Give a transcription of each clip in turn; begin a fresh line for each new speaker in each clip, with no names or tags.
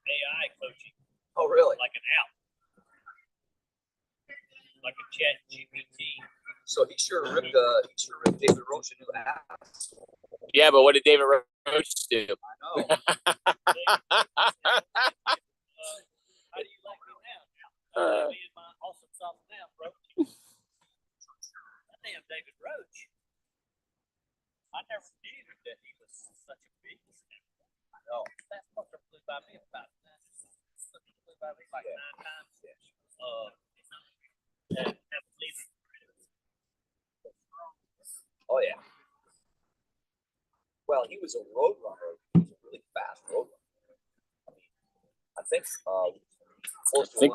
AI coaching.
Oh, really?
Like an app. Like a chat GPT.
So he sure ripped David Roach a new app.
Yeah, but what did David Roach do?
I know.
How do you like me now? Me and my awesome sauce now, Roach. That damn David Roach. I never knew that he was such a beast.
I know.
That fucker flew by me about that. Flew by me like 9 times.
Oh yeah. Well, he was a road runner. He was a really fast road runner. I think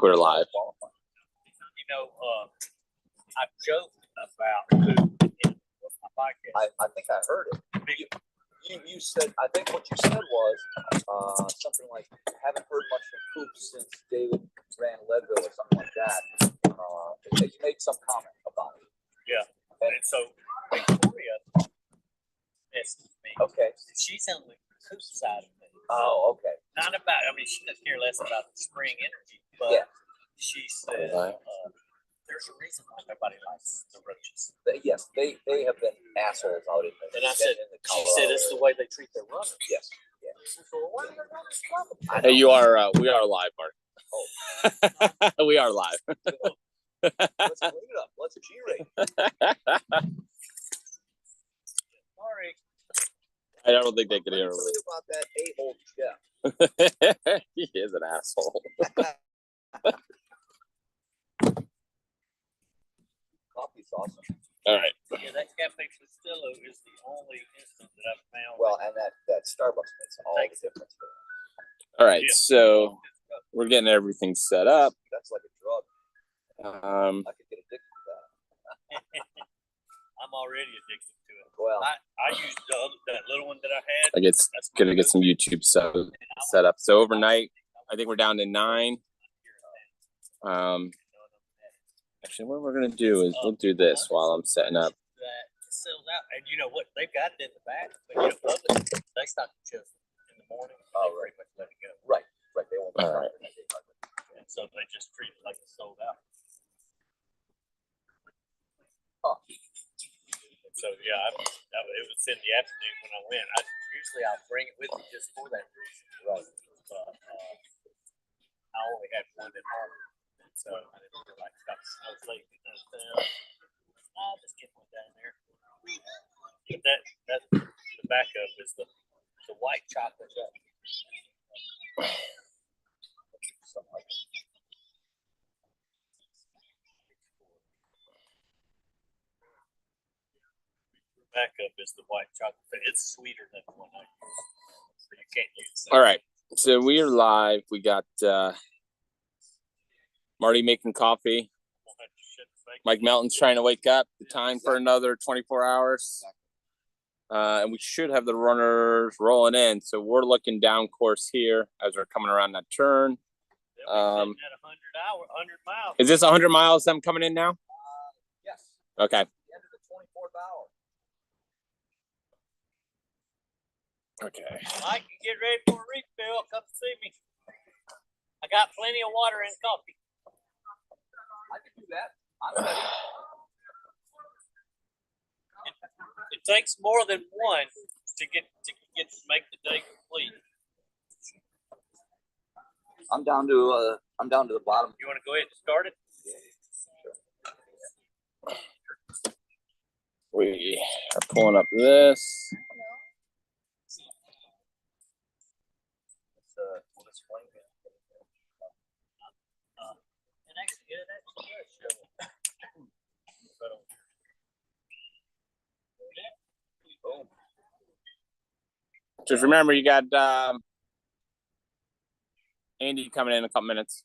we're live.
You know, I joked about who was my podcast.
I think I heard it. You said, I think what you said was something like, haven't heard much from Coop since David ran Leadville or something like that. You made some comment about it.
Yeah. And so Victoria messaged me.
Okay.
She's on the Coop side of me.
Oh, okay.
Not about, I mean, she doesn't care less about the spring energy, but
yeah.
She said, there's a reason why nobody likes the Roaches.
Yes, they have been assholes out in the.
And I said, she said it's the way they treat their runners.
Yes.
Yeah. So why do their runners love them?
Hey, we are live, Mark. Oh. We are live.
Let's clean it up. Let's G-rate.
Sorry.
I don't think they can hear
me. About that a-hole Jeff.
He is an asshole.
Coffee's awesome.
All right.
Yeah, that Cafe Castillo is the only instant that I've found.
Well, and that Starbucks makes all the difference.
All right, so we're getting everything set up.
That's like a drug. I could get addicted to that.
I'm already addicted to it.
Well,
I used that little one that I had.
I guess gonna get some YouTube set up. So overnight, I think we're down to 9. Actually, what we're gonna do is we'll do this while I'm setting up.
That sells out, and you know what? They've got it in the back, but you know, others, they stock just in the morning. They pretty much let it go.
Right. They won't.
All right.
And so they just treat it like it's sold out.
Huh.
So yeah, it was in the afternoon when I went. Usually I'll bring it with me just for that reason.
Right.
But I only had one at home. So I didn't feel like I was late getting out of town. I'll just get one down there. But that the backup is the white chocolate. Something like that. Backup is the white chocolate. It's sweeter than the one I use. So you can't use that.
All right. So we are live. We got Marty making coffee. Mike Melton's trying to wake up. The time for another 24 hours. And we should have the runners rolling in. So we're looking down course here as we're coming around that turn.
At 100 miles.
Is this 100 miles them coming in now?
Yes.
Okay.
The end of the 24th hour.
Okay.
Mike, you get ready for a refill. Come see me. I got plenty of water and coffee.
I can do that. I'm ready.
It takes more than one to make the day complete.
I'm down to the bottom.
You want to go ahead and start it?
Sure.
We are pulling up this. Just remember, you got Andy coming in a couple minutes.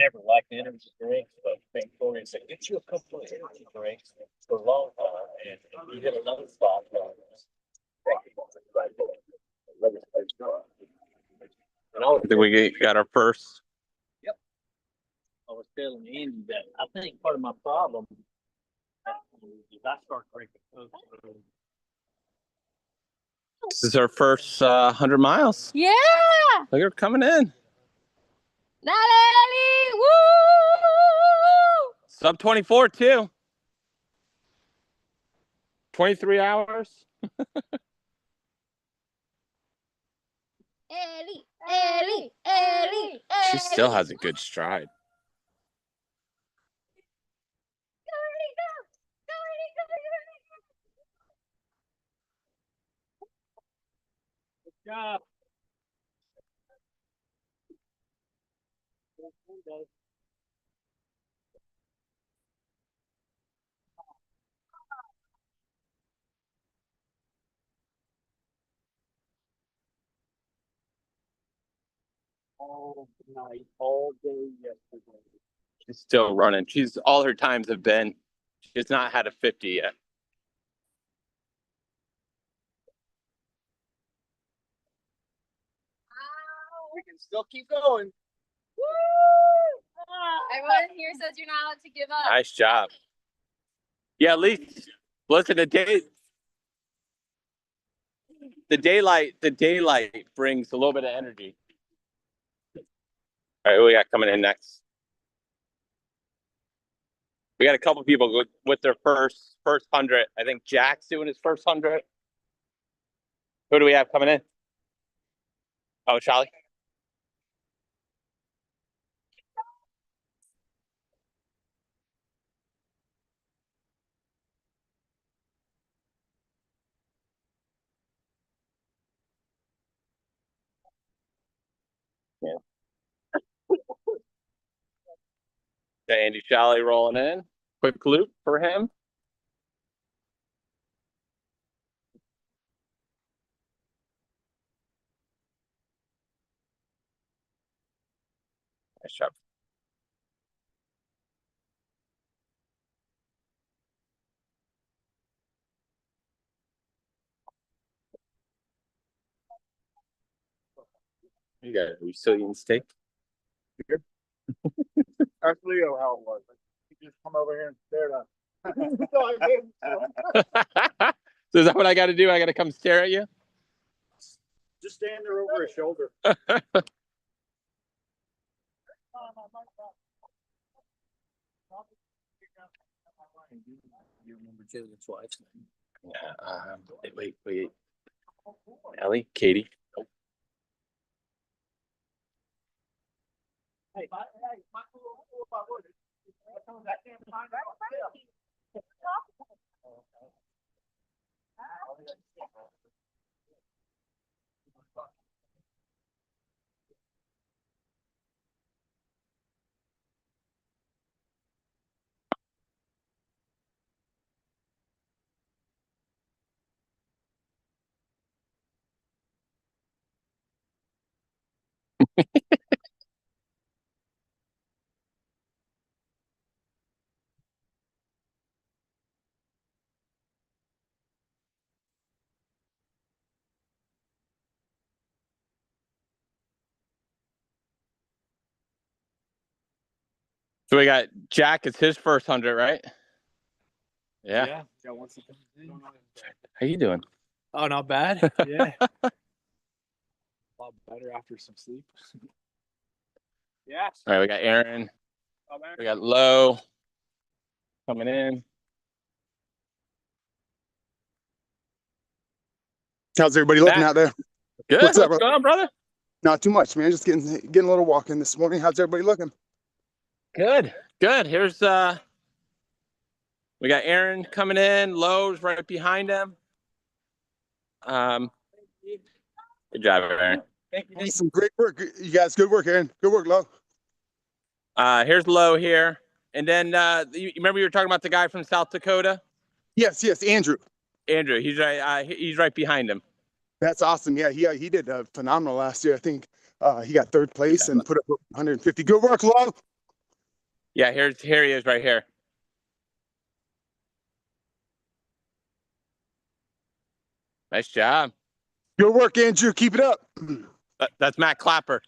never liked energy drinks, but Victoria said, get you a couple of energy drinks for a long time, and you hit another spot. And
I think we got our first.
Yep. I was telling Andy that I think part of my problem is I start drinking Coke.
This is our first 100 miles.
Yeah.
Look at her coming in.
Natalie, woo!
Sub 24 too. 23 hours.
Ellie.
She still has a good stride.
Good job. All night, all day yesterday.
She's still running. She's all her times have been. She has not had a 50 yet.
We can still keep going.
Woo! Everyone here says you're not allowed to give up.
Nice job. Yeah, at least listen, the daylight brings a little bit of energy. All right, who we got coming in next? We got a couple people with their first 100. I think Jack's doing his first 100. Who do we have coming in? Oh, Charlie. Yeah. Got Andy Charlie rolling in. Quick loop for him. Nice job. You got a Brazilian steak.
Ask Leo how it was. He just come over here and stared at
So is that what I got to do? I got to come stare at you?
Just stand there over his shoulder.
You remember Jillian's wife's name?
Yeah. Wait. Ellie, Katie. Oh.
Hey,
So we got Jack. It's his first 100, right? Yeah.
Once he comes in.
How you doing?
Oh, not bad. Yeah. A lot better after some sleep.
Yes.
All right, we got Aaron.
Oh, man.
We got Lowe coming in.
How's everybody looking
Matt.
out there?
Good.
What's up,
What's going on, brother?
Not too much, man. Just getting a little walk in this morning. How's everybody looking?
Good. Here's we got Aaron coming in. Lowe's right behind him. Good job, Aaron.
Thank you.
Some great work. You guys, good work, Aaron. Good work, Lo.
Here's Lowe here. And then you remember you were talking about the guy from South Dakota?
Yes, Andrew.
Andrew, he's right behind him.
That's awesome. Yeah, he did phenomenal last year. I think he got third place and put up 150. Good work, Lo.
Yeah, here he is right here. Nice job.
Good work, Andrew. Keep it up.
That's Matt Clapper.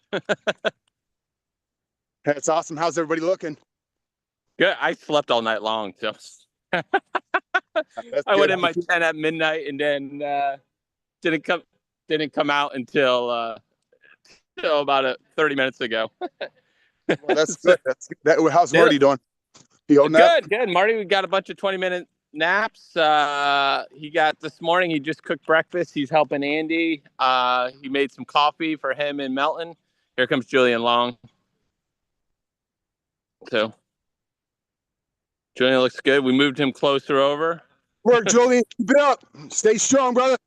That's awesome. How's everybody looking?
Good. I slept all night long, so
That's
I went
good.
in my tent at midnight and then didn't come out until about 30 minutes ago.
Well, that's
So,
good. That's good. How's Marty doing? You holding up?
good. Marty, we got a bunch of 20-minute naps. He got this morning. He just cooked breakfast. He's helping Andy. He made some coffee for him and Melton. Here comes Julian Long. So Julian looks good. We moved him closer over.
Work, Julian. Keep it up. Stay strong, brother.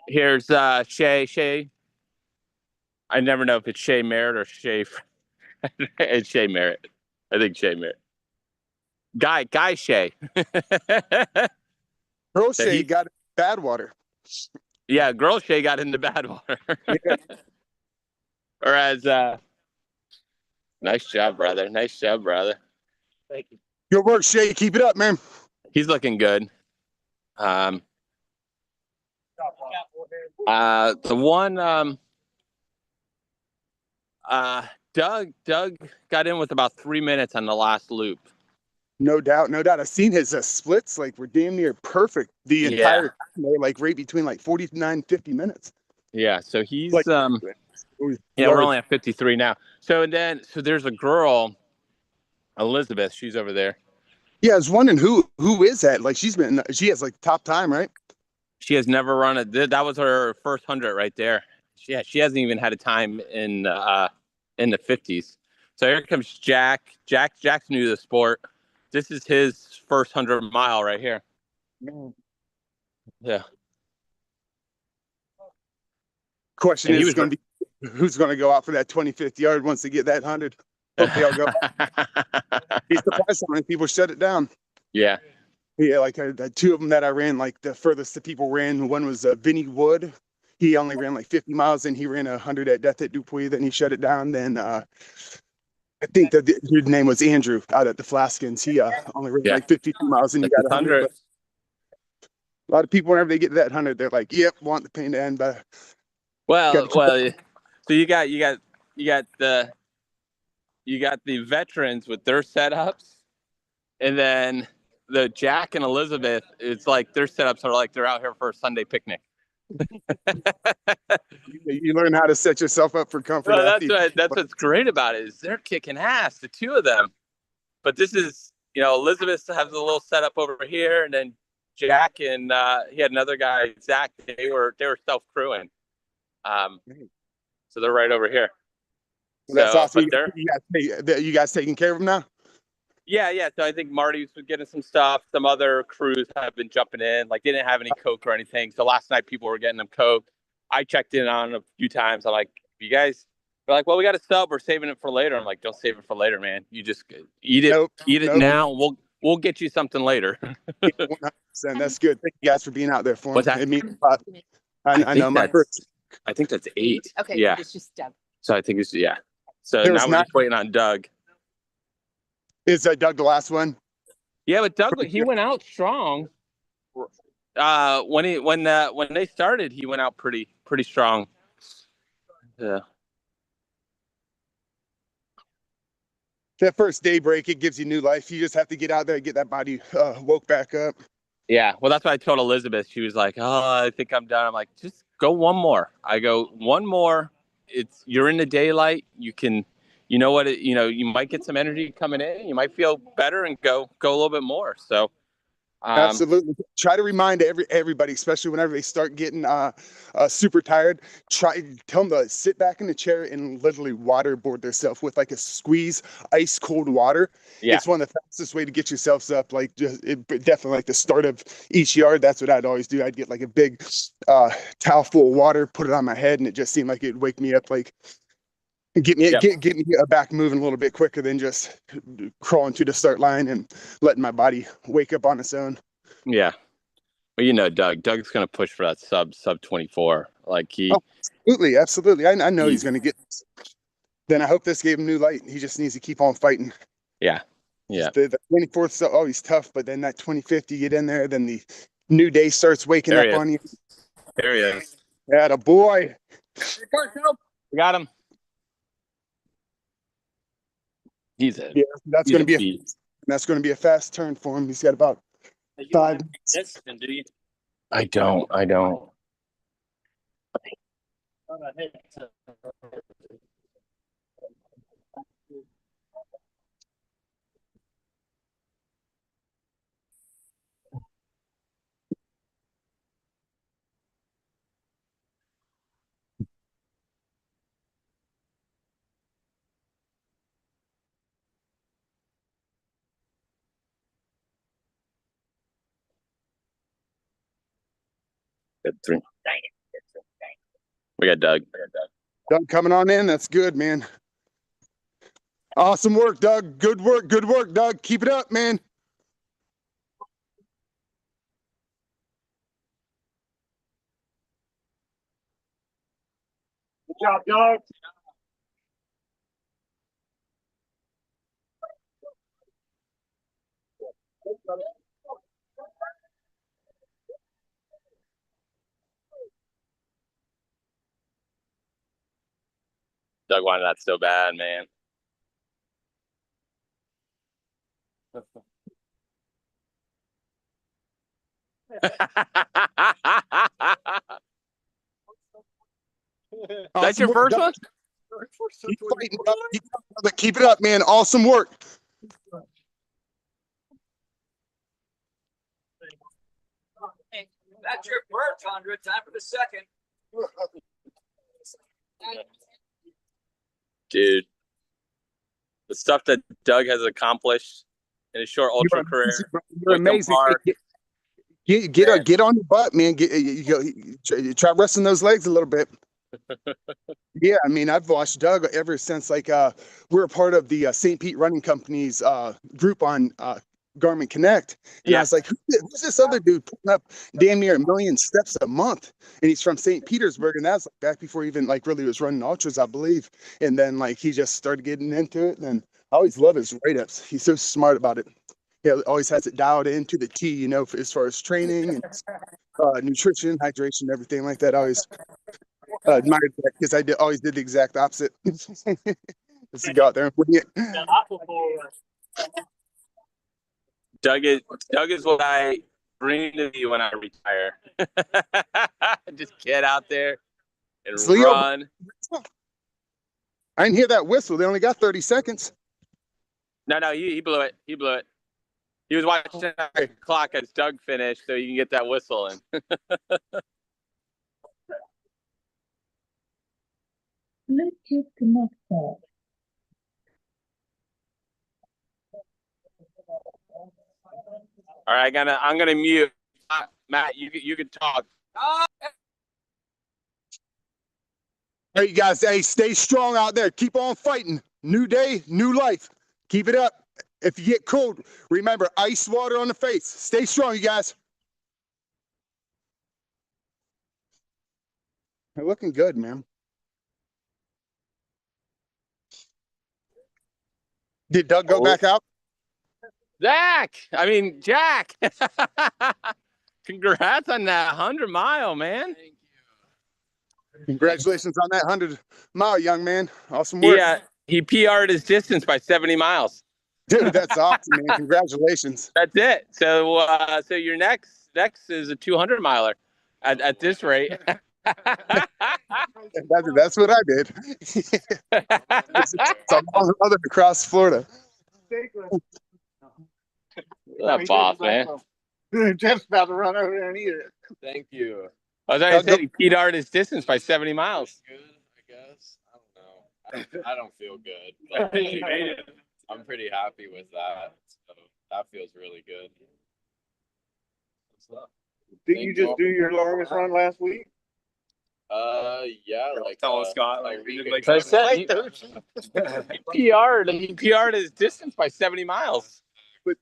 Here's Shay. I never know if it's Shay Merritt or Shay. It's Shay Merritt. I think Shay Merritt. Guy Shay.
Girl Shay got bad water.
Yeah, girl Shay got into bad water.
Yeah.
Whereas, nice job, brother. Nice job, brother.
Thank you.
Good work, Shay. Keep it up, man.
He's looking good. The one, Doug got in with about 3 minutes on the last loop.
No doubt, no doubt. I've seen his splits like were damn near perfect the entire time. They're like right between like 49, 50 minutes.
Yeah, so he's
Like,
yeah, we're only at 53 now. So there's a girl, Elizabeth. She's over there.
Yeah, I was wondering who is that? Like she has like top time, right?
She has never run it. That was her first 100 right there. She hasn't even had a time in the 50s. So here comes Jack. Jack's new to the sport. This is his first 100-mile right here. Yeah.
Question is going to be who's going to go out for that 25th yard once they get that 100. Hope they all go. He's surprised how many people shut it down.
Yeah.
Yeah, like the two of them that I ran, like the furthest that people ran, one was Vinny Wood. He only ran like 50 miles, and he ran 100 at Death at DuPuis. Then he shut it down. Then I think the dude's name was Andrew out at the Flaskins. He only ran like 52 miles, and he got 100. A lot of people, whenever they get to that 100, they're like, "Yep, want the pain to end." But
well, so you got the veterans with their setups, and then the Jack and Elizabeth. It's like their setups are like they're out here for a Sunday picnic.
You learn how to set yourself up for comfort.
Well, that's what's great about it is they're kicking ass, the two of them. But this is, Elizabeth has a little setup over here, and then Jack and he had another guy, Zach. They were self crewing, so they're right over here.
Well, that's awesome. You guys taking care of them now?
Yeah. So I think Marty's getting some stuff. Some other crews have been jumping in. Like they didn't have any Coke or anything. So last night people were getting them Coke. I checked in on them a few times. I'm like, you guys. They're like, well, we got a sub. We're saving it for later. I'm like, don't save it for later, man. You just eat it. Eat it now. We'll get you something later.
100%. That's good. Thank you guys for being out there for me.
What's that?
It means a lot. I know my first.
I think that's 8.
Okay.
Yeah.
It's just Doug.
So I think it's So now we're just waiting on Doug.
Is Doug the last one?
Yeah, but Doug, he went out strong. When they started, he went out pretty strong. Yeah.
That first daybreak, it gives you new life. You just have to get out there and get that body woke back up.
Yeah. Well, that's what I told Elizabeth. She was like, "Oh, I think I'm done." I'm like, "Just go one more." I go, "One more. You're in the daylight. You can." You know what? You might get some energy coming in. You might feel better and go a little bit more. So,
absolutely. Try to remind everybody, especially whenever they start getting super tired. Tell them to sit back in the chair and literally waterboard themselves with like a squeeze ice cold water. Yeah. It's one of the fastest way to get yourselves up. Like definitely like the start of each yard. That's what I'd always do. I'd get like a big towel full of water, put it on my head, and it just seemed like it'd wake me up like. Get me back moving a little bit quicker than just crawling to the start line and letting my body wake up on its own.
Yeah. Well, Doug's going to push for that sub 24. Like
Absolutely, absolutely. I know he's
Easy.
going to get this. Then I hope this gave him new light. He just needs to keep on fighting.
Yeah. Yeah.
The 24th, so always tough, but then that 25th, you get in there, then the new day starts waking
There
up
he
on you.
There he is.
Yeah, the boy.
We got him. He's a
Yeah, that's
he's
going to
a
be
beast.
that's going to be a fast turn for him. He's got about
You don't
5
have
minutes.
Mexican, do you?
I don't.
Oh, I had some.
Good 3. We got Doug.
Doug coming on in. That's good, man. Awesome work, Doug. Good work, Doug. Keep it up, man.
Good job, Doug.
Doug wanted that so bad, man. That's your first one?
Keep fighting, Doug. Keep it up, man. Awesome work.
That's your first 100. Time for the second.
Dude, the stuff that Doug has accomplished in his short ultra career.
You're amazing. Get on your butt, man. Try resting those legs a little bit. Yeah, I mean, I've watched Doug ever since we're a part of the St. Pete Running Company's group on Garmin Connect. And I was like, who's this other dude putting up damn near 1 million steps a month? And he's from St. Petersburg, and that's back before he even really was running ultras, I believe. And then he just started getting into it, and I always love his write-ups. He's so smart about it. Yeah, always has it dialed into the T, as far as training and nutrition, hydration, everything like that. I always admired that because always did the exact opposite. Just to go out there and wing it.
Doug is what I bring to you when I retire. Just get out there and run.
I didn't hear that whistle. They only got 30 seconds.
No, he blew it. He blew it. He was watching the clock as Doug finished, so you can get that whistle in.
Bluetooth connected.
All right, I'm gonna mute. Matt, you can talk.
All right, you guys. Hey, stay strong out there. Keep on fighting. New day, new life. Keep it up. If you get cold, remember ice water on the face. Stay strong, you guys. They're looking good, man. Did Doug go back out?
Jack! Congrats on that 100-mile, man.
Thank you.
Congratulations on that 100-mile, young man. Awesome work.
Yeah, he PR'd his distance by 70 miles.
Dude, that's awesome, man. Congratulations.
That's it. So so your next is a 200-miler at this rate.
That's what I did. It's a long road across Florida.
That boss, man.
Jeff's about to run over there and eat it. Thank you.
I was already saying he PR'd his distance by 70 miles.
Good, I guess. I don't know. I don't feel good, but I'm pretty happy with that. So that feels really good.
Didn't you just do your longest run last week?
Yeah,
Tell Scott,
a week
like
ago.
I said, he PR'd his distance by 70 miles.
But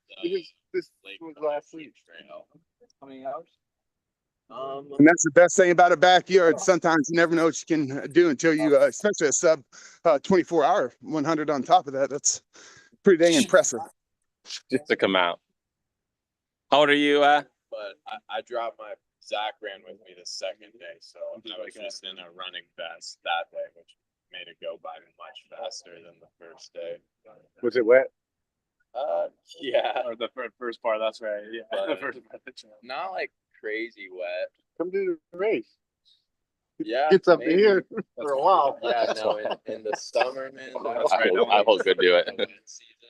this was last week.
Trail.
How many hours?
And that's the best thing about a backyard. Sometimes you never know what you can do until you, especially a sub 24-hour 100 on top of that. That's pretty dang impressive.
Just to come out. How old are you?
But I dropped my Zach ran with me the second day, so I was just in a running vest that day, which made it go by much faster than the first day.
Was it wet?
Yeah.
Or the first part, that's right. Yeah.
But
The first part.
not like crazy wet.
Come do the race.
Yeah.
Gets up
maybe.
here for a while.
Yeah, no, in the summer, man.
I hope good do it.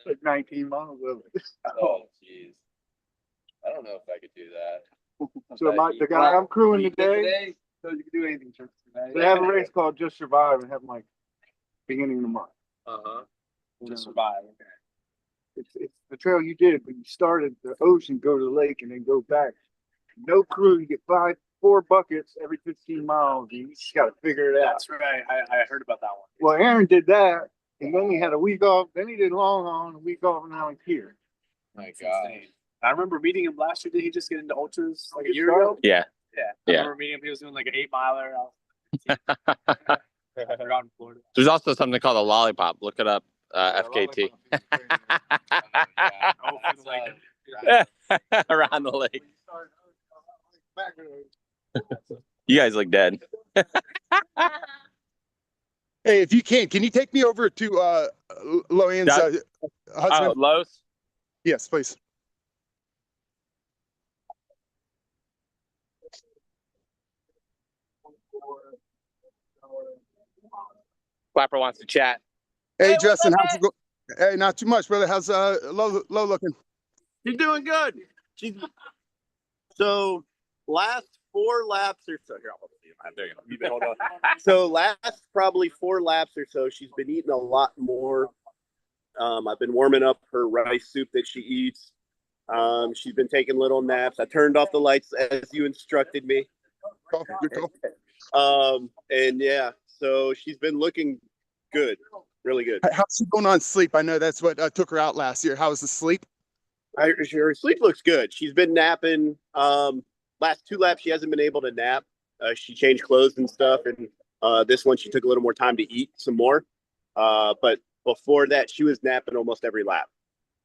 Like 19 miles of it.
Oh, jeez. I don't know if I could do that.
So the guy I'm crewing today, so you can do anything. They have a race called Just Survive and have them like beginning of the month.
Just survive.
It's the trail you did, but you start at the ocean, go to the lake, and then go back. No crew, you get 4 buckets every 15 miles. You just got to figure it out.
That's right. I heard about that one.
Well, Aaron did that, and then he had a week off. Then he did long haul and a week off, and now he's here.
My God.
I remember meeting him last year. Did he just get into ultras like a year ago?
Yeah.
Yeah.
Yeah.
I remember meeting him. He was doing like an 8-miler. Out in Florida.
There's also something called a lollipop. Look it up. FKT. Around the lake. You guys look dead.
Hey, if you can you take me over to Loan's husband?
Lowe's?
Yes, please.
Clapper wants to chat.
Hey, Justin, how's it going? Hey, not too much, brother. How's low looking?
She's doing good. So last 4 laps or so. Here, there you go. You hold on. So last probably 4 laps or so, she's been eating a lot more. I've been warming up her rice soup that she eats. She's been taking little naps. I turned off the lights as you instructed me.
Good call.
And yeah, so she's been looking good, really good.
How's she going on sleep? I know that's what took her out last year. How's the sleep?
Her sleep looks good. She's been napping. Last 2 laps, she hasn't been able to nap. She changed clothes and stuff. And this one, she took a little more time to eat some more. But before that, she was napping almost every lap.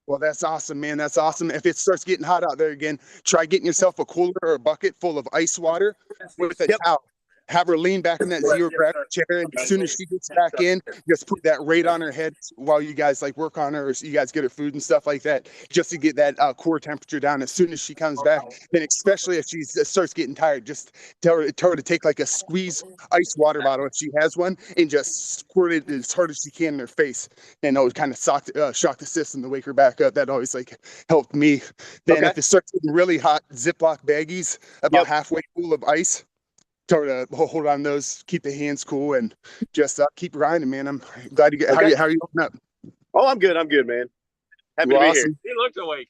Well, that's awesome, man. That's awesome. If it starts getting hot out there again, try getting yourself a cooler or a bucket full of ice water with a towel. Have her lean back in that zero gravity chair, and as soon as she gets back in, just put that right on her head while you guys like work on her, or you guys get her food and stuff like that, just to get that core temperature down. As soon as she comes back, then especially if she starts getting tired, just tell her to take like a squeeze ice water bottle if she has one, and just squirt it as hard as she can in her face, and it would kind of shock the system to wake her back up. That always like helped me. Then if it starts getting really hot, Ziploc baggies about halfway full of ice. Tell her to hold on those, keep the hands cool, and just keep grinding, man. I'm glad you get. How are you looking up?
Oh, I'm good, man. Happy to be here.
He looks awake.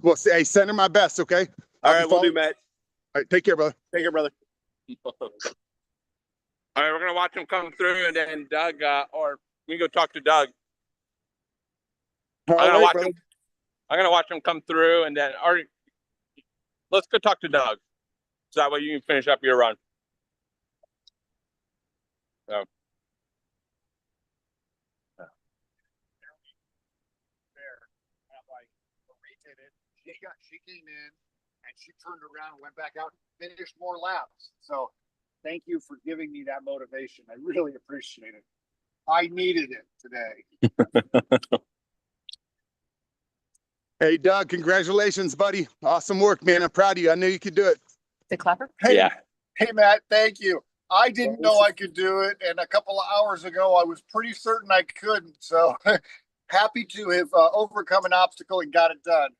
Well, hey, send her my best, okay?
All right, we'll do, Matt.
All right, take care, brother.
Take care, brother.
All right, we're gonna watch him come through, and then Doug, or we can go talk to Doug. I'm gonna watch him come through, and then, or let's go talk to Doug, so that way you can finish up your run. So.
She came in and she turned around and went back out and finished more laps. So thank you for giving me that motivation. I really appreciate it. I needed it today.
Hey, Doug, congratulations, buddy. Awesome work, man. I'm proud of you. I knew you could do it.
The Clapper?
Hey, hey, Matt, thank you. I didn't know I could do it. And a couple of hours ago, I was pretty certain I couldn't. So happy to have overcome an obstacle and got it done.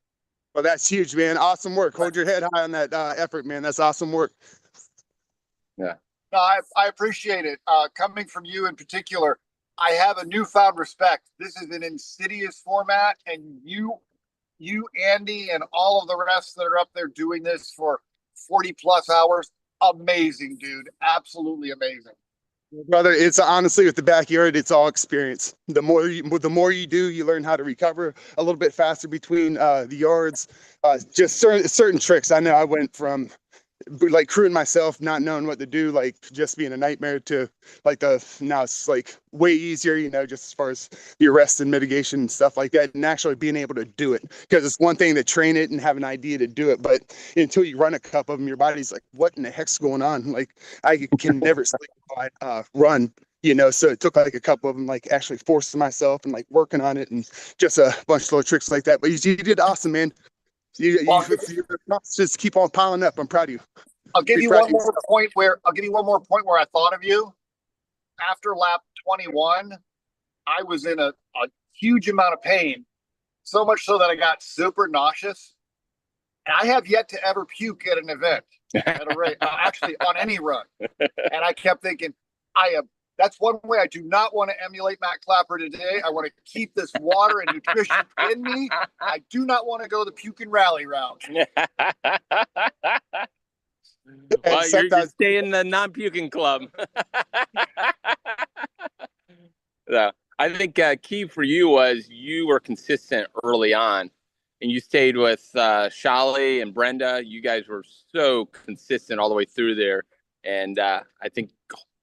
Well, that's huge, man. Awesome work. Hold your head high on that effort, man. That's awesome work.
Yeah. No, I appreciate it. Coming from you in particular, I have a newfound respect. This is an insidious format, and you, Andy, and all of the rest that are up there doing this for 40 plus hours. Amazing, dude. Absolutely amazing.
Brother, it's honestly with the backyard, it's all experience. The more you do, you learn how to recover a little bit faster between the yards. Just certain tricks. I know I went from like crewing myself, not knowing what to do, like just being a nightmare, to like now it's like way easier, just as far as the arrest and mitigation and stuff like that, and actually being able to do it. Because it's one thing to train it and have an idea to do it, but until you run a couple of them, your body's like, what in the heck's going on? Like I can never sleep while I run. So it took like a couple of them, like actually forcing myself and like working on it, and just a bunch of little tricks like that. But you did awesome, man. Your just keep on piling up. I'm proud of you.
I'll give you one more point where I thought of you. After lap 21, I was in a huge amount of pain, so much so that I got super nauseous. And I have yet to ever puke at an event, at a race, actually on any run. And I kept thinking, that's one way I do not want to emulate Matt Clapper today. I want to keep this water and nutrition in me. I do not want to go the puke and rally route.
Well, you're staying in the non-puking club. So, I think key for you was you were consistent early on, and you stayed with Shali and Brenda. You guys were so consistent all the way through there, and I think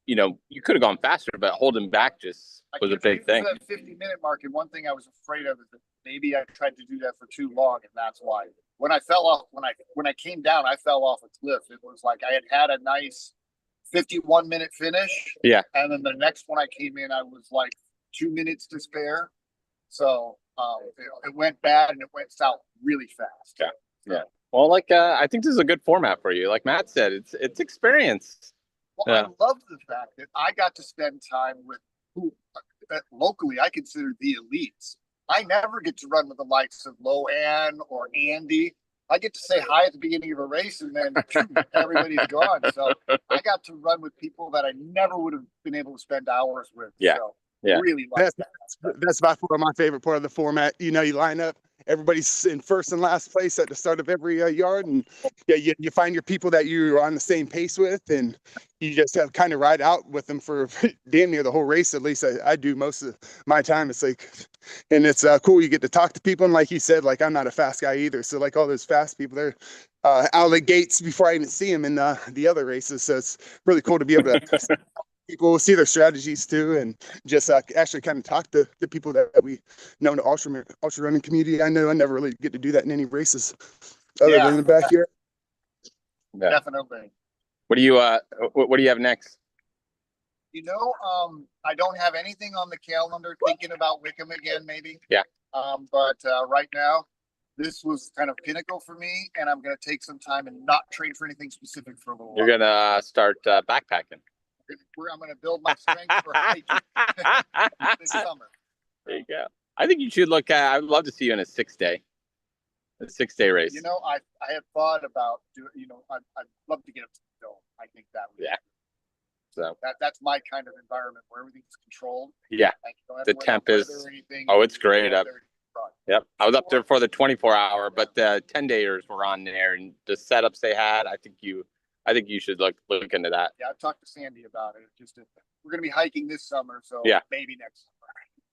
you could have gone faster, but holding back just was a big thing.
That 50-minute mark, and one thing I was afraid of is that maybe I tried to do that for too long, and that's why. When I fell off, when I came down, I fell off a cliff. It was like I had a nice 51-minute finish.
Yeah.
And then the next one I came in, I was like 2 minutes to spare. So it went bad and it went south really fast.
Yeah. Yeah. Well, I think this is a good format for you. Like Matt said, it's experience.
Well, yeah. I love the fact that I got to spend time with who locally I consider the elites. I never get to run with the likes of Loanne or Andy. I get to say hi at the beginning of a race and then everybody's gone. So I got to run with people that I never would have been able to spend hours with.
Yeah.
So
yeah.
Really like
that's by far my favorite part of the format. You line up, everybody's in first and last place at the start of every yard, and you find your people that you're on the same pace with, and you just have kind of ride out with them for damn near the whole race. At least I do most of my time. It's like, and it's cool. You get to talk to people, and like you said, like I'm not a fast guy either. So like all those fast people, they're out of the gates before I even see them in the other races. So it's really cool to be able to people see their strategies too, and just actually kind of talk to the people that we know in the ultra running community. I know I never really get to do that in any races other than in the backyard.
Yeah.
Definitely.
What do you have next?
I don't have anything on the calendar. Thinking about Wickham again, maybe.
Yeah.
But right now, this was kind of pinnacle for me, and I'm going to take some time and not train for anything specific for a little while.
You're gonna start backpacking.
I'm going to build my strength for hiking this summer.
There you go. I think you should look at. I would love to see you in a 6-day race.
I had thought about doing. I'd love to get up to the dome. I think that would.
Yeah. So
that's my kind of environment where everything's controlled.
Yeah. The temp is. Oh, it's great up. Yep. I was up there for the 24-hour, but the 10-dayers were on there, and the setups they had. I think you should look into that.
Yeah, I've talked to Sandy about it. We're going to be hiking this summer, so maybe next summer.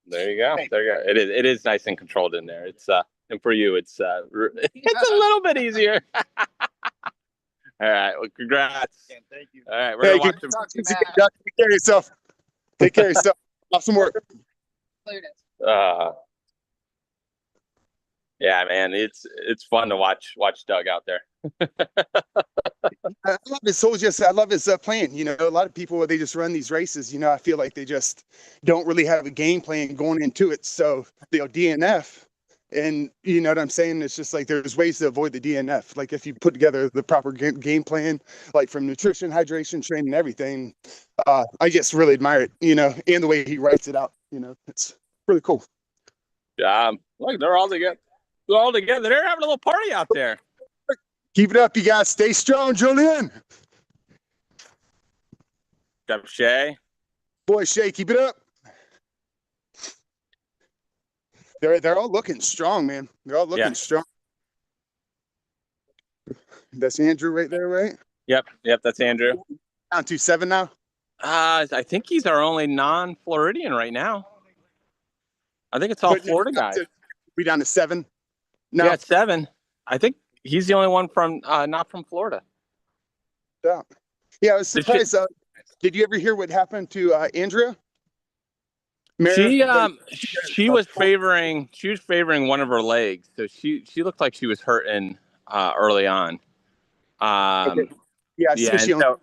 There you go. Maybe. There you go. It is nice and controlled in there. It's and for you, it's a little bit easier. All right. Well, congrats.
Thank you.
All right. We're gonna watch
Take care of yourself. Take care of yourself. Awesome work.
Yeah, man, it's fun to watch Doug out there.
I love his soldiers. I love his plan. A lot of people, they just run these races. I feel like they just don't really have a game plan going into it. So they'll DNF, and you know what I'm saying. It's just like there's ways to avoid the DNF. Like if you put together the proper game plan, like from nutrition, hydration, training, everything. I just really admire it. And the way he writes it out. It's really cool.
Look, they're all together. They're all together. They're having a little party out there.
Keep it up, you guys. Stay strong, Julian.
Up, Shay.
Boy, Shay, keep it up. They're all looking strong, man. They're all looking strong. That's Andrew right there, right?
Yep, that's Andrew.
Down to 7 now?
I think he's our only non-Floridian right now. I think it's all Florida guys.
We down to 7? No.
Yeah, 7. I think he's the only one from not from Florida.
doubt. Yeah, I was
The shit-
surprised. Did you ever hear what happened to Andrea?
She was favoring one of her legs, so she looked like she was hurting early on.
Okay. Yeah,
Yeah,
she
and
only
so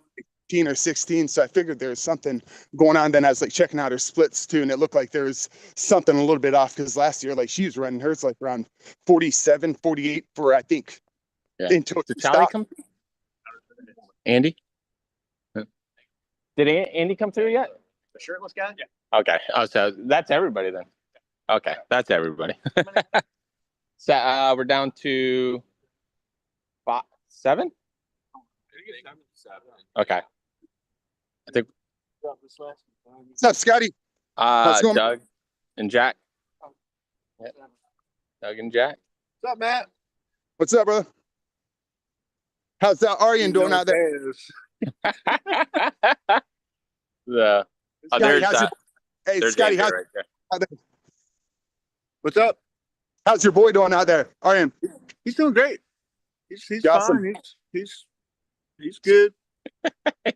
15 or 16, so I figured there was something going on. Then I was like checking out her splits too, and it looked like there was something a little bit off because last year, like she was running hers like around 47, 48 for I think until
did
she
Charlie
stopped.
come? Andy? Did Andy come through yet?
The shirtless guy? Yeah.
Okay. Oh, so that's everybody then. Okay, that's everybody. So we're down to 7. Okay. I think
What's up, Scotty? How's it going?
Doug and Jack. Yeah. Doug and Jack.
What's up, Matt?
What's up, brother? How's Aryan doing out there?
The
Scotty,
there's
how's hey,
there's
Scotty,
Andrew
how's,
right there.
What's up?
how's your boy doing out there, Aryan?
He's doing great. He's
Awesome.
fine. He's good.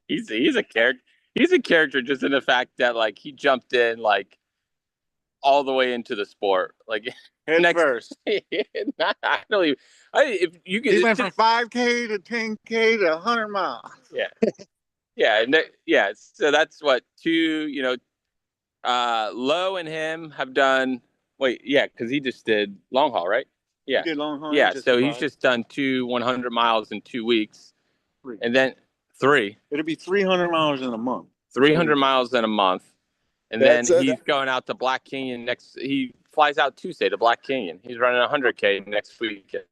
He's a character. He's a character just in the fact that like he jumped in like all the way into the sport, like
Head first.
Not, I don't even. If you could,
He went from 5K to 10K to 100 miles.
Yeah, yeah, yeah. So that's what Lowe and him have done. Wait, yeah, because he just did long haul, right? Yeah,
He did long haul.
yeah. So he's just done 100 miles in 2 weeks, and then 3.
It'll be 300 miles in a month.
300 miles in a month, and
That's
then he's going out to Black Canyon next. He flies out Tuesday to Black Canyon. He's running 100K next weekend.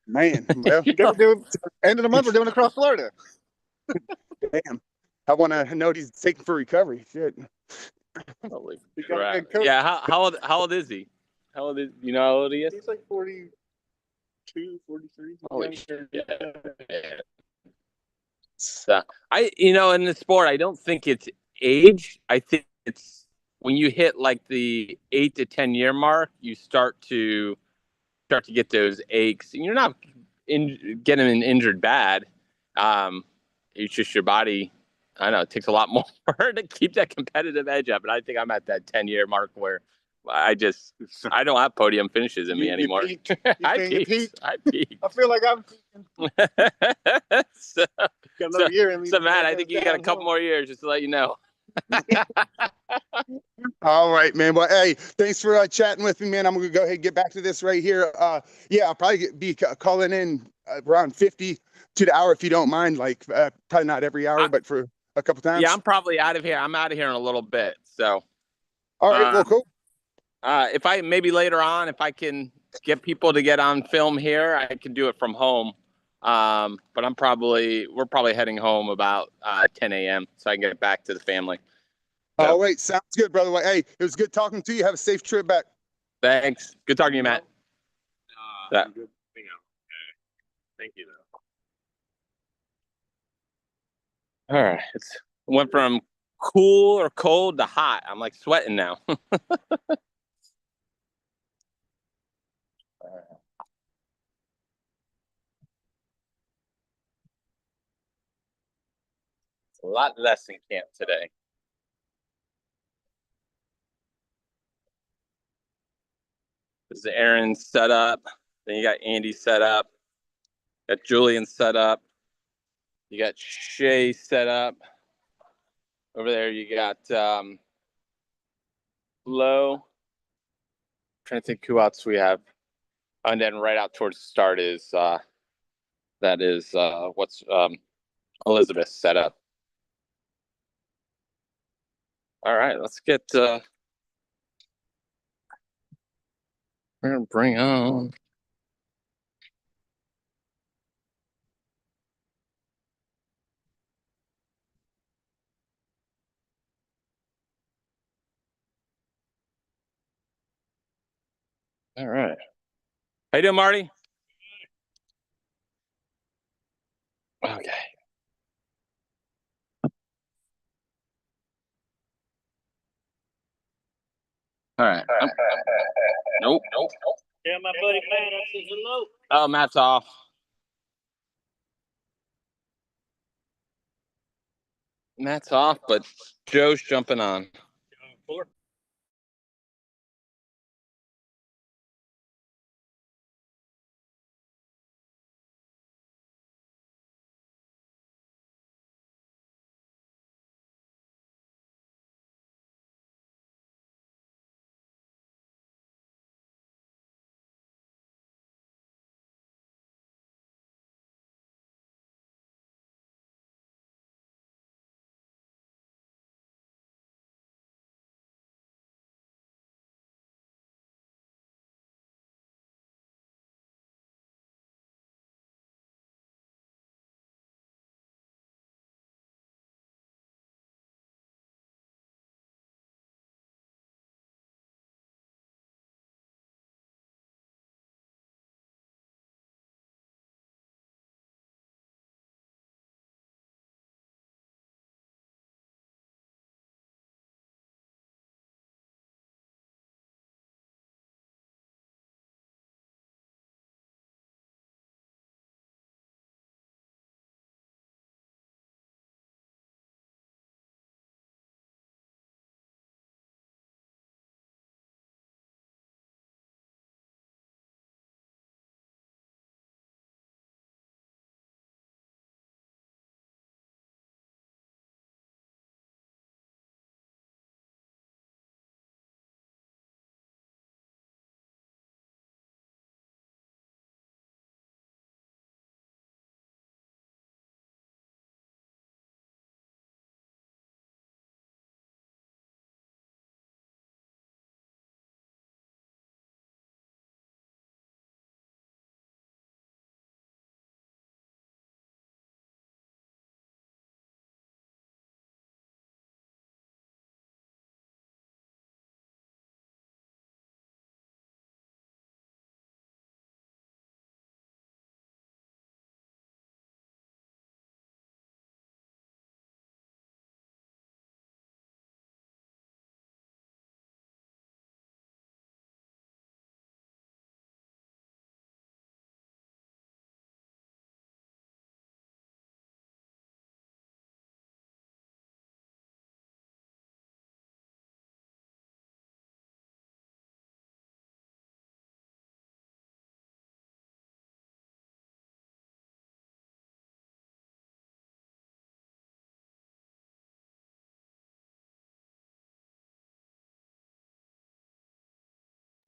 Man, well,
End of the month, we're doing across Florida.
damn. I want to know he's taking for recovery. Shit.
Holy
got a
crap.
good coach.
Yeah, how old is he? How old is you know how old he is?
He's like 42, 43.
Holy shit. Yeah. So, in the sport, I don't think it's age. I think it's when you hit like the 8 to 10 year mark, you start to get those aches, and you're not getting injured bad. It's just your body. I know it takes a lot more to keep that competitive edge up, and I think I'm at that 10-year mark where I don't have podium finishes in me anymore. I peaked. I
feel like I'm
so,
got another year in me.
So Matt, I think you got a couple more years, just to let you know.
All right, man. Well, hey, thanks for chatting with me, man. I'm gonna go ahead and get back to this right here. Yeah, I'll probably be calling in around 50 to the hour if you don't mind. Like probably not every hour, but for a couple times.
Yeah, I'm probably out of here. I'm out of here in a little bit. So,
all right, well, cool.
If I maybe later on, if I can get people to get on film here, I can do it from home. But we're probably heading home about 10 a.m. so I can get back to the family. So,
all right, sounds good, brother. Well, hey, it was good talking to you. Have a safe trip back.
Thanks. Good talking to you, Matt.
Thank you.
All right. It went from cool or cold to hot. I'm like sweating now. It's a lot less in camp today. This is Aaron set up. Then you got Andy set up. Got Julian set up. You got Shay set up. Over there you got Low. Trying to think who else we have. And then right out towards the start is what's Elizabeth set up. All right, let's get we're gonna bring on all right. How you doing, Marty? Okay. All right. Nope.
Tell my buddy Matt I said hello.
Oh, Matt's off. Matt's off, but Joe's jumping on.
Fuller.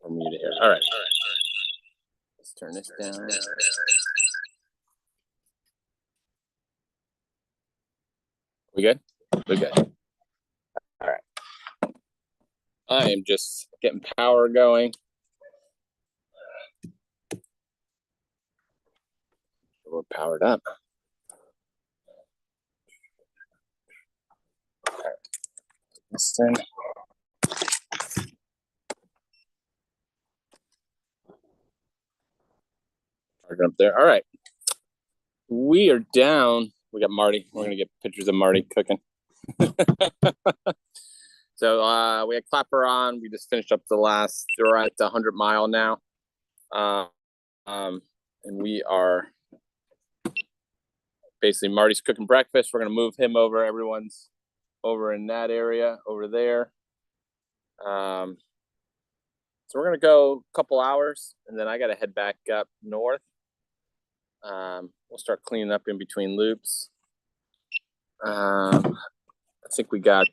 We're muted here. All right. Let's turn this down. We good? We're good. All right. I am just getting power going. We're powered up. All right. Listen. Up there. All right. We are down. We got Marty. We're gonna get pictures of Marty cooking. So we had Clapper on. We just finished up the last. We're at the 100-mile now, and we are basically Marty's cooking breakfast. We're gonna move him over. Everyone's over in that area over there. So we're gonna go a couple hours, and then I gotta head back up north. We'll start cleaning up in between loops. I think we got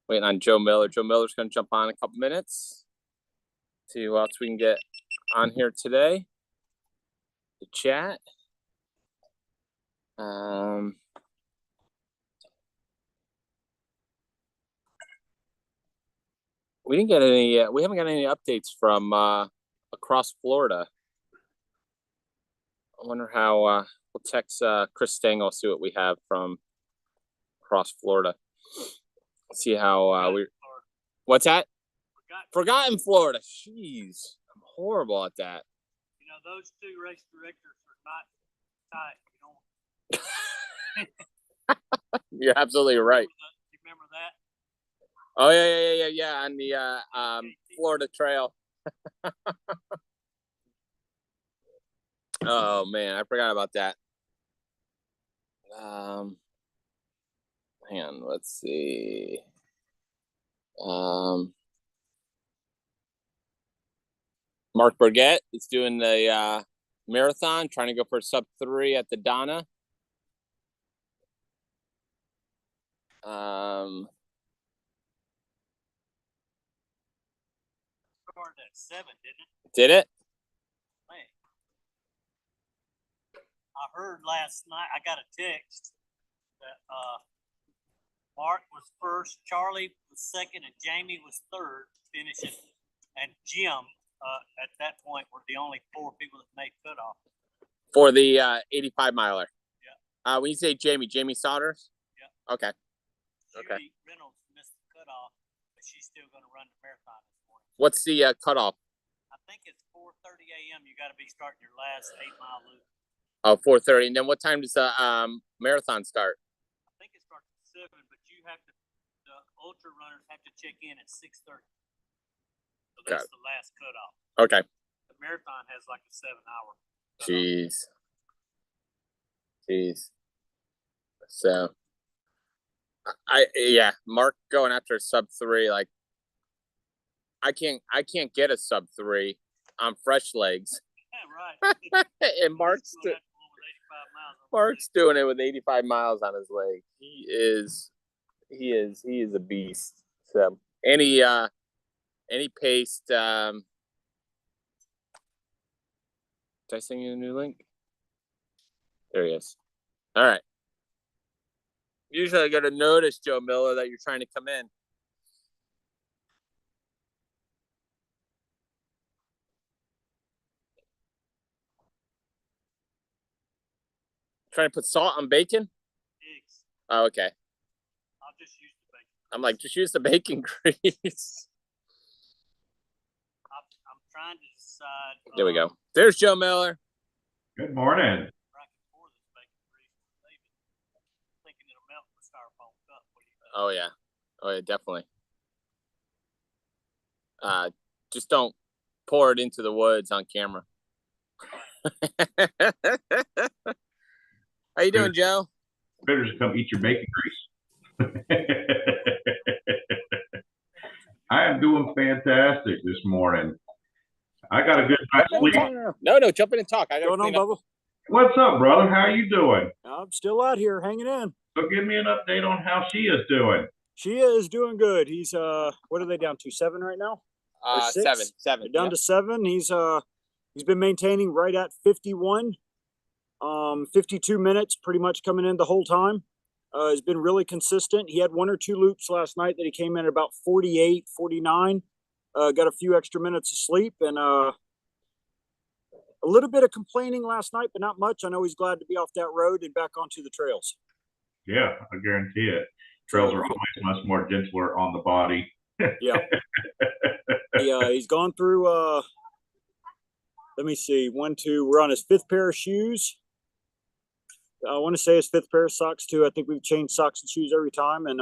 waiting on Joe Miller. Joe Miller's going to jump on in a couple minutes. See who else we can get on here today to chat. We didn't get any. We haven't got any updates from across Florida. I wonder how. We'll text Chris Stengel, see what we have from across Florida. See how we. What's that? Forgotten Florida. Jeez, I'm horrible at that.
You know, those two race directors are not tight.
You're absolutely right.
You remember that?
Oh yeah. On the Florida Trail. Oh man, I forgot about that. Hang on, let's see. Mark Burgett is doing the marathon, trying to go for sub-3 at the Donna.
Started at 7, didn't it?
Did it?
Man. I heard last night, I got a text that Mark was first, Charlie was second, and Jamie was third, finishing. And Jim, at that point, were the only 4 people that made cutoff.
For the 85 miler.
Yeah.
When you say Jamie Sodders?
Yeah.
Okay.
Judy
Okay.
Reynolds missed the cutoff, but she's still going to run the marathon this morning.
What's the cutoff?
I think it's 4:30 a.m. You got to be starting your last 8-mile loop.
Oh, 4:30. And then what time does the marathon start?
I think it starts at 7, but you have to. The ultra runners have to check in at 6:30. So that's the last cutoff.
Okay.
The marathon has like a 7-hour.
Jeez. So, Mark going after a sub-3, like I can't get a sub-3 on fresh legs.
Yeah, right.
And Mark's doing it with 85 miles on his leg. He is a beast. So any paced did I send you a new link? There he is. All right. Usually I got to notice, Joe Miller, that you're trying to come in. Trying to put salt on bacon?
Eggs.
Oh, okay.
I'll just use the bacon.
I'm like, just use the bacon grease.
I'm trying to decide.
There we go. There's Joe Miller.
Good morning.
Oh yeah, definitely. Just don't pour it into the woods on camera. How you doing, Joe?
Better to come eat your bacon grease. I am doing fantastic this morning. I got a good night's sleep.
No, jump in and talk. I got
going on, Bubba?
What's up, brother? How are you doing?
I'm still out here hanging in.
So give me an update on how she is doing.
She is doing good. He's what are they down to? 7 right now?
7.
They're down to 7. He's been maintaining right at 51. 52 minutes pretty much coming in the whole time. Has been really consistent. He had 1 or 2 loops last night that he came in at about 48, 49. Got a few extra minutes of sleep and a little bit of complaining last night, but not much. I know he's glad to be off that road and back onto the trails.
Yeah, I guarantee it. Trails are always much more gentler on the body.
Yeah. He's gone through let me see, 1, 2, we're on his 5th pair of shoes. I want to say his 5th pair of socks too. I think we've changed socks and shoes every time, and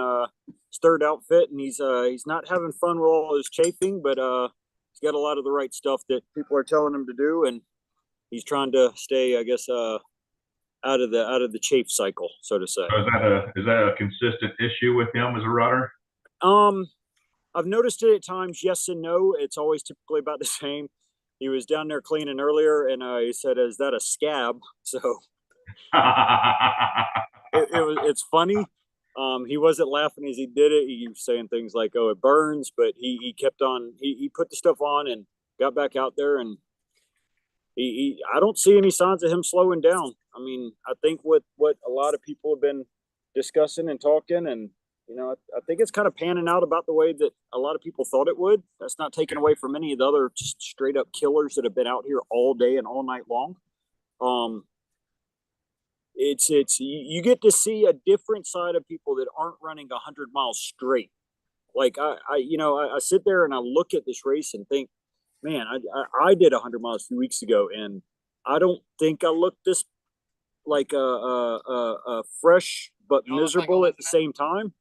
his 3rd outfit, and he's not having fun with all his chafing, but he's got a lot of the right stuff that people are telling him to do, and he's trying to stay, I guess, out of the chafe cycle, so to say.
So is that a consistent issue with him as a runner?
I've noticed it at times, yes and no. It's always typically about the same. He was down there cleaning earlier, and he said, "Is that a scab?" So it's funny. He wasn't laughing as he did it. He was saying things like, "Oh, it burns," but he kept on. He put the stuff on and got back out there, and I don't see any signs of him slowing down. I mean, I think what a lot of people have been discussing and talking, and I think it's kind of panning out about the way that a lot of people thought it would. That's not taken away from any of the other just straight up killers that have been out here all day and all night long. It's you get to see a different side of people that aren't running 100 miles straight. Like I sit there and I look at this race and think, man, I did 100 miles 2 weeks ago, and I don't think I looked this like a fresh but miserable at the same time.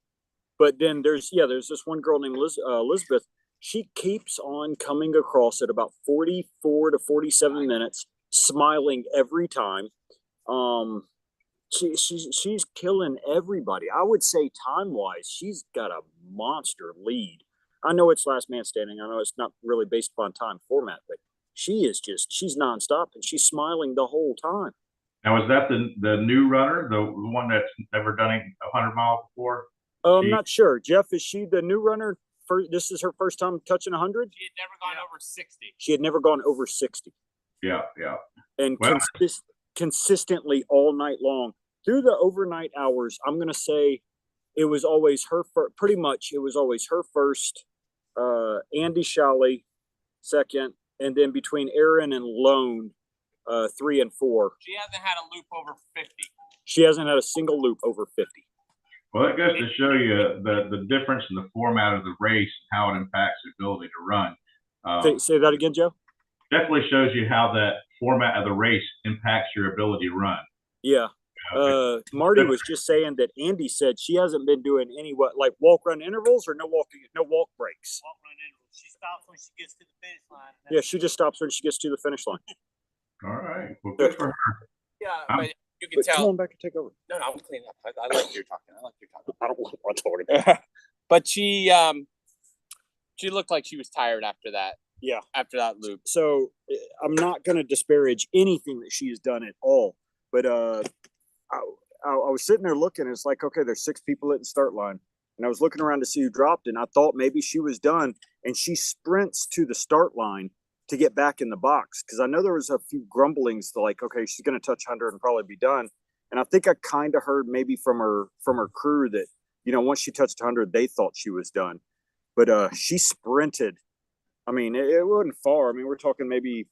But then there's this one girl named Elizabeth. She keeps on coming across at about 44 to 47 minutes, smiling every time. she's killing everybody. I would say time wise, she's got a monster lead. I know it's last man standing. I know it's not really based upon time format, but she's nonstop and she's smiling the whole time.
Now, is that the new runner, the one that's never done 100 miles before?
I'm not sure. Jeff, is she the new runner? This is her first time touching 100?
She had never gone over 60.
She had never gone over 60.
Yeah.
And consistently all night long. Through the overnight hours, I'm going to say it was always her pretty much it was always her first, Andy Shalley second, and then between Aaron and Lone, 3 and 4.
She hasn't had a loop over 50.
She hasn't had a single loop over 50.
Well, that goes to show you the difference in the format of the race and how it impacts the ability to run.
Say that again, Joe.
Definitely shows you how that format of the race impacts your ability to run.
Yeah. Marty was just saying that Andy said she hasn't been doing any walk run intervals or no walk breaks.
Walk run intervals. She stops when she gets to the finish line.
Yeah, she just stops when she gets to the finish line.
All right. Well, good for her.
Yeah, but you can tell.
Come on back and take over.
No, I'm cleaning up. I like your talking.
I don't want to talk.
But she looked like she was tired after that.
Yeah.
After that loop.
So I'm not going to disparage anything that she has done at all. But I was sitting there looking. It's like, okay, there's 6 people at the start line. And I was looking around to see who dropped. And I thought maybe she was done. And she sprints to the start line to get back in the box. Because I know there was a few grumblings to like, okay, she's going to touch 100 and probably be done. And I think I kind of heard maybe from her crew that, once she touched 100, they thought she was done. But she sprinted. I mean, it wasn't far. I mean, we're talking maybe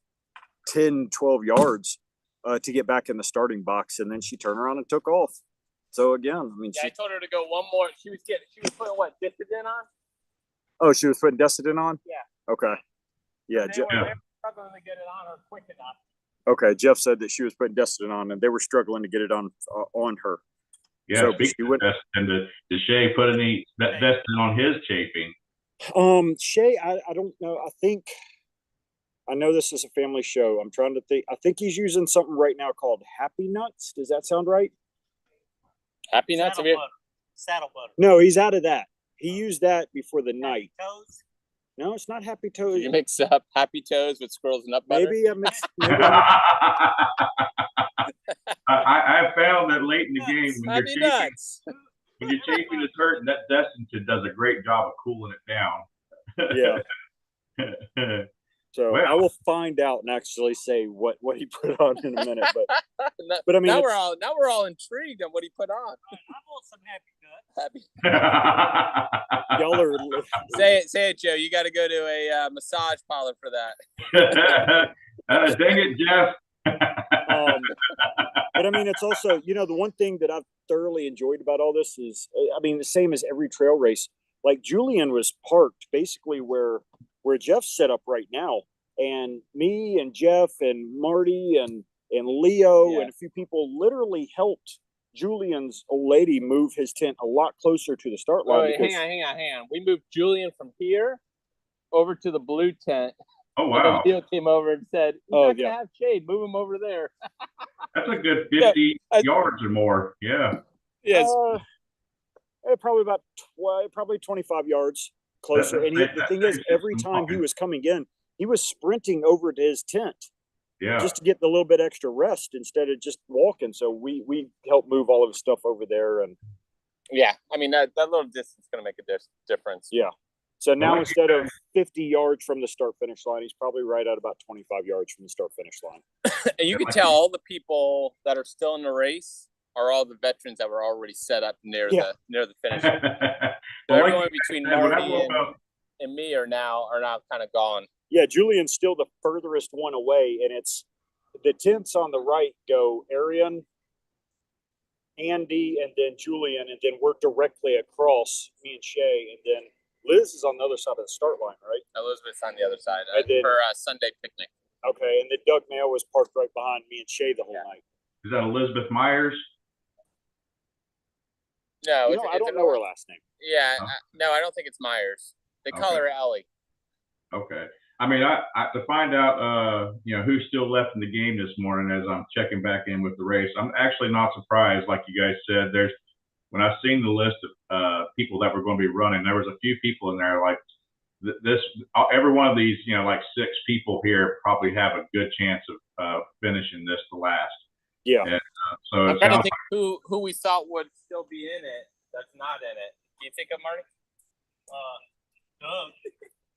10, 12 yards to get back in the starting box. And then she turned around and took off. So again, I mean,
I told her to go one more. She was putting what, Distadin on?
Oh, she was putting Destadin on?
Yeah.
Okay. Yeah.
They were struggling to get it on her quick enough.
Okay. Jeff said that she was putting Destadin on and they were struggling to get it on her.
Yeah.
So
speaking of Destadin, did Shay put any Destadin on his chafing?
Shay, I don't know. I know this is a family show. I'm trying to think. I think he's using something right now called Happy Nuts. Does that sound right?
Happy Nuts?
Saddle butter.
No, he's out of that. He used that before the night.
Toes?
No, it's not Happy Toes.
You mix up Happy Toes with Squirrels and Nut Butter?
Maybe I mixed.
I found that late in the game when you're chafing the turd, that Destin does a great job of cooling it down.
Yeah. So I will find out and actually say what he put on in a minute. But I mean,
now we're all intrigued on what he put on.
I want some Happy Nuts.
Y'all are
say it, Joe. You got to go to a massage parlor for that.
Dang it, Jeff.
But I mean, it's also, the one thing that I've thoroughly enjoyed about all this is, I mean, the same as every trail race. Like Julian was parked basically where Jeff's set up right now, and me and Jeff and Marty and Leo and a few people literally helped Julian's old lady move his tent a lot closer to the start line.
Hang on. We moved Julian from here over to the blue tent.
Oh, wow.
And Leo came over and said, "He's not gonna have shade. Move him over there."
That's a good 50 yards or more. Yeah.
Yes.
Probably about 25 yards closer. And the thing is, every time he was coming in, he was sprinting over to his tent.
Yeah.
Just to get a little bit extra rest instead of just walking. So we helped move all of his stuff over there. And
yeah, I mean, that little distance is going to make a difference.
Yeah. So now instead of 50 yards from the start finish line, he's probably right at about 25 yards from the start finish line.
And you can tell all the people that are still in the race are all the veterans that were already set up near the finish line. So everyone between Marty and me are now kind of gone.
Yeah, Julian's still the furthest one away, and it's the tents on the right go Arian, Andy, and then Julian, and then we're directly across, me and Shay, and then Liz is on the other side of the start line, right?
Elizabeth's on the other side for a Sunday picnic.
Okay, and then Doug Mayo was parked right behind me and Shay the whole night.
Is that Elizabeth Myers?
No,
I don't know her last name.
Yeah, no, I don't think it's Myers. They call her Ellie.
Okay. I mean, I to find out, who's still left in the game this morning as I'm checking back in with the race. I'm actually not surprised, like you guys said. When I seen the list of people that were going to be running, there was a few people in there like this. Every one of these, like 6 people here probably have a good chance of finishing this to last.
Yeah.
And, so
I'm trying to think who we thought would still be in it that's not in it. Do you think of Marty?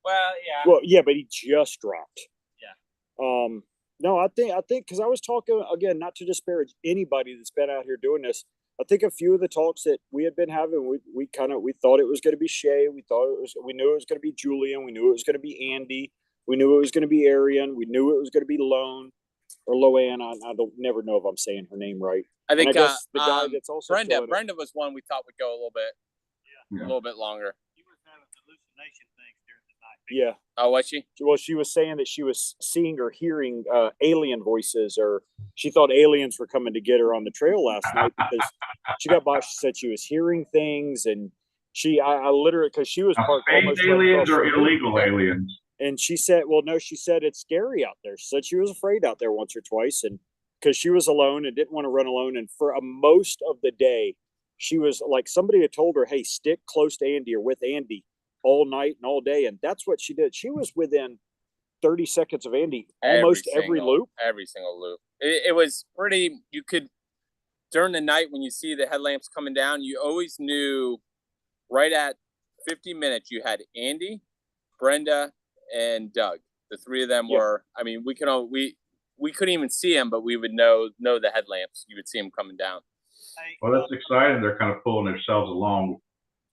Well, yeah.
Well, yeah, but he just dropped.
Yeah.
No, I think because I was talking again, not to disparage anybody that's been out here doing this. I think a few of the talks that we had been having, we thought it was going to be Shay. We knew it was going to be Julian. We knew it was going to be Andy. We knew it was going to be Arian. We knew it was going to be Lone or Loanne. I don't never know if I'm saying her name right.
I think
guess the guy that's also
Brenda. Brenda was one we thought would go a little bit longer.
She was having hallucination things during the night.
Yeah.
Oh, was she?
Well, she was saying that she was seeing or hearing alien voices, or she thought aliens were coming to get her on the trail last night because she got by. She said she was hearing things, and I literally, because she was parked almost
aliens or illegal aliens.
And she said, well, no, she said it's scary out there. She said she was afraid out there once or twice, and because she was alone and didn't want to run alone. And for most of the day, she was like, somebody had told her, hey, stick close to Andy or with Andy all night and all day. And that's what she did. She was within 30 seconds of Andy almost every loop.
Every single loop. It was pretty, you could, during the night when you see the headlamps coming down, you always knew right at 50 minutes you had Andy, Brenda, and Doug. The 3 of them were, I mean, we couldn't even see them, but we would know the headlamps. You would see them coming down.
Well, that's exciting. They're kind of pulling themselves along.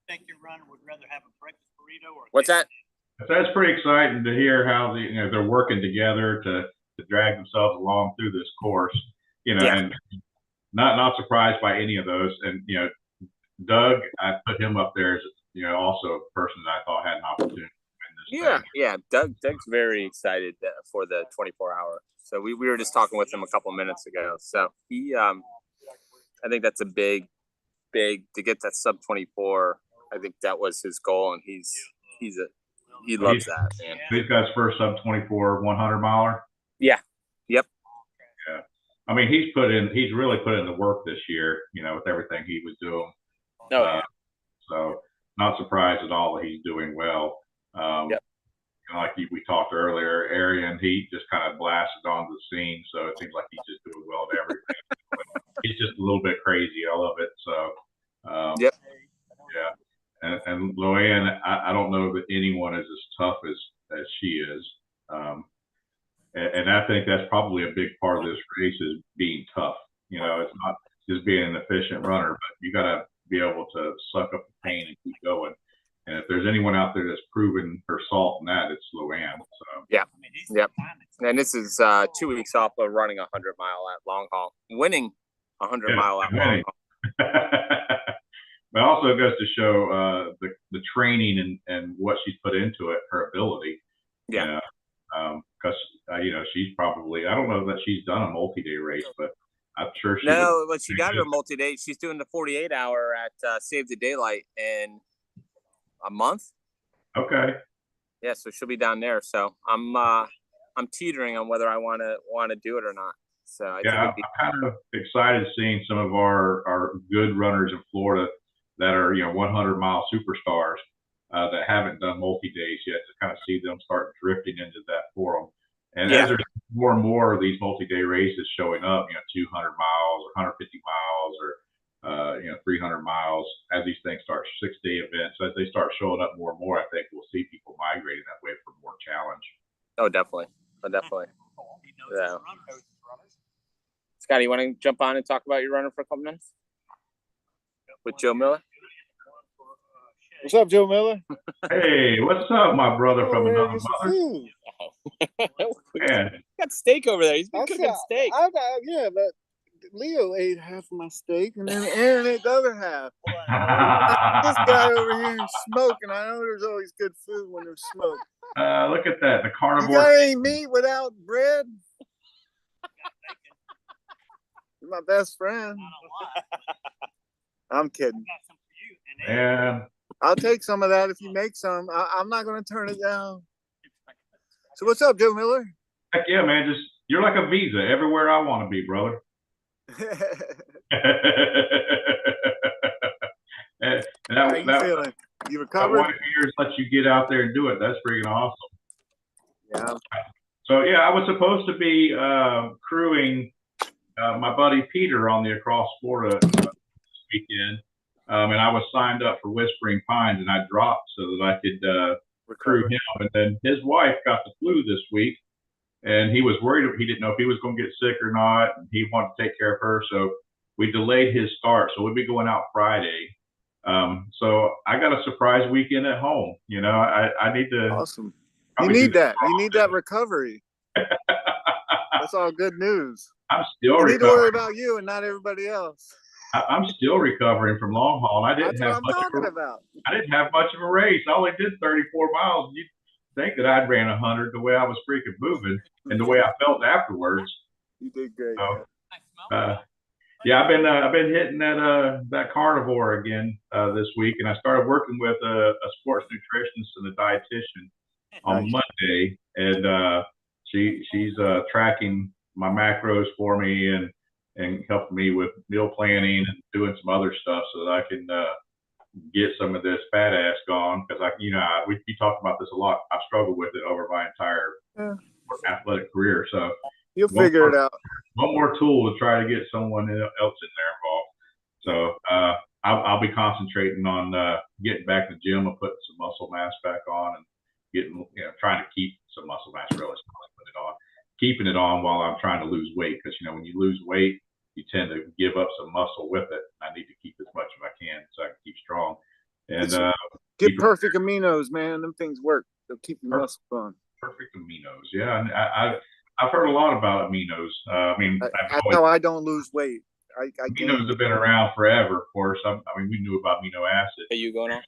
Think your runner would rather have a breakfast burrito or
what's that?
That's pretty exciting to hear how they're working together to drag themselves along through this course. And not surprised by any of those. And Doug, I put him up there as also a person that I thought had an opportunity.
Yeah. Doug's very excited for the 24-hour. So we were just talking with him a couple of minutes ago. So he, I think that's a big to get that sub 24. I think that was his goal, and he loves that, man.
He's got his first sub 24 100 miler.
Yeah. Yep.
Yeah. I mean, he's really put in the work this year, with everything he was doing. So not surprised at all that he's doing well. Like we talked earlier, Arian, he just kind of blasted onto the scene, so it seems like he's just doing well at everything. He's just a little bit crazy. I love it. So, yeah. And Loanne, I don't know that anyone is as tough as she is. And I think that's probably a big part of this race is being tough. It's not just being an efficient runner, but you got to be able to suck up the pain and keep going. And if there's anyone out there that's proven her salt in that, it's Loanne. So.
Yeah. Yep. And this is 2 weeks off of running 100-mile at long haul, winning 100-mile at long haul.
But also it goes to show the training and what she's put into it, her ability.
Yeah.
Because she's probably, I don't know that she's done a multi-day race, but I'm sure she.
No, but she got her multi-day. She's doing the 48-hour at Save the Daylight in a month.
Okay.
Yeah, so she'll be down there. So I'm teetering on whether I want to do it or not. So
I'm kind of excited seeing some of our good runners in Florida that are 100-mile superstars that haven't done multi-days yet, to kind of see them start drifting into that forum. And as there's more and more of these multi-day races showing up, 200 miles or 150 miles or 300 miles, as these things start 6-day events, as they start showing up more and more, I think we'll see people migrating that way for more challenge.
Oh, definitely. Yeah. Scotty, you want to jump on and talk about your runner for a couple minutes with Joe Miller?
What's up, Joe Miller?
Hey, what's up, my brother from another mother?
Man. Got steak over there. He's been cooking steak.
But Leo ate half of my steak, and then Aaron ate the other half. This guy over here is smoking. I know there's always good food when there's smoke.
Look at that, the carnivore.
You got any meat without bread? You're my best friend. I'm kidding.
Yeah.
I'll take some of that if you make some. I'm not going to turn it down. So what's up, Joe Miller?
Heck yeah, man. Just you're like a visa everywhere I want to be, brother.
How you feeling? You recovered?
That 1 year lets you get out there and do it. That's freaking awesome.
Yeah.
So yeah, I was supposed to be crewing my buddy Peter on the Across Florida this weekend, and I was signed up for Whispering Pines, and I dropped so that I could crew him. And then his wife got the flu this week, and he was worried. He didn't know if he was going to get sick or not, and he wanted to take care of her. So we delayed his start. So we'll be going out Friday. So I got a surprise weekend at home. You know, I need to.
Awesome. You need that. You need that recovery. That's all good news.
I'm still
You
recovering.
need to worry about you and not everybody else.
I'm still recovering from long haul. And I didn't have much of a race. I only did 34 miles. You'd think that I'd ran 100 the way I was freaking moving and the way I felt afterwards.
You did great.
So, yeah, I've been hitting that carnivore again this week, and I started working with a sports nutritionist and a dietitian on Monday, and she's tracking my macros for me and helping me with meal planning and doing some other stuff so that I can get some of this fat ass gone, because we talk about this a lot. I've struggled with it over my entire athletic career, so
you'll figure it out.
One more tool to try to get someone else in there involved. So I'll be concentrating on getting back to the gym and putting some muscle mass back on, and trying to keep some muscle mass, really put it on, keeping it on while I'm trying to lose weight, because when you lose weight, you tend to give up some muscle with it. I need to keep as much as I can so I can keep strong. And
get perfect aminos, man. Them things work. They'll keep your muscle on.
Perfect aminos, yeah. And I've heard a lot about aminos.
That's how I don't lose weight.
Aminos have been around forever, of course. We knew about amino acids.
Are you going on?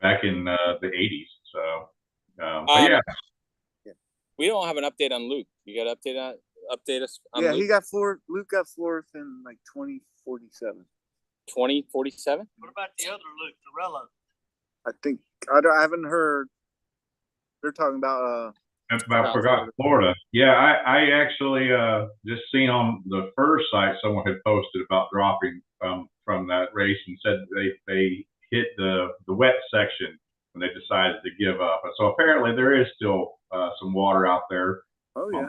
Back in the 80s. So, but yeah.
We don't have an update on Luke. You got to update us on
Luke?
He
got fourth. Luke got fourth in like 2047.
2047?
What about the other Luke, Torello?
I think I haven't heard. They're talking about
Forgot Florida. Yeah, I actually just seen on the first site someone had posted about dropping from that race, and said they hit the wet section when they decided to give up. And so apparently there is still some water out there.
Oh yeah.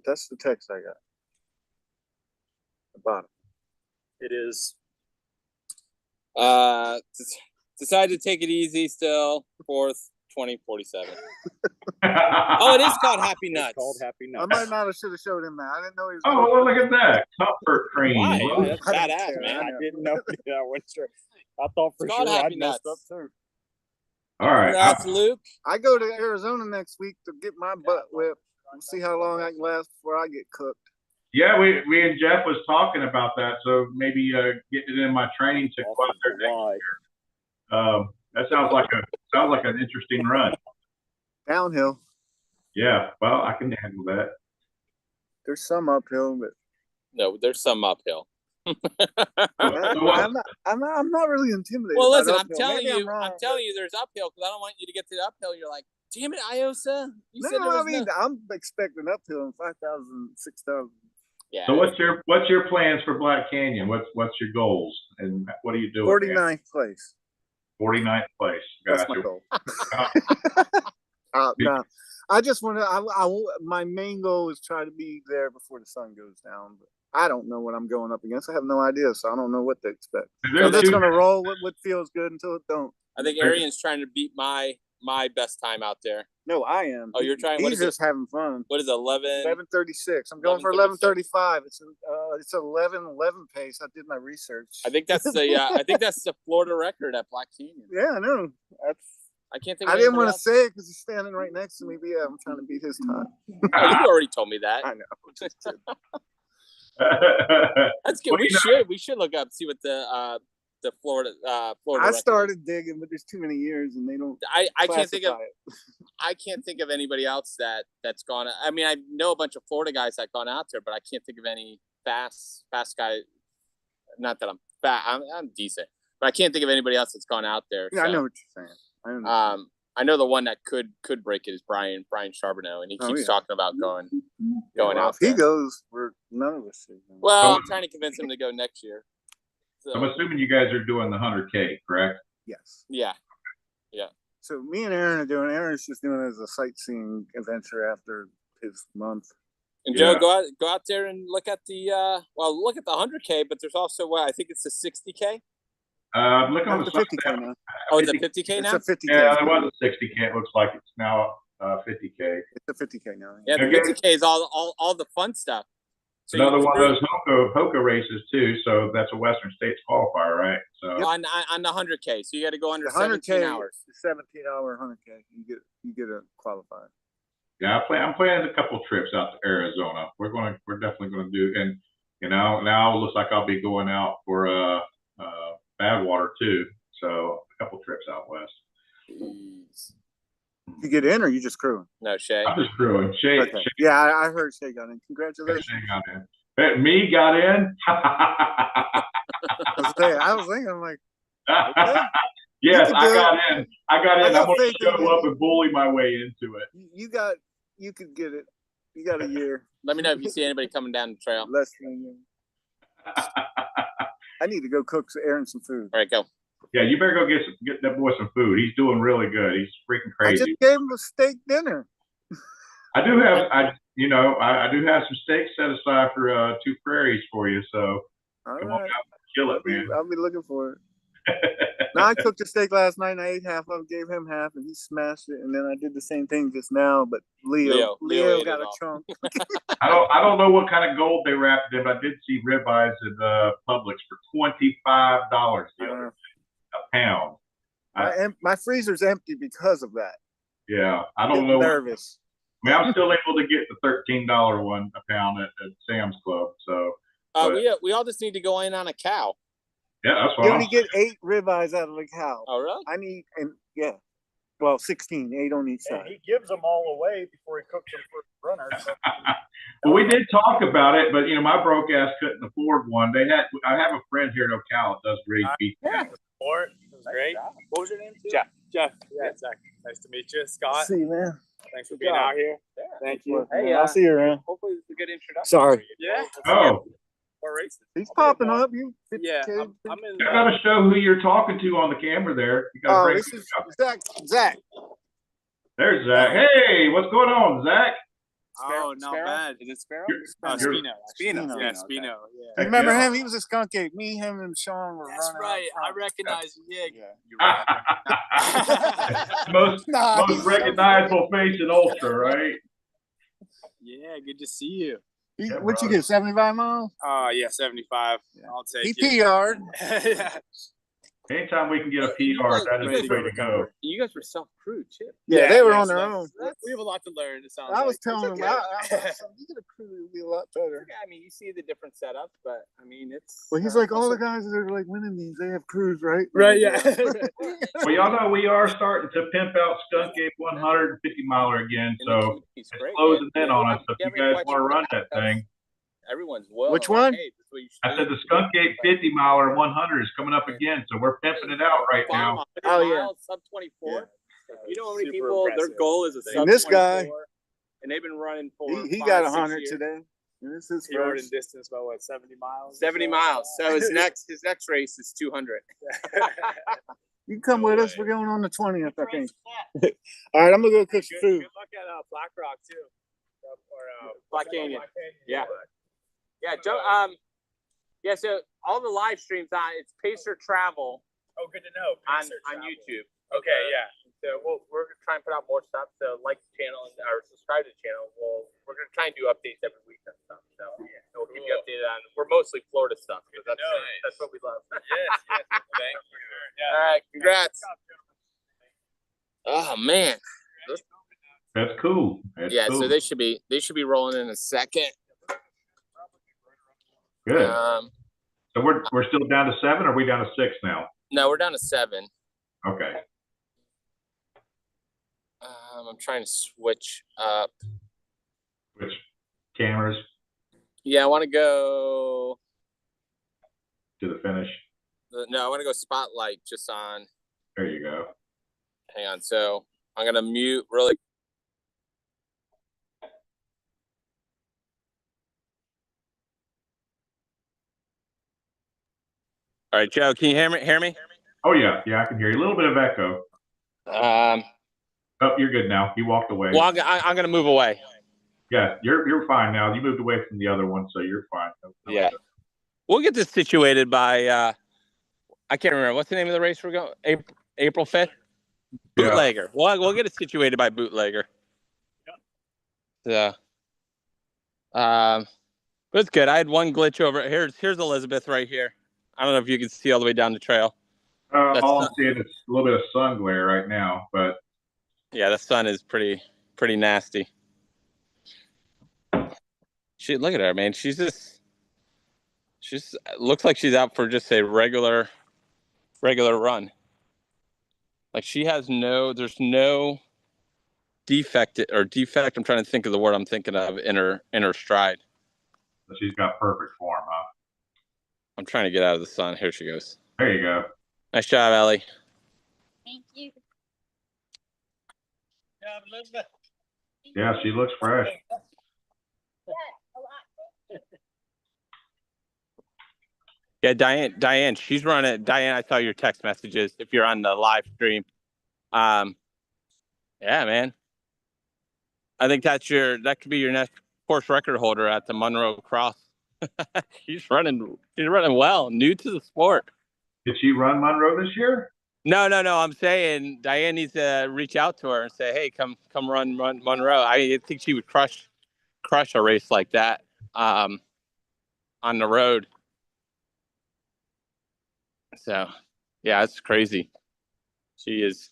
That's the text I got. The bottom.
It is. Decided to take it easy still. 4th, 2047. Oh, it is called Happy Nuts.
It's called Happy Nuts. I might not have should have showed him that. I didn't know he was.
Oh, well, look at that. Comfort cream.
Why? Oh, that's badass, man.
I didn't know that. I wasn't sure. I thought for sure I'd messed up too.
All right.
Congrats, Luke.
I go to Arizona next week to get my butt whipped. We'll see how long I can last before I get cooked.
Yeah, we and Jeff was talking about that, so maybe getting it in my training to go out there next year. That sounds like an interesting run.
Downhill.
Yeah, well, I can handle that.
There's some uphill, but
no, there's some uphill.
I'm not really intimidated.
Well, listen, I'm telling you, there's uphill, because I don't want you to get to the uphill. You're like, damn it, Iosa.
I'm expecting uphill in 5,000, 6,000.
Yeah.
So what's your plans for Black Canyon? What's your goals, and what are you doing?
49th place.
49th place.
That's my goal. No, I just want to. My main goal is try to be there before the sun goes down. But I don't know what I'm going up against. I have no idea, so I don't know what to expect. I'm just gonna roll with what feels good until it don't.
I think Arian's trying to beat my best time out there.
No, I am.
Oh, you're trying.
He's just having fun.
What is it,
11:36. I'm going for 11:35. It's 11:11 pace. I did my research.
I think that's the Florida record at Black Canyon.
Yeah, I know.
I can't think.
I didn't want to say it because he's standing right next to me. But yeah, I'm trying to beat his time.
Oh, you already told me that.
I know.
That's good. We should look up, see what the Florida.
I started digging, but there's too many years, and they don't.
I can't think of. I can't think of anybody else that's gone. I mean, I know a bunch of Florida guys that gone out there, but I can't think of any fast guy. Not that I'm fat. I'm decent, but I can't think of anybody else that's gone out there.
Yeah, so. I know what you're saying.
I I know the one that could break it is Brian Charbonneau, and he keeps talking about going out.
If he
there.
goes, we're none of us.
Well, I'm trying to convince him to go next year. So.
I'm assuming you guys are doing the 100K, correct?
Yes.
Yeah.
So me and Aaron are doing. Aaron's just doing it as a sightseeing adventure after his month.
And Joe, go out there and look at the look at the 100K, but there's also I think it's the 60K.
Look on the
50K now.
Oh, it's a 50K now.
It's a 50K.
Yeah, there was a 60K. It looks like it's now 50K.
It's a 50K now.
Yeah, the 50K is all the fun stuff. So
another one of those Hoka races too. So that's a Western States qualifier, right? So
on the 100K, so you got to go under
the
17 hours.
17-hour 100K. You get a qualifier.
Yeah, I'm planning a couple trips out to Arizona. We're definitely gonna do, and now it looks like I'll be going out for Badwater too. So a couple trips out west.
Jeez.
You get in, or you just crewing?
No, Shay.
I'm just crewing. Shay.
Okay. Yeah, I heard Shay got in. Congratulations.
Shay got in. Hey, me got in.
I was thinking, I'm like, okay.
Yes, I got in. I'm going to show up and bully my way into it.
You could get it. You got a year.
Let me know if you see anybody coming down the trail.
Less than a year. I need to go cook Aaron some food.
All right, go.
Yeah, you better go get that boy some food. He's doing really good. He's freaking crazy.
I just gave him a steak dinner.
I do have some steak set aside for 2 prairies for you. So come on out and kill it, man.
I'll be looking for it. No, I cooked a steak last night and I ate half of it, gave him half, and he smashed it. And then I did the same thing just now, but Leo got a chunk.
I don't know what kind of gold they wrapped it in, but I did see ribeyes at Publix for $25 the other day, a pound.
My freezer's empty because of that.
Yeah, I don't know.
Nervous.
I mean, I'm still able to get the $13 one a pound at Sam's Club. So
we all just need to go in on a cow.
Yeah, that's what
you only get 8 ribeyes out of a cow.
Oh, really?
I need, 16, 8 on each side.
He gives them all away before he cooks them for runners. So.
Well, we did talk about it, but my broke ass couldn't afford one. I have a friend here in Ocala that does great beef.
Yeah, it was great. What was your name? Jeff. Yeah, exactly. Nice to meet you, Scott.
See you, man.
Thanks for being out here.
Yeah. Thank you.
Hey,
I'll see you around.
Hopefully, it's a good introduction.
Sorry.
Yeah.
Oh.
More races.
He's popping up.
Yeah. I'm in.
You got to show who you're talking to on the camera there. You gotta
this is Zach.
There's Zach. Hey, what's going on, Zach?
Oh, not bad. Is it Sparrow? Spino. Yeah, Spino. Yeah.
You remember him? He was a skunk ape. Me, him, and Sean were
That's
running.
Right. I recognize him. Yeah.
You're right. most recognizable face in Ultra, right?
Yeah, good to see you.
What'd you get, 75 miles?
Yeah, 75. Yeah. I'll take it.
He PR'd.
Yeah.
Anytime we can get a PR, that is the way to go.
You guys were self-crewed, too.
Yeah, they were on their own.
We have a lot to learn.
I was telling them, you get a crew, it would be a lot better.
I mean, you see the different setups, but I mean, it's.
Well, he's like, all the guys that are like winning these, they have crews, right?
Right, yeah.
Well, y'all know we are starting to pimp out Skunk Ape 150 miler again, so it's closing in on us. So if you guys want to run that thing,
everyone's well.
Which one?
I said the Skunk Ape 50 miler 100 is coming up again, so we're pimping it out right now.
Oh yeah,
sub 24. Yeah. You know how many people their goal is a sub 24,
and this guy,
and they've been running for.
He got 100 today. And this is
he rode in distance about what 70 miles.
70 miles. So his next race is 200.
You can come with us. We're going on the 20th, I think. All right, I'm gonna go cook some food.
Good luck at Black Rock too, or
Black Canyon. Yeah. Yeah, Joe. Yeah. So all the live streams it's Pacer Travel.
Oh, good to know.
On YouTube.
Okay. Yeah.
So we're gonna try and put out more stuff. So like the channel or subscribe to the channel. We're gonna try and do updates every week and stuff. So we'll keep you updated on. We're mostly Florida stuff because that's what we love.
Yes. Thank you. Yeah.
All right. Congrats. Oh man.
That's cool. That's cool.
So they should be rolling in a second.
Good. So we're still down to 7, or are we down to 6 now?
No, we're down to 7.
Okay.
I'm trying to switch up.
Which cameras?
Yeah, I want to go
to the finish.
No, I want to go spotlight just on.
There you go.
Hang on. So I'm gonna mute really. All right, Joe, can you hear me?
Oh yeah, I can hear you. A little bit of echo. Oh, you're good now. You walked away.
Well, I'm gonna move away.
Yeah, you're fine now. You moved away from the other one, so you're fine.
Yeah, we'll get this situated by. I can't remember what's the name of the race we're going. April 5th. Bootlegger. Yeah. We'll get it situated by Bootlegger. Yeah. But it's good. I had one glitch over. Here's Elizabeth right here. I don't know if you can see all the way down the trail.
All I'm seeing is a little bit of sun glare right now, but
yeah, the sun is pretty nasty. Look at her, man. She's looks like she's out for just a regular run. Like she has there's no defect. I'm trying to think of the word I'm thinking of in her stride.
She's got perfect form, huh?
I'm trying to get out of the sun. Here she goes.
There you go.
Nice job, Ellie.
Thank you.
Yeah, she looks fresh.
Yeah, Diane, she's running. Diane, I saw your text messages if you're on the live stream. Yeah, man. I think that could be your next course record holder at the Monroe Cross. She's running well, new to the sport.
Did she run Monroe this year?
No. I'm saying Diane needs to reach out to her and say, hey, come run Monroe. I think she would crush a race like that on the road. So, yeah, it's crazy. She is.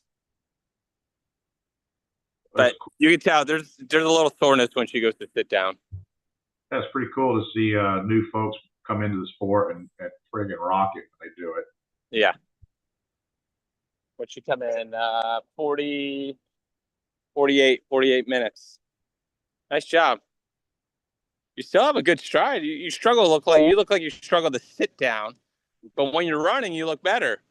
But you can tell there's a little soreness when she goes to sit down.
That's pretty cool to see new folks come into the sport and friggin' rock it when they do it.
Yeah. What'd she come in? 48 minutes. Nice job. You still have a good stride. You look like you struggle to sit down, but when you're running, you look better.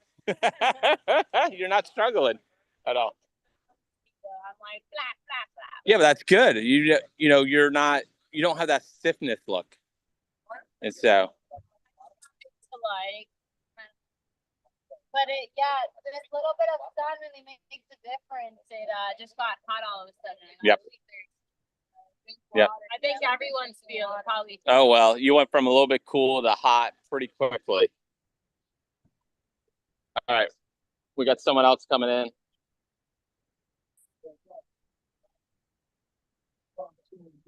You're not struggling at all.
I'm like flat, flat, flat.
Yeah, but that's good. You don't have that stiffness look. And so.
But this little bit of sun really makes a difference. It just got hot all of a sudden.
Yep. Yep.
I think everyone's feeling probably.
Oh, well, you went from a little bit cool to hot pretty quickly. All right. We got someone else coming in.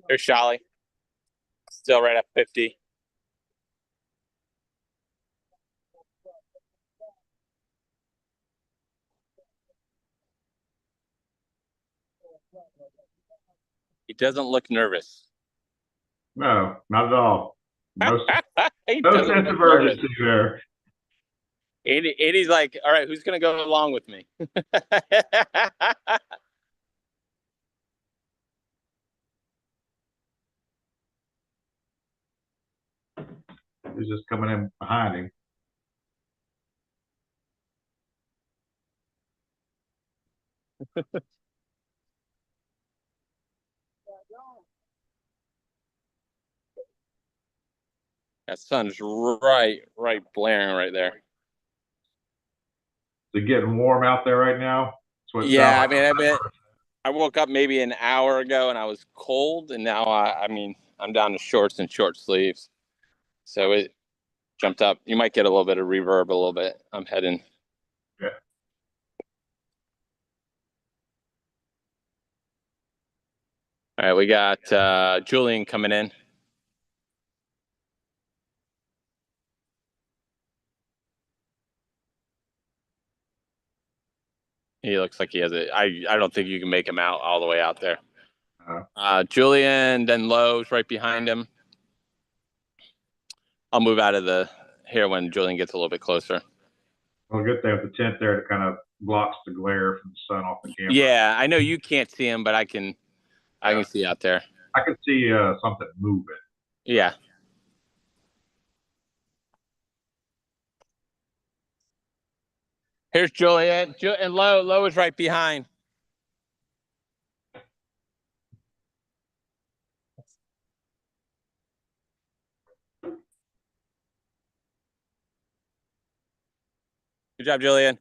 Here's Sholly. Still right at 50. He doesn't look nervous.
No, not at all. No sense of urgency there.
Andy's like, all right, who's going to go along with me?
He's just coming in behind him.
That sun's right blaring right there.
Is it getting warm out there right now?
Yeah, I woke up maybe an hour ago and I was cold, and now I'm down to shorts and short sleeves, so it jumped up. You might get a little bit of reverb, a little bit. I'm heading.
Yeah.
All right, we got Julian coming in. He looks like he has it. I don't think you can make him out all the way out there. Julian, then Lowe's right behind him. I'll move out of here when Julian gets a little bit closer.
Well, good they have the tent there that kind of blocks the glare from the sun off the camera.
Yeah, I know you can't see him, but I can see out there.
I can see something moving.
Yeah. Here's Julian. And Lowe is right behind. Good job, Julian.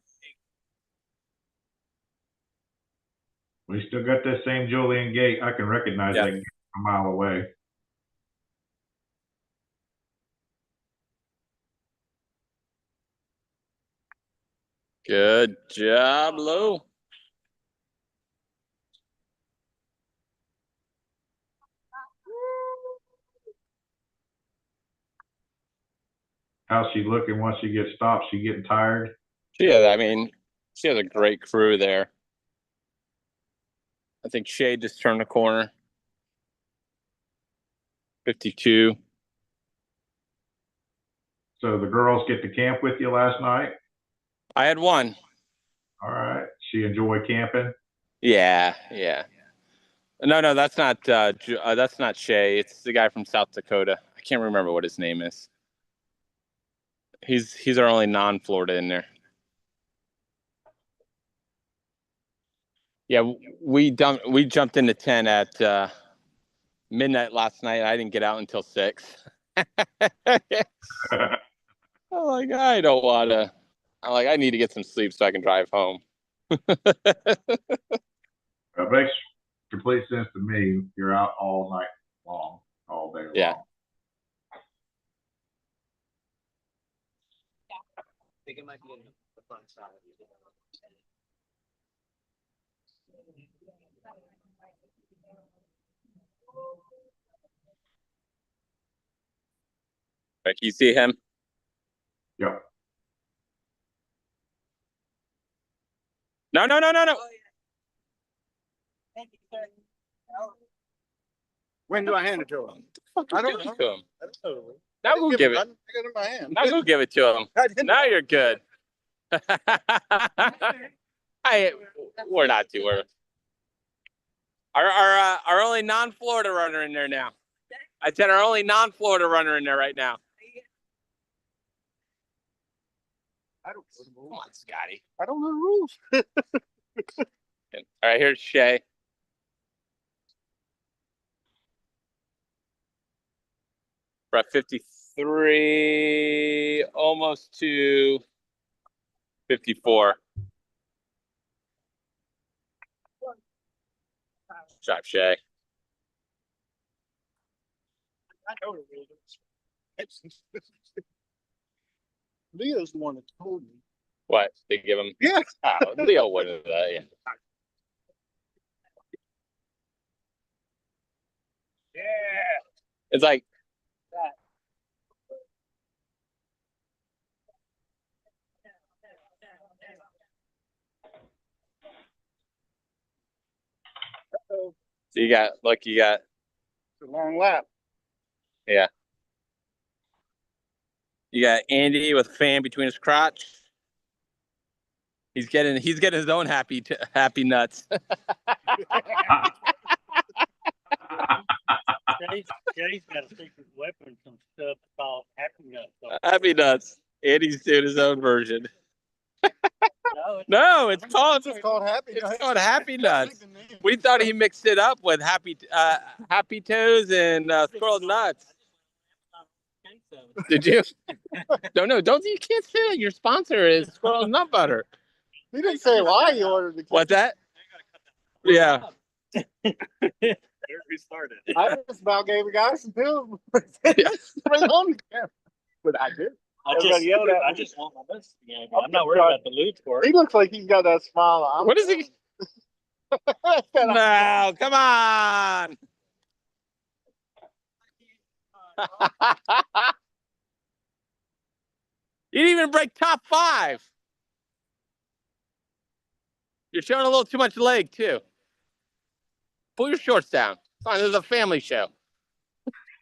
We still got that same Julian gate. I can recognize that gate a mile away.
Good job, Lou.
How's she looking once she gets stopped? She getting tired?
Yeah, I mean, she has a great crew there. I think Shay just turned the corner. 52.
So the girls get to camp with you last night?
I had one.
All right. She enjoy camping?
Yeah. No, that's not Shay. It's the guy from South Dakota. I can't remember what his name is. He's our only non-Florida in there. Yeah, we jumped into 10 at midnight last night. I didn't get out until 6. I'm like, I don't want to. I'm like, I need to get some sleep so I can drive home.
That makes complete sense to me. You're out all night long, all day long.
Yeah.
I think it might be in the front side.
Can you see him?
Yep.
No.
Thank you, sir. When do I hand it to him? I don't know.
To him.
I don't know.
Now go give it.
I got it in my hand.
Now go give it to him. Now you're good. We're not too worried. Our only non-Florida runner in there now. I said our only non-Florida runner in there right now.
I don't know the rules.
Come on, Scotty.
I don't know the rules.
All right, here's Shay. We're at 53, almost to 54. Good job, Shay.
I know the rules. Leo's the one that told me.
What? They give him?
Yeah.
Oh, Leo wouldn't. Yeah. It's like. So you got.
It's a long lap.
Yeah. You got Andy with a fan between his crotch. He's getting his own happy nuts.
Jay's got a secret weapon, some stuff called happy nuts.
Happy nuts. Andy's doing his own version. No, it's called
Happy Nuts.
It's called Happy Nuts. We thought he mixed it up with Happy Toes and Squirrel Nuts. Did you? Don't you can't say that your sponsor is Squirrel Nut Butter.
He didn't say why he ordered the.
What's that? Yeah.
We started.
I just about gave the guy some pills. On the camera. But I did.
I just want my best. Yeah, I'm not worried about the loot for it.
He looks like he's got that smile on.
What is he? No, come on. You didn't even break top 5. You're showing a little too much leg, too. Pull your shorts down. Fine, this is a family show.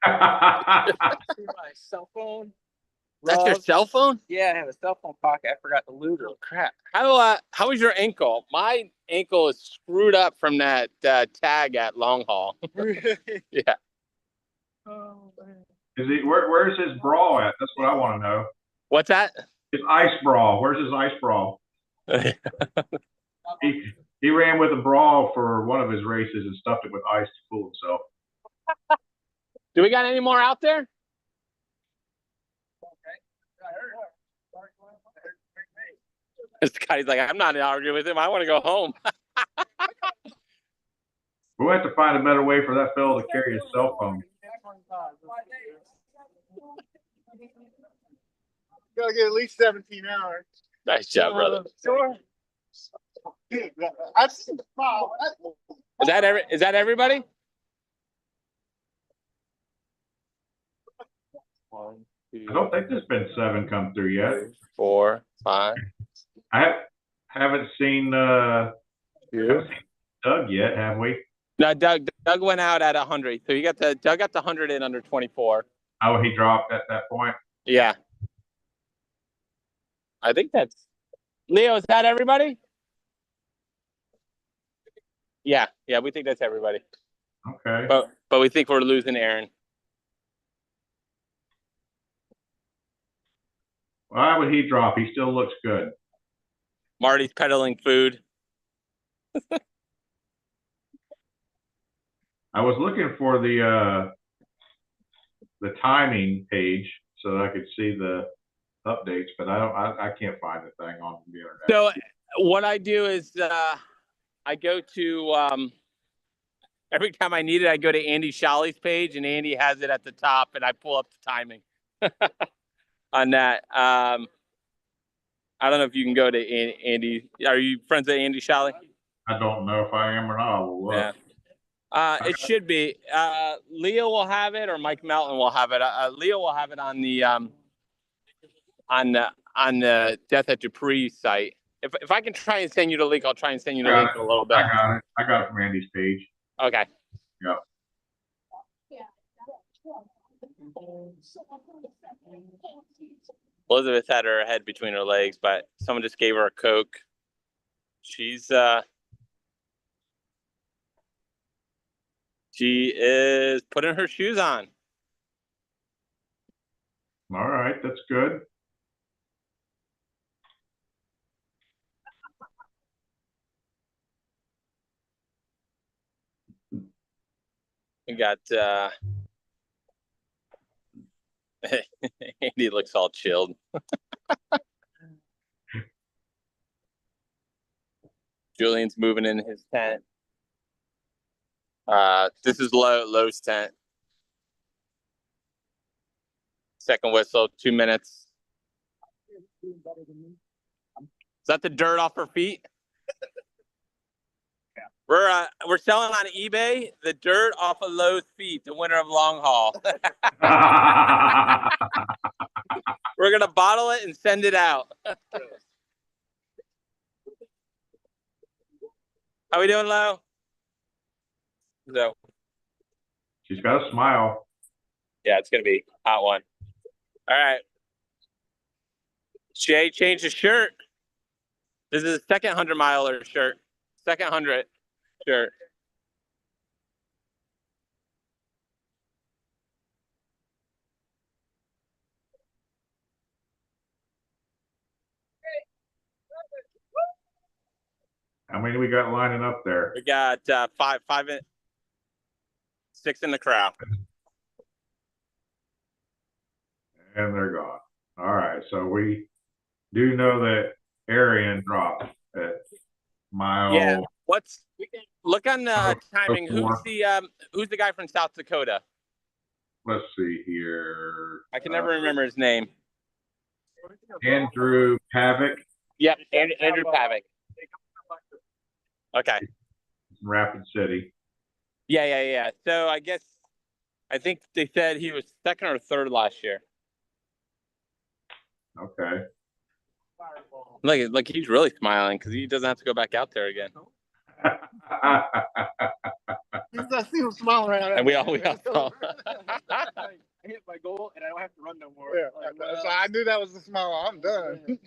My cell phone.
That's your cell phone?
Yeah, I have a cell phone pocket. I forgot the looter.
Oh, crap. How is your ankle? My ankle is screwed up from that tag at Long Haul. Yeah.
Oh, man. Where's his bra at? That's what I want to know.
What's that?
His ice bra. Where's his ice bra? He ran with a bra for one of his races and stuffed it with ice to cool himself.
Do we got any more out there? Scotty's like, I'm not arguing with him. I want to go home.
We'll have to find a better way for that fellow to carry his cell phone.
Gotta get at least 17 hours.
Nice job, brother.
Sure. I've seen the smile.
Is that everybody?
I don't think there's been 7 come through yet.
4, 5.
Haven't seen Doug yet, have we?
No, Doug went out at 100. So Doug got the 100 in under 24.
Oh, he dropped at that point.
Yeah. I think that's Leo. Is that everybody? Yeah, we think that's everybody.
Okay.
But we think we're losing Aaron.
Why would he drop? He still looks good.
Marty's peddling food.
I was looking for the timing page so that I could see the updates, but I can't find the thing on the internet.
So what I do is I go to every time I need it, I go to Andy Shalley's page, and Andy has it at the top, and I pull up the timing on that. I don't know if you can go to Andy. Are you friends with Andy Shalley?
I don't know if I am or not. We'll look.
Yeah. It should be. Leo will have it, or Mike Melton will have it. Leo will have it on the Death at DuPuis site. If I can try and send you the link, I'll try and send you the link in a little bit.
I got it from Andy's page.
Okay.
Yep.
Elizabeth had her head between her legs, but someone just gave her a Coke. She is putting her shoes on.
All right, that's good.
We got Andy looks all chilled. Julian's moving in his tent. This is Lowe's tent. Second whistle, 2 minutes. Is that the dirt off her feet? We're selling on eBay the dirt off of Lowe's feet, the winner of Long Haul. We're gonna bottle it and send it out. How we doing, Lo? So
she's got a smile.
Yeah, it's gonna be a hot one. All right. Shay changed his shirt. This is a second 100-miler shirt. Second 100 shirt.
How many we got lining up there?
We got 6 in the crowd.
And they're gone. All right, so we do know that Arian dropped at mile.
Yeah. Look on the timing? Who's the guy from South Dakota?
Let's see here.
I can never remember his name.
Andrew Pavick.
Yep, Andrew Pavick. Okay.
Rapid City.
Yeah. So I think they said he was second or third last year.
Okay.
Like he's really smiling because he doesn't have to go back out there again.
I see him smiling right now.
And we all saw.
I hit my goal and I don't have to run no more.
Yeah, so I knew that was the smile. I'm done.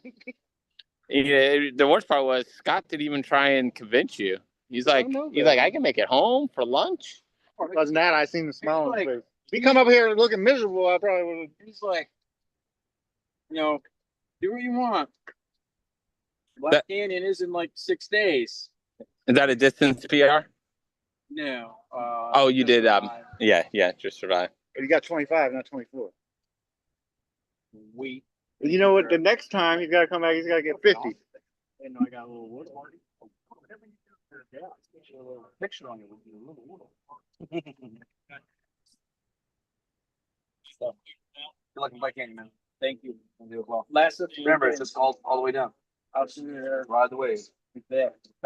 Yeah, the worst part was Scott didn't even try and convince you. He's like, I can make it home for lunch.
Wasn't that I seen the smile on his face. If he come up here looking miserable, I probably would have.
He's like, do what you want. Black Canyon is in like 6 days.
Is that a distance PR?
No.
Oh, you did. Yeah, just survive.
But you got 25, not 24.
Wait.
You know what? The next time he's got to come back, he's got to get 50.
And I got a little wood on it. Whatever you do, yeah, a little picture on it would be a little wood.
You're looking like Candyman.
Thank you.
Well,
Last
remember, it's just all the way down.
I'll see you there.
Ride the wave.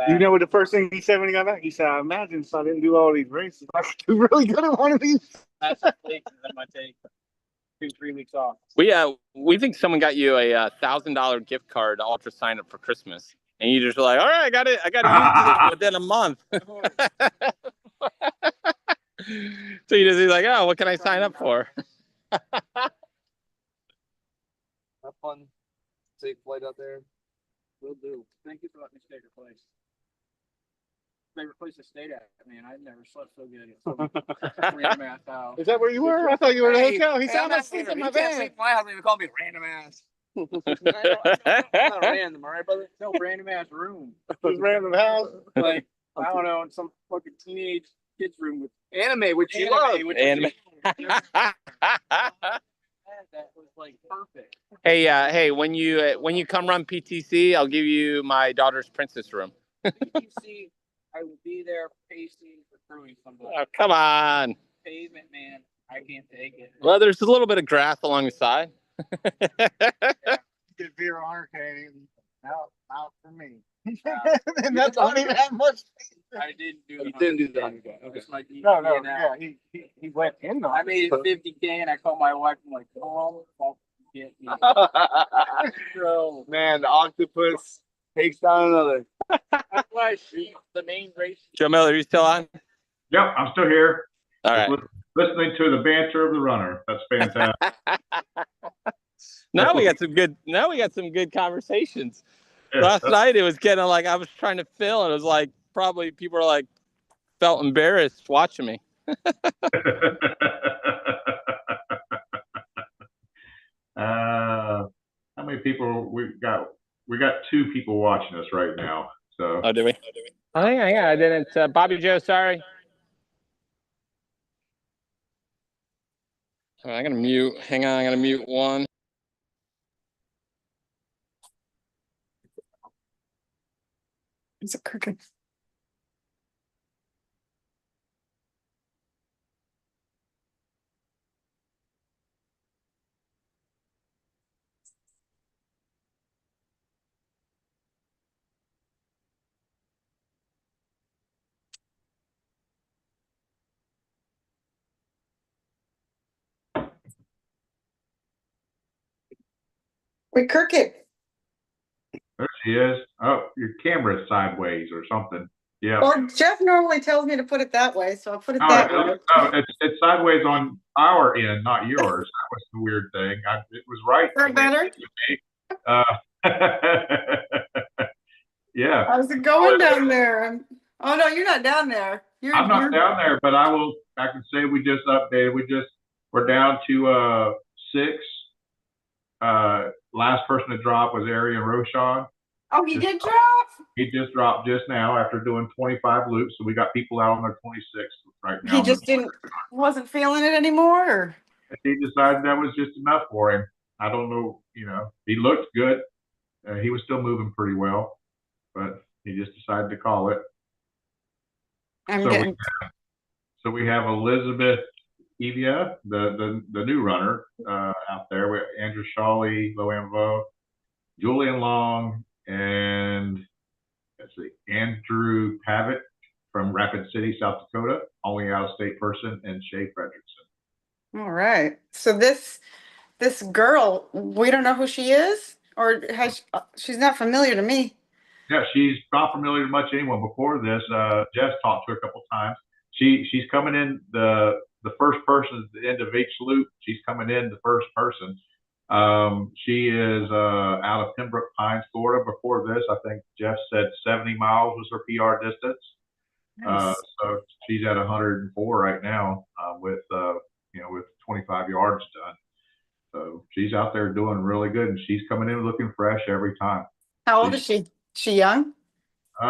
You know what the first thing he said when he got back? He said, I imagine if I didn't do all these races, I could do really good at one of these.
That's a week, and then I take 2-3 weeks off.
We think someone got you a $1,000 gift card to Ultra sign up for Christmas, and you just were like, all right, I got it used within a month. So you just be like, oh, what can I sign up for?
Have fun. Safe flight out there.
Will do. Thank you for letting me stay at your place. Favorite place to stay at, man. I've never slept so good. It's so random ass house.
Is that where you were? I thought you were in a hotel. He said, I'm not sleeping in my
Can't
van.
sleep in my house. They call me random ass.
I'm not random, all right, brother? No random ass room.
This random house.
Like, I don't know, in some fucking teenage kid's room with
Anime, which you
anime,
love.
which
Anime.
that was like perfect.
Hey, when you come run PTC, I'll give you my daughter's princess room.
PTC, I will be there pacing for crewing someday.
Oh, come on.
Pavement, man. I can't take it.
Well, there's a little bit of grass along the side.
Get beer on her, Katie. Out for me. And that's not even that much.
I didn't do
You
it.
didn't do the 100K. Okay.
No, yeah, he went in the.
I made it 50K and I called my wife. I'm like, oh, get me. So,
Man, the octopus takes down another.
that's why she's the main race.
Joe Miller, are you still on?
Yep, I'm still here.
All right.
Listening to the banter of the runner. That's fantastic.
Now we got some good conversations.
Yeah,
Last night it was getting like I was trying to fill, and it was like probably people were like felt embarrassed watching me.
How many people we got? We got 2 people watching us right now. So.
Oh, did we? Oh yeah, I didn't. Bobby Joe, sorry. All right, I'm gonna mute. Hang on, I'm gonna mute one.
It's a cricket. Wait, Cricket.
There she is. Oh, your camera's sideways or something. Yeah.
Well, Jeff normally tells me to put it that way, so I'll put it
Oh,
that way.
no, it's sideways on our end, not yours. That was the weird thing. It was right.
Is that better?
Yeah.
How's it going down there? Oh no, you're not down there.
I'm not down there, but I can say we just updated. We're down to 6. Last person to drop was Arian Roshan.
Oh, he did drop?
He just dropped just now after doing 25 loops. So we got people out on their 26 right now.
He just wasn't feeling it anymore? Or?
He decided that was just enough for him. I don't know, he looked good. He was still moving pretty well, but he just decided to call it. So we have Elizabeth Evia, the new runner out there with Andrew Shawley, Lo Anvo, Julian Long, and let's see, Andrew Pavitt from Rapid City, South Dakota, only out-of-state person, and Shay Fredrickson.
All right. So this girl, we don't know who she is, or she's not familiar to me.
Yeah, she's not familiar to much anyone. Before this, Jeff talked to her a couple times. She's coming in the first person at the end of each loop. She's coming in the first person. She is out of Pembroke Pines, Florida. Before this, I think Jeff said 70 miles was her PR distance. Nice. So she's at 104 right now with 25 yards done. So she's out there doing really good, and she's coming in looking fresh every time.
How old is she? She young?
30.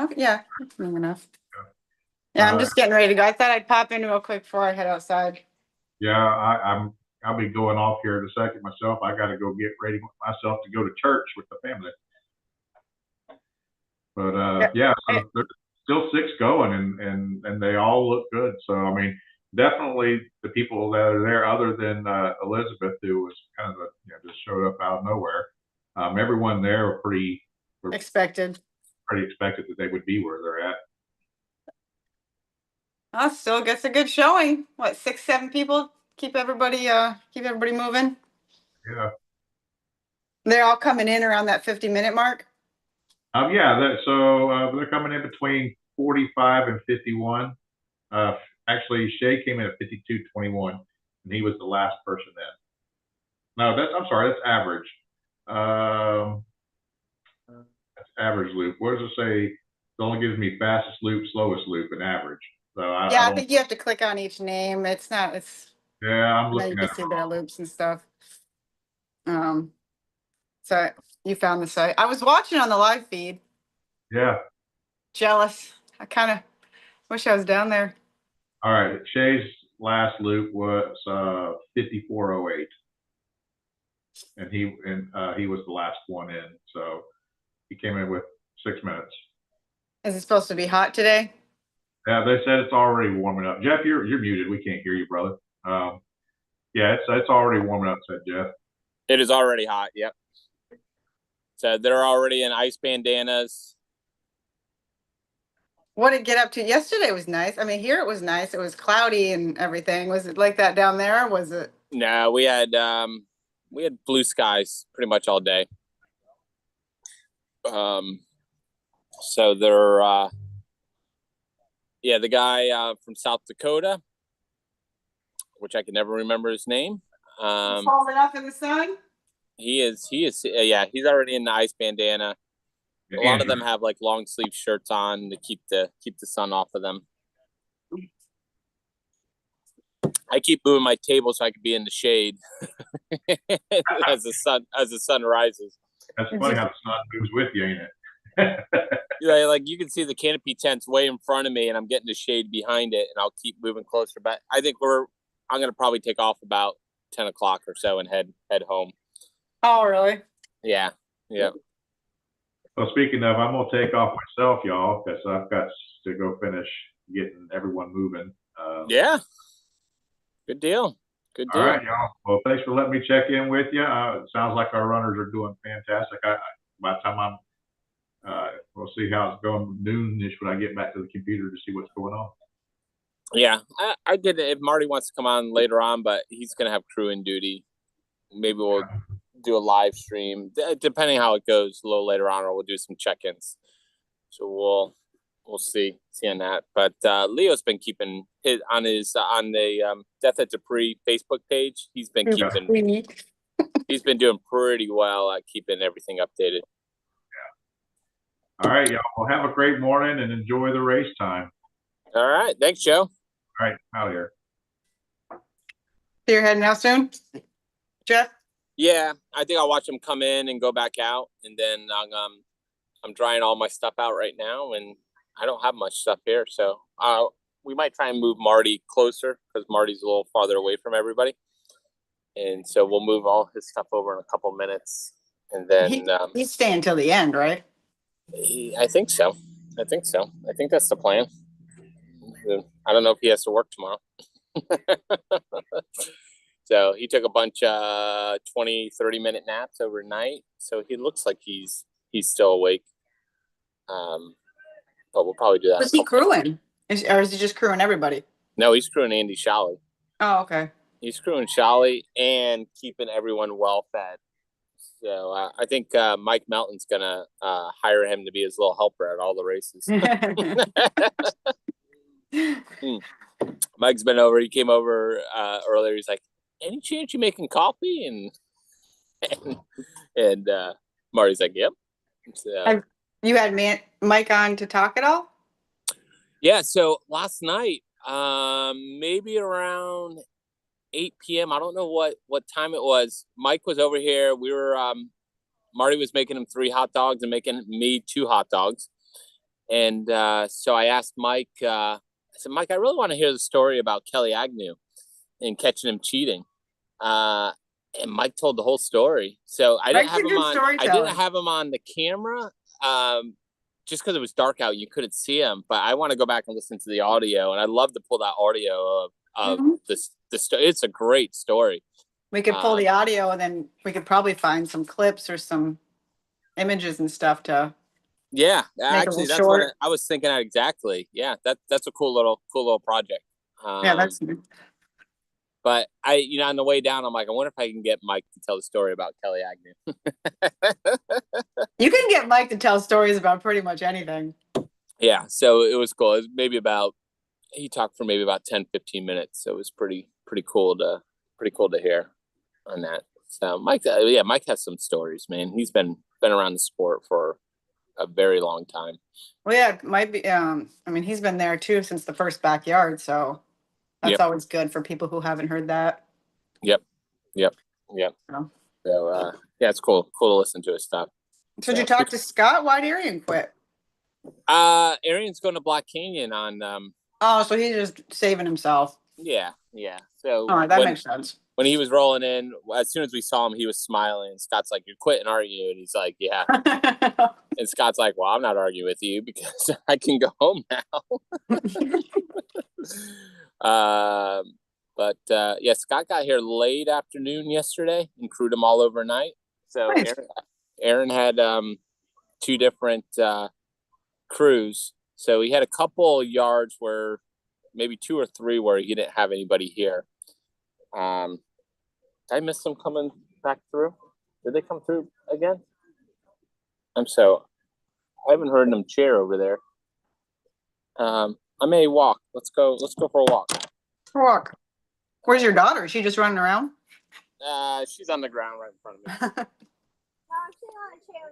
Okay, yeah, that's young enough. Yeah, I'm just getting ready to go. I thought I'd pop in real quick before I head outside.
Yeah, I'm I'll be going off here in a second myself. I got to go get ready myself to go to church with the family. But yeah, so there's still 6 going, and they all look good. So I mean, definitely the people that are there, other than Elizabeth, who was kind of just showed up out of nowhere. Everyone there were
Expected.
pretty expected that they would be where they're at.
Still gets a good showing. What, 6, 7 people? Keep everybody moving.
Yeah.
They're all coming in around that 50-minute mark.
Yeah. So they're coming in between 45 and 51. Actually, Shay came in at 52:21, and he was the last person in. No, I'm sorry, that's average. That's average loop. What does it say? It only gives me fastest loop, slowest loop, and average. So
I think you have to click on each name. It's not.
Yeah, I'm
you
looking
can
at
see their loops and stuff. So you found the site. I was watching on the live feed.
Yeah.
Jealous. I kind of wish I was down there.
All right. Shay's last loop was 54:08, and he was the last one in. So he came in with 6 minutes.
Is it supposed to be hot today?
Yeah, they said it's already warming up. Jeff, you're muted. We can't hear you, brother. Yeah, it's already warming up, said Jeff.
It is already hot. Yep. So they're already in ice bandanas.
What did it get up to? Yesterday was nice. I mean, here it was nice. It was cloudy and everything. Was it like that down there? Was it?
No, we had blue skies pretty much all day. So they're the guy from South Dakota, which I can never remember his name.
Holding up in the sun.
He is. Yeah, he's already in the ice bandana. A lot of them have like long sleeve shirts on to keep the sun off of them. I keep moving my table so I can be in the shade as the sun rises.
That's funny how the sun moves with you, ain't it?
Yeah, like you can see the canopy tents way in front of me, and I'm getting the shade behind it, and I'll keep moving closer. But I think I'm gonna probably take off about 10 o'clock or so and head home.
Oh, really?
Yeah. Yeah.
Well, speaking of, I'm gonna take off myself, y'all, because I've got to go finish getting everyone moving.
Yeah. Good deal. Good deal.
All right, y'all. Well, thanks for letting me check in with you. It sounds like our runners are doing fantastic. By the time we'll see how it's going noonish when I get back to the computer to see what's going on.
Yeah, I did it. If Marty wants to come on later on, but he's gonna have crewing duty. Maybe we'll do a live stream, depending how it goes a little later on, or we'll do some check-ins. So we'll see on that. But Leo's been keeping on the Death at DuPuis Facebook page. He's been he's been doing pretty well at keeping everything updated.
Yeah. All right, y'all. Well, have a great morning and enjoy the race time.
All right. Thanks, Joe.
All right, out of here.
So you're heading out soon, Jeff?
Yeah, I think I'll watch him come in and go back out, and then I'm drying all my stuff out right now, and I don't have much stuff here, so we might try and move Marty closer because Marty's a little farther away from everybody, and so we'll move all his stuff over in a couple minutes, and then
he's staying till the end, right?
I think so. I think that's the plan. I don't know if he has to work tomorrow. So he took a bunch of 20-30-minute naps overnight. So he looks like he's still awake. But we'll probably do that.
Was he crewing? Or is he just crewing everybody?
No, he's crewing Andy Shally.
Oh, okay.
He's crewing Shally and keeping everyone well fed. So I think Mike Melton's going to hire him to be his little helper at all the races. Mike's been over. He came over earlier. He's like, any chance you making coffee? And Marty's like, yep. So,
you had Mike on to talk at all?
Yeah. So last night, maybe around 8 p.m. I don't know what time it was. Mike was over here. We were Marty was making him 3 hot dogs and making me 2 hot dogs. And so I asked Mike, I said, Mike, I really want to hear the story about Kelly Agnew and catching him cheating. And Mike told the whole story. So I didn't
Mike's
have
a
him
good
on. I
storyteller.
didn't have him on the camera, just because it was dark out. You couldn't see him. But I want to go back and listen to the audio, and I'd love to pull that audio of this. It's a great story.
We could pull the audio, and then we could probably find some clips or some images and stuff to.
Yeah,
make
actually,
it
that's
short.
what I was thinking of exactly. Yeah, that's a cool little project.
Yeah, that's.
But on the way down, I'm like, I wonder if I can get Mike to tell the story about Kelly Agnew.
You can get Mike to tell stories about pretty much anything.
Yeah, so it was cool. It was he talked for maybe about 10, 15 minutes. So it was pretty cool to hear on that. So Mike has some stories, man. He's been around the sport for a very long time.
Well, yeah, it might be. I mean, he's been there too since the first backyard, so that's always good for people who haven't heard that.
Yep. So it's cool to listen to his stuff.
So did you talk to Scott? Why did Arian quit?
Arian's going to Black Canyon on.
Oh, so he's just saving himself.
Yeah. So
all right, that makes sense.
When he was rolling in, as soon as we saw him, he was smiling. Scott's like, "You're quitting, aren't you?" And he's like, "Yeah." And Scott's like, "Well, I'm not arguing with you because I can go home now." But Scott got here late afternoon yesterday and crewed him all overnight. So nice. Aaron had 2 different crews. So he had a couple yards where maybe 2 or 3 where he didn't have anybody here. Did I miss them coming back through? Did they come through again? I haven't heard them cheer over there. I may walk. Let's go for a walk.
Walk. Where's your daughter? Is she just running around?
She's on the ground right in front of me.
She's on a chair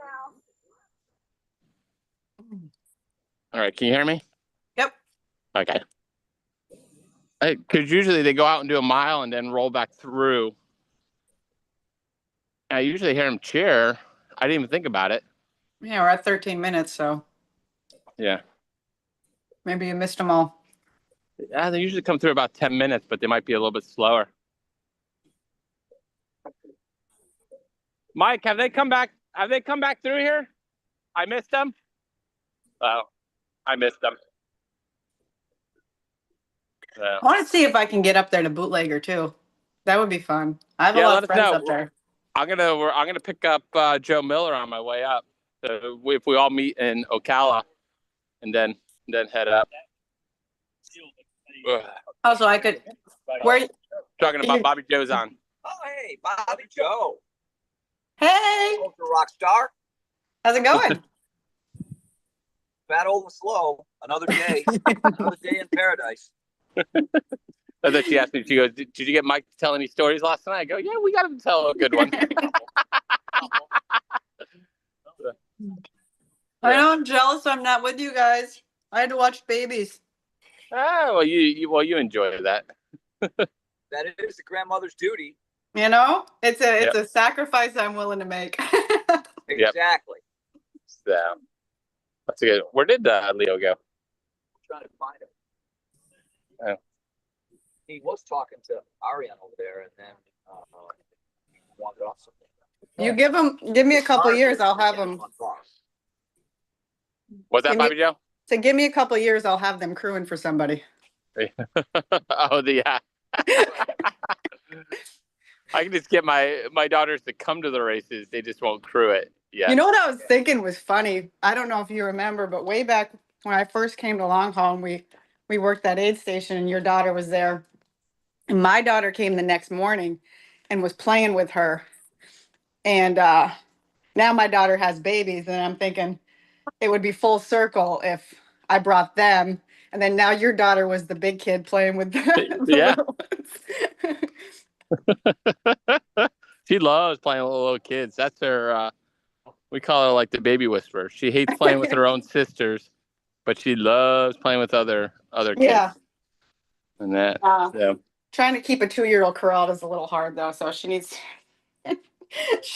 now.
All right, can you hear me?
Yep.
Okay. Because usually they go out and do a mile and then roll back through. I usually hear them cheer. I didn't even think about it.
Yeah, we're at 13 minutes, so.
Yeah.
Maybe you missed them all.
Yeah, they usually come through about 10 minutes, but they might be a little bit slower. Mike, have they come back through here? I missed them? Oh, I missed them. Yeah.
I want to see if I can get up there to Bootlegger too. That would be fun. I have a lot of friends up there.
I'm gonna pick up Joe Miller on my way up. So if we all meet in Ocala, and then head up.
Oh, so I could. Where?
Talking about Bobby Joe's on.
Oh, hey, Bobby Joe.
Hey.
Ultra rock star.
How's it going?
Fat, old, and slow. Another day. Another day in paradise.
And then she asked me, she goes, did you get Mike to tell any stories last night? I go, yeah, we got him to tell a good one.
I know I'm jealous I'm not with you guys. I had to watch babies.
Well, you enjoy that.
That is the grandmother's duty.
You know, it's a sacrifice I'm willing to make.
Exactly.
So that's good. Where did Leo go?
I'm trying to find him.
Oh.
He was talking to Ariane over there, and then wandered off something.
You give me a couple years, I'll have them.
What's that, Bobby Joe?
So give me a couple years, I'll have them crewing for somebody.
Oh, I can just get my daughters to come to the races. They just won't crew it. Yeah.
You know what I was thinking was funny? I don't know if you remember, but way back when I first came to Long Haul, and we worked that aid station, and your daughter was there. And my daughter came the next morning and was playing with her. And now my daughter has babies, and I'm thinking it would be full circle if I brought them. And then now your daughter was the big kid playing with the little
ones. She loves playing with little kids. That's her, we call her like the baby whisperer. She hates playing with her own sisters, but she loves playing with other kids.
Yeah.
And that.
Trying to keep a 2-year-old corralled is a little hard though, so she needs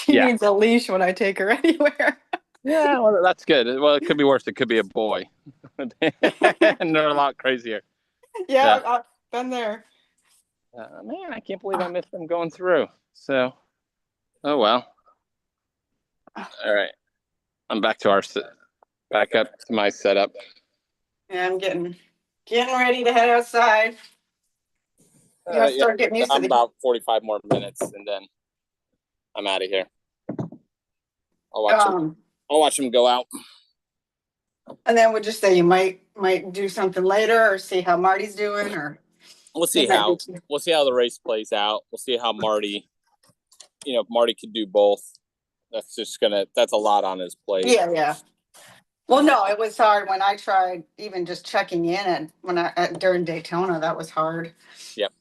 needs a leash when I take her anywhere.
Yeah, well, that's good. Well, it could be worse. It could be a boy. And they're a lot crazier.
Yeah, I've been there.
Man, I can't believe I missed them going through. So, oh well. All right, I'm back to back up to my setup.
Yeah, I'm getting ready to head outside. You gotta start getting used to
I'm about 45 more minutes, and then I'm out of here. I'll watch them go out.
And then we'll just say you might do something later, or see how Marty's doing, or
we'll see how the race plays out. We'll see how Marty, if Marty could do both. That's a lot on his plate.
Yeah. Well, no, it was hard when I tried even just checking in and during Daytona, that was hard.
Yep.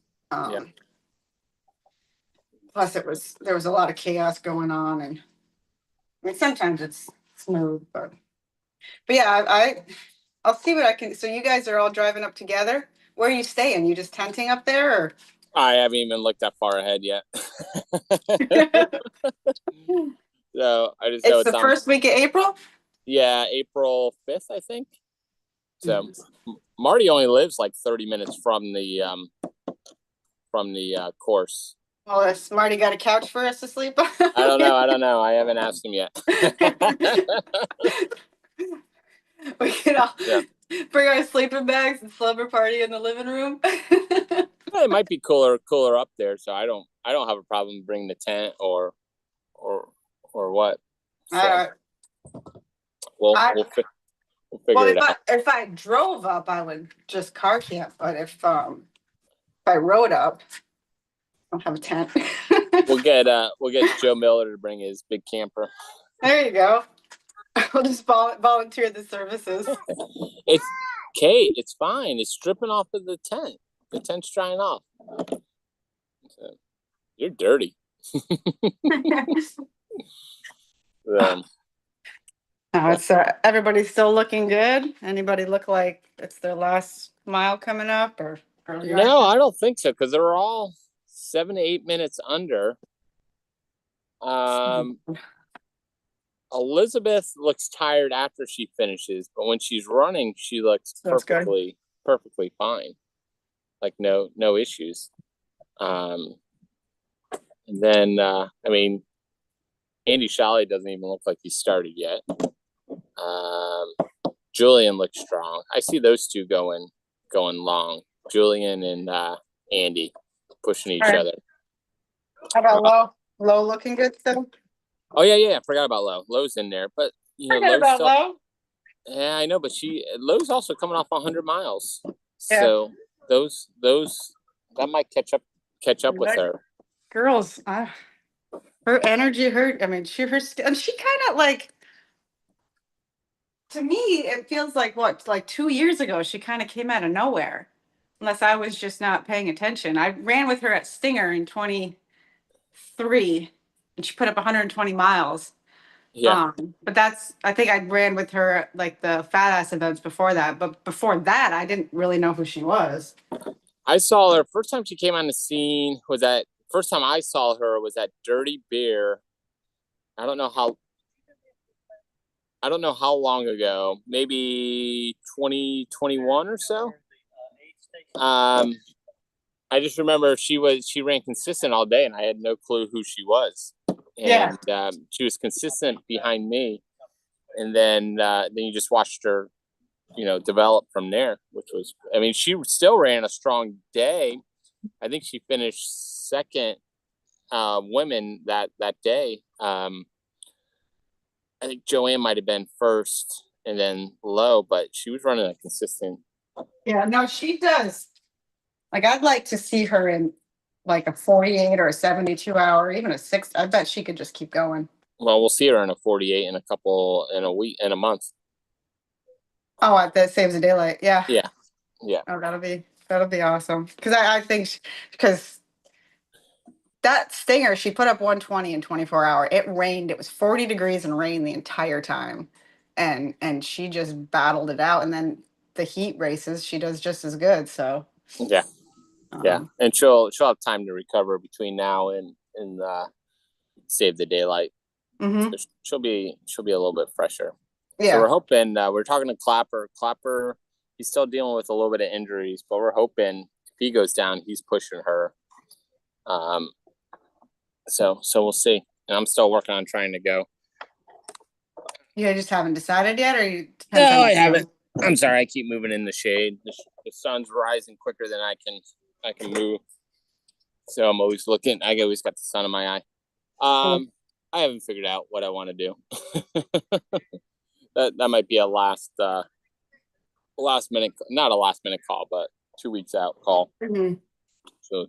Plus there was a lot of chaos going on, and I mean, sometimes it's smooth, but yeah, I'll see what I can. So you guys are all driving up together. Where are you staying? You just tenting up there, or?
I haven't even looked that far ahead yet. So I just know
it's the first week of April.
Yeah, April 5th, I think. So Marty only lives like 30 minutes from the course.
Oh, has Marty got a couch for us to sleep on?
I don't know. I haven't asked him yet.
We can all bring our sleeping bags and slumber party in the living room.
It might be cooler up there, so I don't have a problem bringing the tent or what. So we'll figure it out.
If I drove up, I would just car camp. But if I rode up, I don't have a tent.
We'll get Joe Miller to bring his big camper.
There you go. We'll just volunteer the services.
It's Kate. It's fine. It's stripping off of the tent. The tent's drying off. So, you're dirty.
It's everybody's still looking good. Anybody look like it's their last mile coming up, or
no? I don't think so, because they're all 7 to 8 minutes under. Elizabeth looks tired after she finishes, but when she's running, she looks perfectly fine. Like no issues. And then Andy Shalley doesn't even look like he started yet. Julian looks strong. I see those two going long. Julian and Andy pushing each other.
How about Lo looking good still?
Oh yeah. I forgot about Lo. Lo's in there, but
Lo.
Yeah, I know, but Lo's also coming off 100 miles. Yeah. So those that might catch up with her.
Girls, her energy, and she kind of like, to me, it feels like 2 years ago, she kind of came out of nowhere, unless I was just not paying attention. I ran with her at Stinger in 23, and she put up 120 miles.
Yeah.
But I think I ran with her at like the fat ass events before that. But before that, I didn't really know who she was.
I saw her first time she came on the scene first time I saw her was at Dirty Beer. I don't know how long ago, maybe 2021 or so. I just remember she ran consistent all day, and I had no clue who she was. And she was consistent behind me, and then you just watched her, develop from there. She still ran a strong day. I think she finished second women that day. I think Joanne might have been first, and then Lo, but she was running a consistent.
Yeah, no, she does. Like, I'd like to see her in like a 48 or a 72 hour, even a 6. I bet she could just keep going.
Well, we'll see her in a 48 in a month.
Oh, that saves the daylight. Yeah.
Yeah.
Oh, that'll be awesome. Because I think because that Stinger, she put up 120 in 24 hours. It rained. It was 40 degrees and rain the entire time, and she just battled it out. And then the heat races, she does just as good. So.
Yeah, and she'll have time to recover between now and save the daylight.
Mm-hmm.
So she'll be a little bit fresher.
Yeah.
So we're hoping. We're talking to Clapper. Clapper, he's still dealing with a little bit of injuries, but we're hoping if he goes down, he's pushing her. So we'll see. And I'm still working on trying to go.
You just haven't decided yet, or you?
No, I haven't. I'm sorry. I keep moving in the shade. The sun's rising quicker than I can move. So I'm always looking. I always got the sun in my eye. I haven't figured out what I want to do. that might be a last minute, not a last minute call, but 2 weeks out call.
Mm-hmm.
So,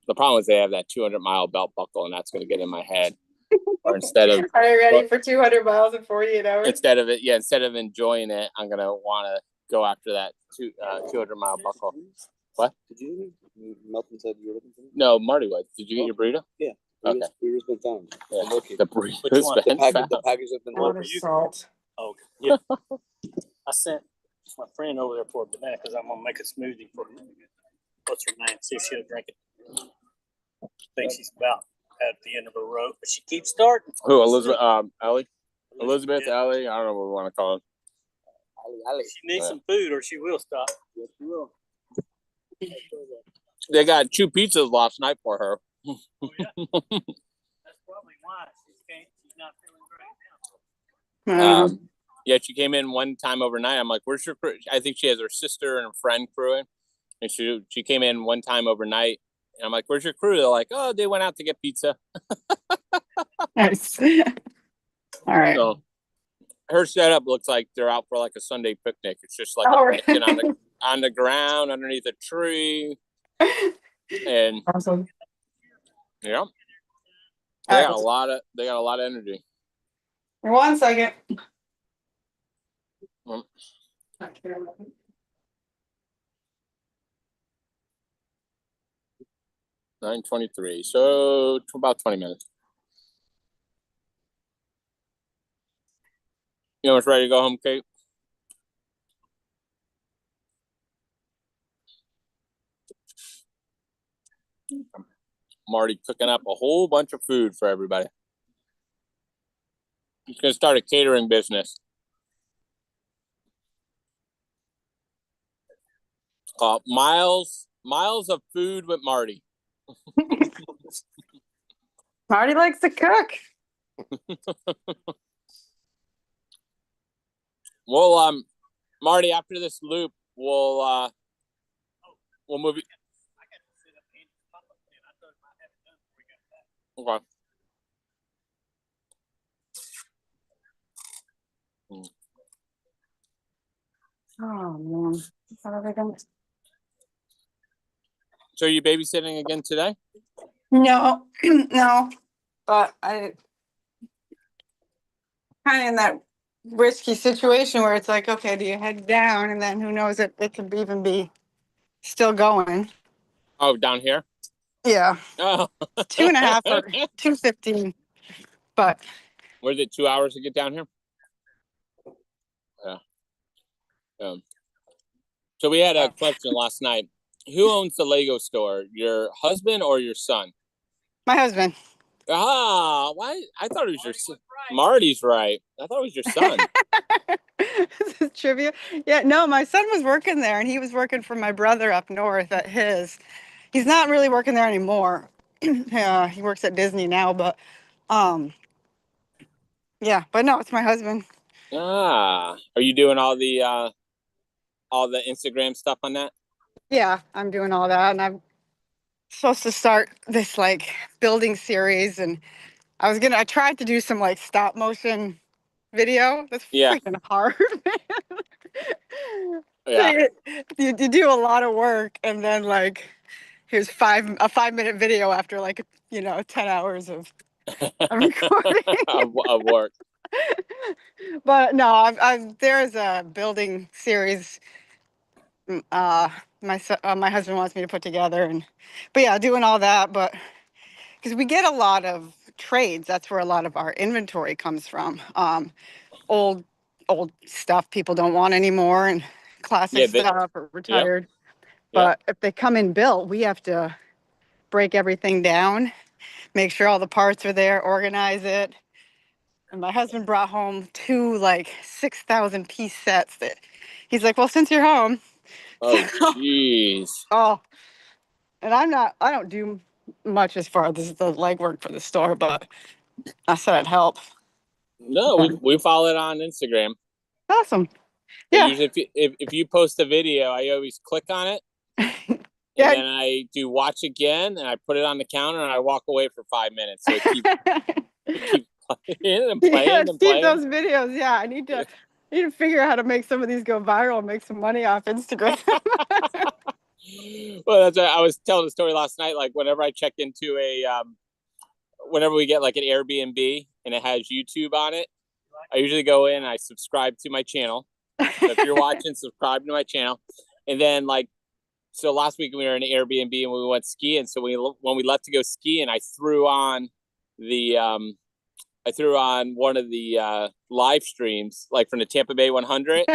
the problem is they have that 200-mile belt buckle, and that's going to get in my head. Or instead of,
are you ready for 200 miles in 48 hours?
Instead of enjoying it, I'm gonna want to go after that 200-mile buckle. What?
Did you? Melton said you were looking for me?
No, Marty was. Did you get your burrito?
Yeah.
Okay.
Burrito's been found.
Yeah.
Okay.
The burrito's been found.
The package has been
Water salt.
Oh, yeah. I sent my friend over there for a banana because I'm gonna make a smoothie for her. What's her name? See if she'll drink it. I think she's about at the end of her rope, but she keeps starting.
Who? Elizabeth? Ellie? Elizabeth? Ellie? I don't know what we want to call her.
She needs some food, or she will stop.
Yes, she will.
They got 2 pizzas last night for her.
Oh, yeah. That's probably why she's not feeling great now.
Yeah, she came in one time overnight. I'm like, "Where's your crew?" I think she has her sister and a friend crewing, and she came in one time overnight. And I'm like, "Where's your crew?" They're like, "Oh, they went out to get pizza."
Nice. All right.
So her setup looks like they're out for like a Sunday picnic. It's just like on the ground underneath a tree, and
awesome.
Yeah, they got a lot of energy.
1 second.
9:23. So about 20 minutes. You almost ready to go home, Kate? Marty cooking up a whole bunch of food for everybody. He's gonna start a catering business. Miles of food with Marty.
Marty likes to cook.
Well, Marty, after this loop, we'll move it. Okay.
Oh man, what are we gonna?
So are you babysitting again today?
No, no, but I kind of in that risky situation where it's like, okay, do you head down, and then who knows if it could even be still going.
Oh, down here?
Yeah.
Oh.
2.5 or 2:15, but.
Was it 2 hours to get down here? Yeah. So we had a question last night. Who owns the Lego store? Your husband or your son?
My husband.
Ah, why? I thought it was your son. Marty's right. I thought it was your son.
This is trivia. Yeah, no, my son was working there, and he was working for my brother up north at his. He's not really working there anymore. Yeah, he works at Disney now, but yeah, but no, it's my husband.
Ah, are you doing all the Instagram stuff on that?
Yeah, I'm doing all that, and I'm supposed to start this like building series, and I tried to do some like stop motion video. That's freaking hard, man. Yeah. You do a lot of work, and then like here's a 5-minute video after like 10 hours of recording
of work.
But no, there's a building series my husband wants me to put together, but yeah, doing all that, but because we get a lot of trades, that's where a lot of our inventory comes from. Old stuff people don't want anymore, and classic stuff or retired. But if they come in built, we have to break everything down, make sure all the parts are there, organize it. And my husband brought home 2 like 6,000 piece sets that he's like, well, since you're home.
Oh, jeez.
Oh, And I don't do much as far as the legwork for the store, but I said I'd help.
No, we follow it on Instagram.
Awesome.
So
Yeah.
usually if you post a video, I always click on it. And then I do watch again, and I put it on the counter, and I walk away for 5 minutes. So it keep playing and playing and playing.
Those videos. Yeah, I need to figure out how to make some of these go viral and make some money off Instagram.
Well, that's what I was telling a story last night. Like whenever I check into whenever we get like an Airbnb and it has YouTube on it, I usually go in and I subscribe to my channel. So if you're watching, subscribe to my channel. And then so last week we were in an Airbnb and we went skiing. So when we left to go skiing, I threw on one of the live streams, like from the Tampa Bay 100.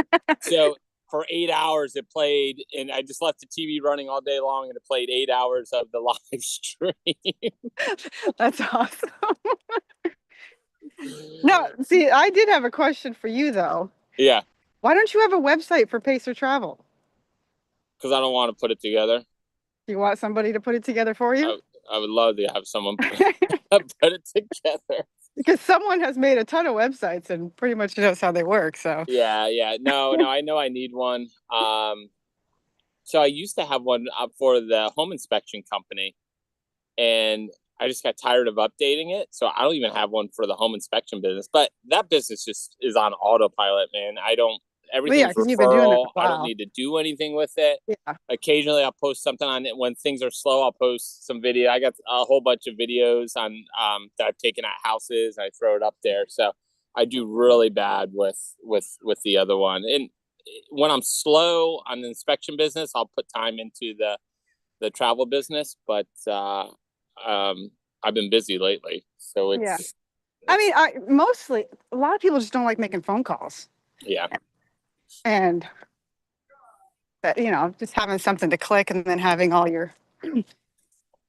So for 8 hours it played, and I just left the TV running all day long, and it played 8 hours of the live stream.
That's awesome. No, see, I did have a question for you though.
Yeah.
Why don't you have a website for Pacer Travel?
Because I don't want to put it together.
You want somebody to put it together for you?
I would love to have someone put it together.
Because someone has made a ton of websites and pretty much knows how they work. So
yeah. No, I know I need one. So I used to have one for the home inspection company, and I just got tired of updating it. So I don't even have one for the home inspection business. But that business just is on autopilot, man. Everything's referral. I don't need to do anything with it.
Yeah.
Occasionally I'll post something on it when things are slow. I'll post some video. I got a whole bunch of videos on that I've taken at houses. And I throw it up there. So I do really bad with the other one. And when I'm slow on the inspection business, I'll put time into the travel business. But I've been busy lately, so it's.
I mean, mostly a lot of people just don't like making phone calls.
Yeah.
And just having something to click and then having all your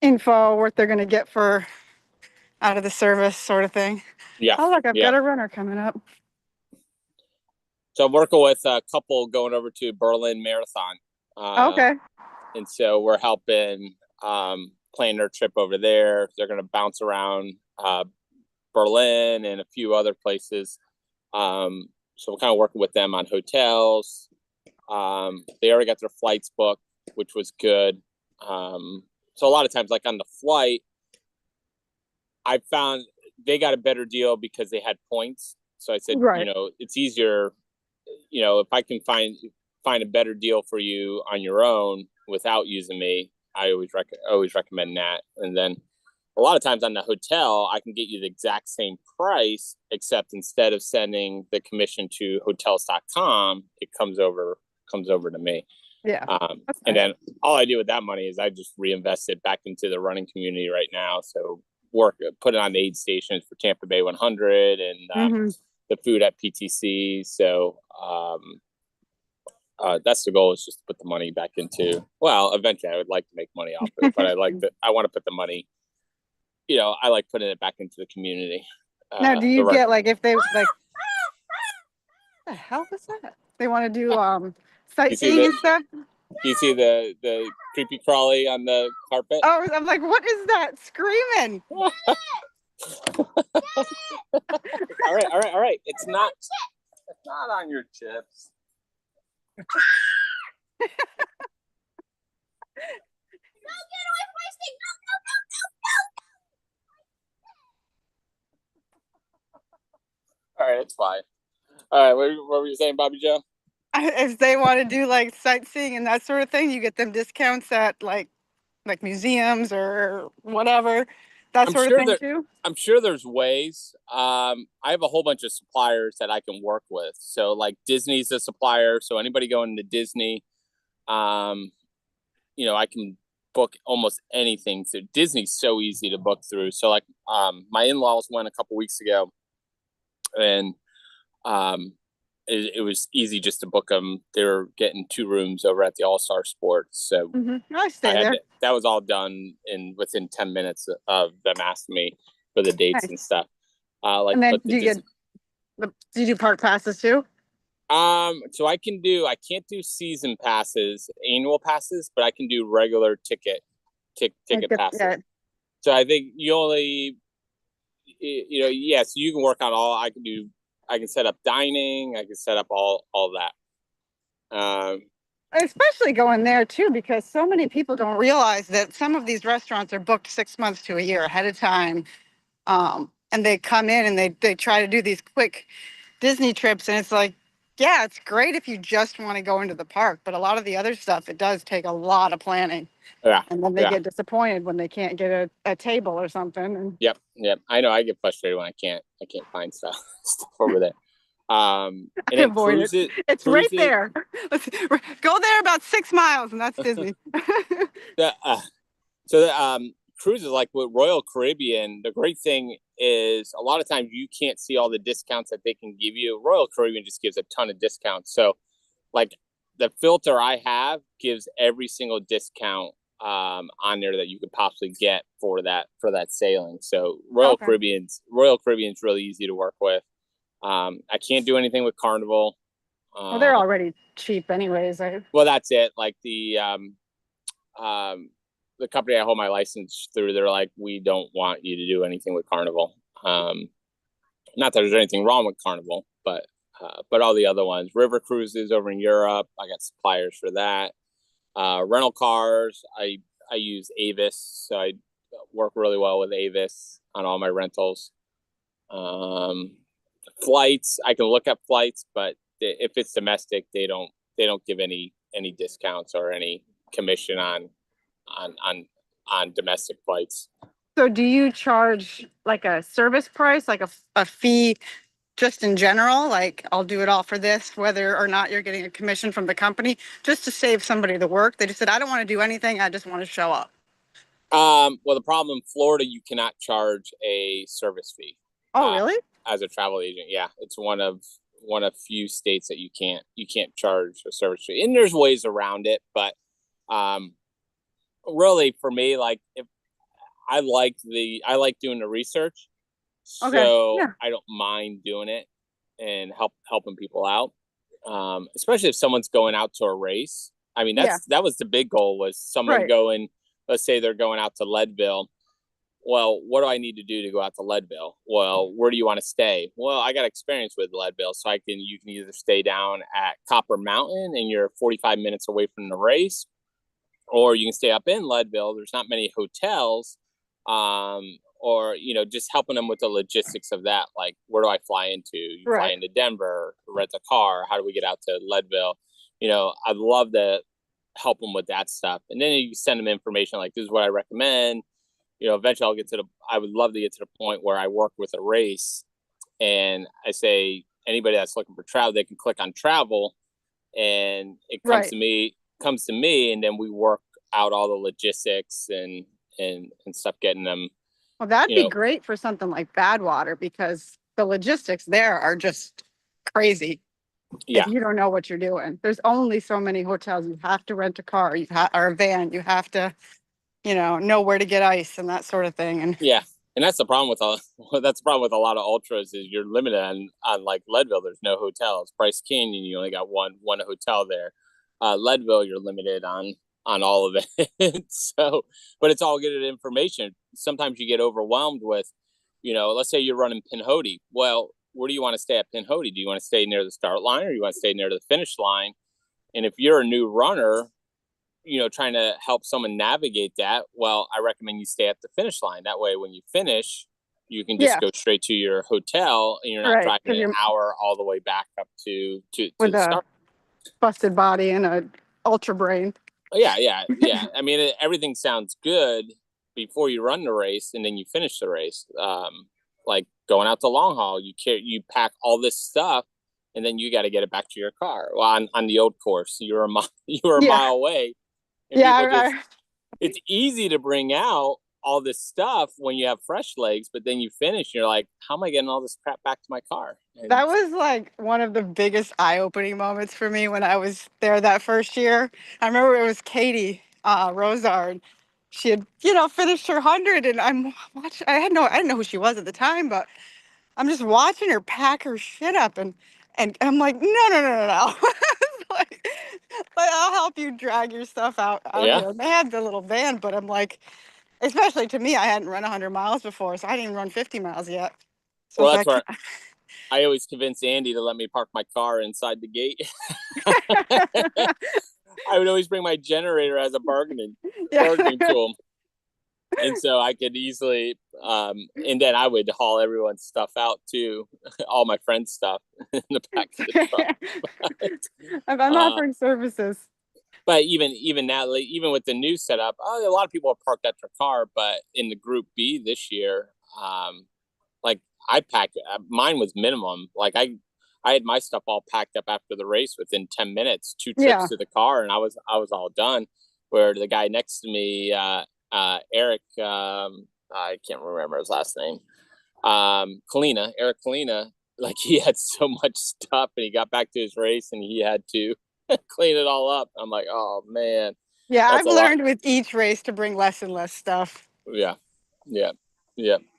info, what they're going to get for out of the service sort of thing.
Yeah.
Oh, look, I've got a runner coming up.
So I'm working with a couple going over to Berlin Marathon.
Okay.
And so we're helping plan their trip over there. They're going to bounce around Berlin and a few other places. So we're kind of working with them on hotels. They already got their flights booked, which was good. So a lot of times, like on the flight, I found they got a better deal because they had points. So I said, it's easier, if I can find a better deal for you on your own without using me, I always recommend that. And then a lot of times on the hotel, I can get you the exact same price, except instead of sending the commission to hotels.com, it comes over to me.
Yeah.
And then all I do with that money is I just reinvest it back into the running community right now. So put it on the aid stations for Tampa Bay 100 and the food at PTC. So that's the goal, is just to put the money back into, well, eventually I would like to make money off of it, but I want to put the money, I like putting it back into the community.
Now, do you get if they what the hell was that? They want to do sightseeing and stuff?
You see the creepy crawly on the carpet?
Oh, I'm like, what is that screaming?
All right. It's not on your chips. All right, it's fine. All right, what were you saying, Bobby Joe?
If they want to do sightseeing and that sort of thing, you get them discounts at like museums or whatever, that sort of thing too.
I'm sure there's ways. I have a whole bunch of suppliers that I can work with. So Disney's a supplier. So anybody going to Disney, I can book almost anything. So Disney's so easy to book through. So my in-laws went a couple weeks ago, and it was easy just to book them. They were getting 2 rooms over at the All-Star Sports. So
I stay there.
That was all done within 10 minutes of them asking me for the dates and stuff.
And then do you do park passes too?
So I can't do season passes, annual passes, but I can do regular ticket ticket passes. So I think you only, yes, you can work on all. I can set up dining. I can set up all that.
Especially going there too, because so many people don't realize that some of these restaurants are booked 6 months to a year ahead of time. And they come in and they try to do these quick Disney trips. And it's like, yeah, it's great if you just want to go into the park. But a lot of the other stuff, it does take a lot of planning.
Yeah.
And then they get disappointed when they can't get a table or something. And
Yep. I know I get frustrated when I can't find stuff over there. And then cruises,
it's right there. Go there about 6 miles and that's Disney.
Cruises, like with Royal Caribbean, the great thing is a lot of times you can't see all the discounts that they can give you. Royal Caribbean just gives a ton of discounts. So like the filter I have gives every single discount on there that you could possibly get for that sailing. So Royal Caribbean's really easy to work with. I can't do anything with Carnival.
Well, they're already cheap anyways.
Well, that's it. Like the company I hold my license through, they're like, we don't want you to do anything with Carnival. Not that there's anything wrong with Carnival, but all the other ones, river cruises over in Europe, I got suppliers for that. Rental cars, I use Avis, so I work really well with Avis on all my rentals. Flights, I can look up flights, but if it's domestic, they don't give any discounts or any commission on domestic flights.
So do you charge like a service price, like a fee just in general? Like I'll do it all for this, whether or not you're getting a commission from the company, just to save somebody the work. They just said, I don't want to do anything. I just want to show up.
Well, the problem in Florida, you cannot charge a service fee.
Oh, really?
As a travel agent. Yeah. It's one of few states that you can't charge a service fee. And there's ways around it, but really for me, like if I like doing the research, so I don't mind doing it and helping people out, especially if someone's going out to a race. I mean, that was the big goal, was someone going, let's say they're going out to Leadville. Well, what do I need to do to go out to Leadville? Well, where do you want to stay? Well, I got experience with Leadville, so you can either stay down at Copper Mountain and you're 45 minutes away from the race, or you can stay up in Leadville. There's not many hotels, or, just helping them with the logistics of that. Like, where do I fly into? You fly into Denver, rent a car. How do we get out to Leadville? I'd love to help them with that stuff. And then you send them information like, this is what I recommend. Eventually I would love to get to the point where I work with a race and I say, anybody that's looking for travel, they can click on travel and it comes to me, and then we work out all the logistics and stuff, getting them.
Well, that'd be great for something like Badwater, because the logistics there are just crazy.
Yeah.
If you don't know what you're doing, there's only so many hotels. You have to rent a car, or a van. You have to, know where to get ice and that sort of thing. And
and that's the problem with a lot of ultras, is you're limited on like Leadville. There's no hotels. Bryce Canyon, you only got one hotel there. Leadville, you're limited on all of it. So, but it's all good information. Sometimes you get overwhelmed with, let's say you're running Pinhoti. Well, where do you want to stay at Pinhoti? Do you want to stay near the start line, or you want to stay near the finish line? And if you're a new runner, trying to help someone navigate that, well, I recommend you stay at the finish line. That way, when you finish, you can just go straight to your hotel, and you're not driving an hour all the way back up to
with
the start.
Busted body and a ultra brain.
Yeah. I mean, everything sounds good before you run the race, and then you finish the race. Like going out to long haul, you pack all this stuff, and then you got to get it back to your car. Well, on the old course, you're a mile away. It's easy to bring out all this stuff when you have fresh legs, but then you finish, and you're like, how am I getting all this crap back to my car? And
that was like one of the biggest eye-opening moments for me when I was there that first year. I remember it was Katie Rosard. She had, finished her 100, and I'm watching. I didn't know who she was at the time, but I'm just watching her pack her shit up, and And I'm like, no. like, I'll help you drag your stuff out
Yeah.
here. And they had the little van, but I'm like, especially to me, I hadn't run 100 miles before, so I didn't even run 50 miles yet. So
Well,
it's
that's where I always convince Andy to let me park my car inside the gate. I would always bring my generator as a bargaining tool. And so I could easily, and then I would haul everyone's stuff out too, all my friends' stuff in the back of the truck.
I'm offering services.
But even now, like, even with the new setup, a lot of people have parked at their car. But in the Group B this year, like I packed, mine was minimum. Like I had my stuff all packed up after the race within 10 minutes, 2 trips to the car, and I was all done. Where the guy next to me, Eric, I can't remember his last name, Eric Kalina, like he had so much stuff, and he got back to his race, and he had to clean it all up. I'm like, oh man.
Yeah, I've learned with each race to bring less and less stuff.
Yeah.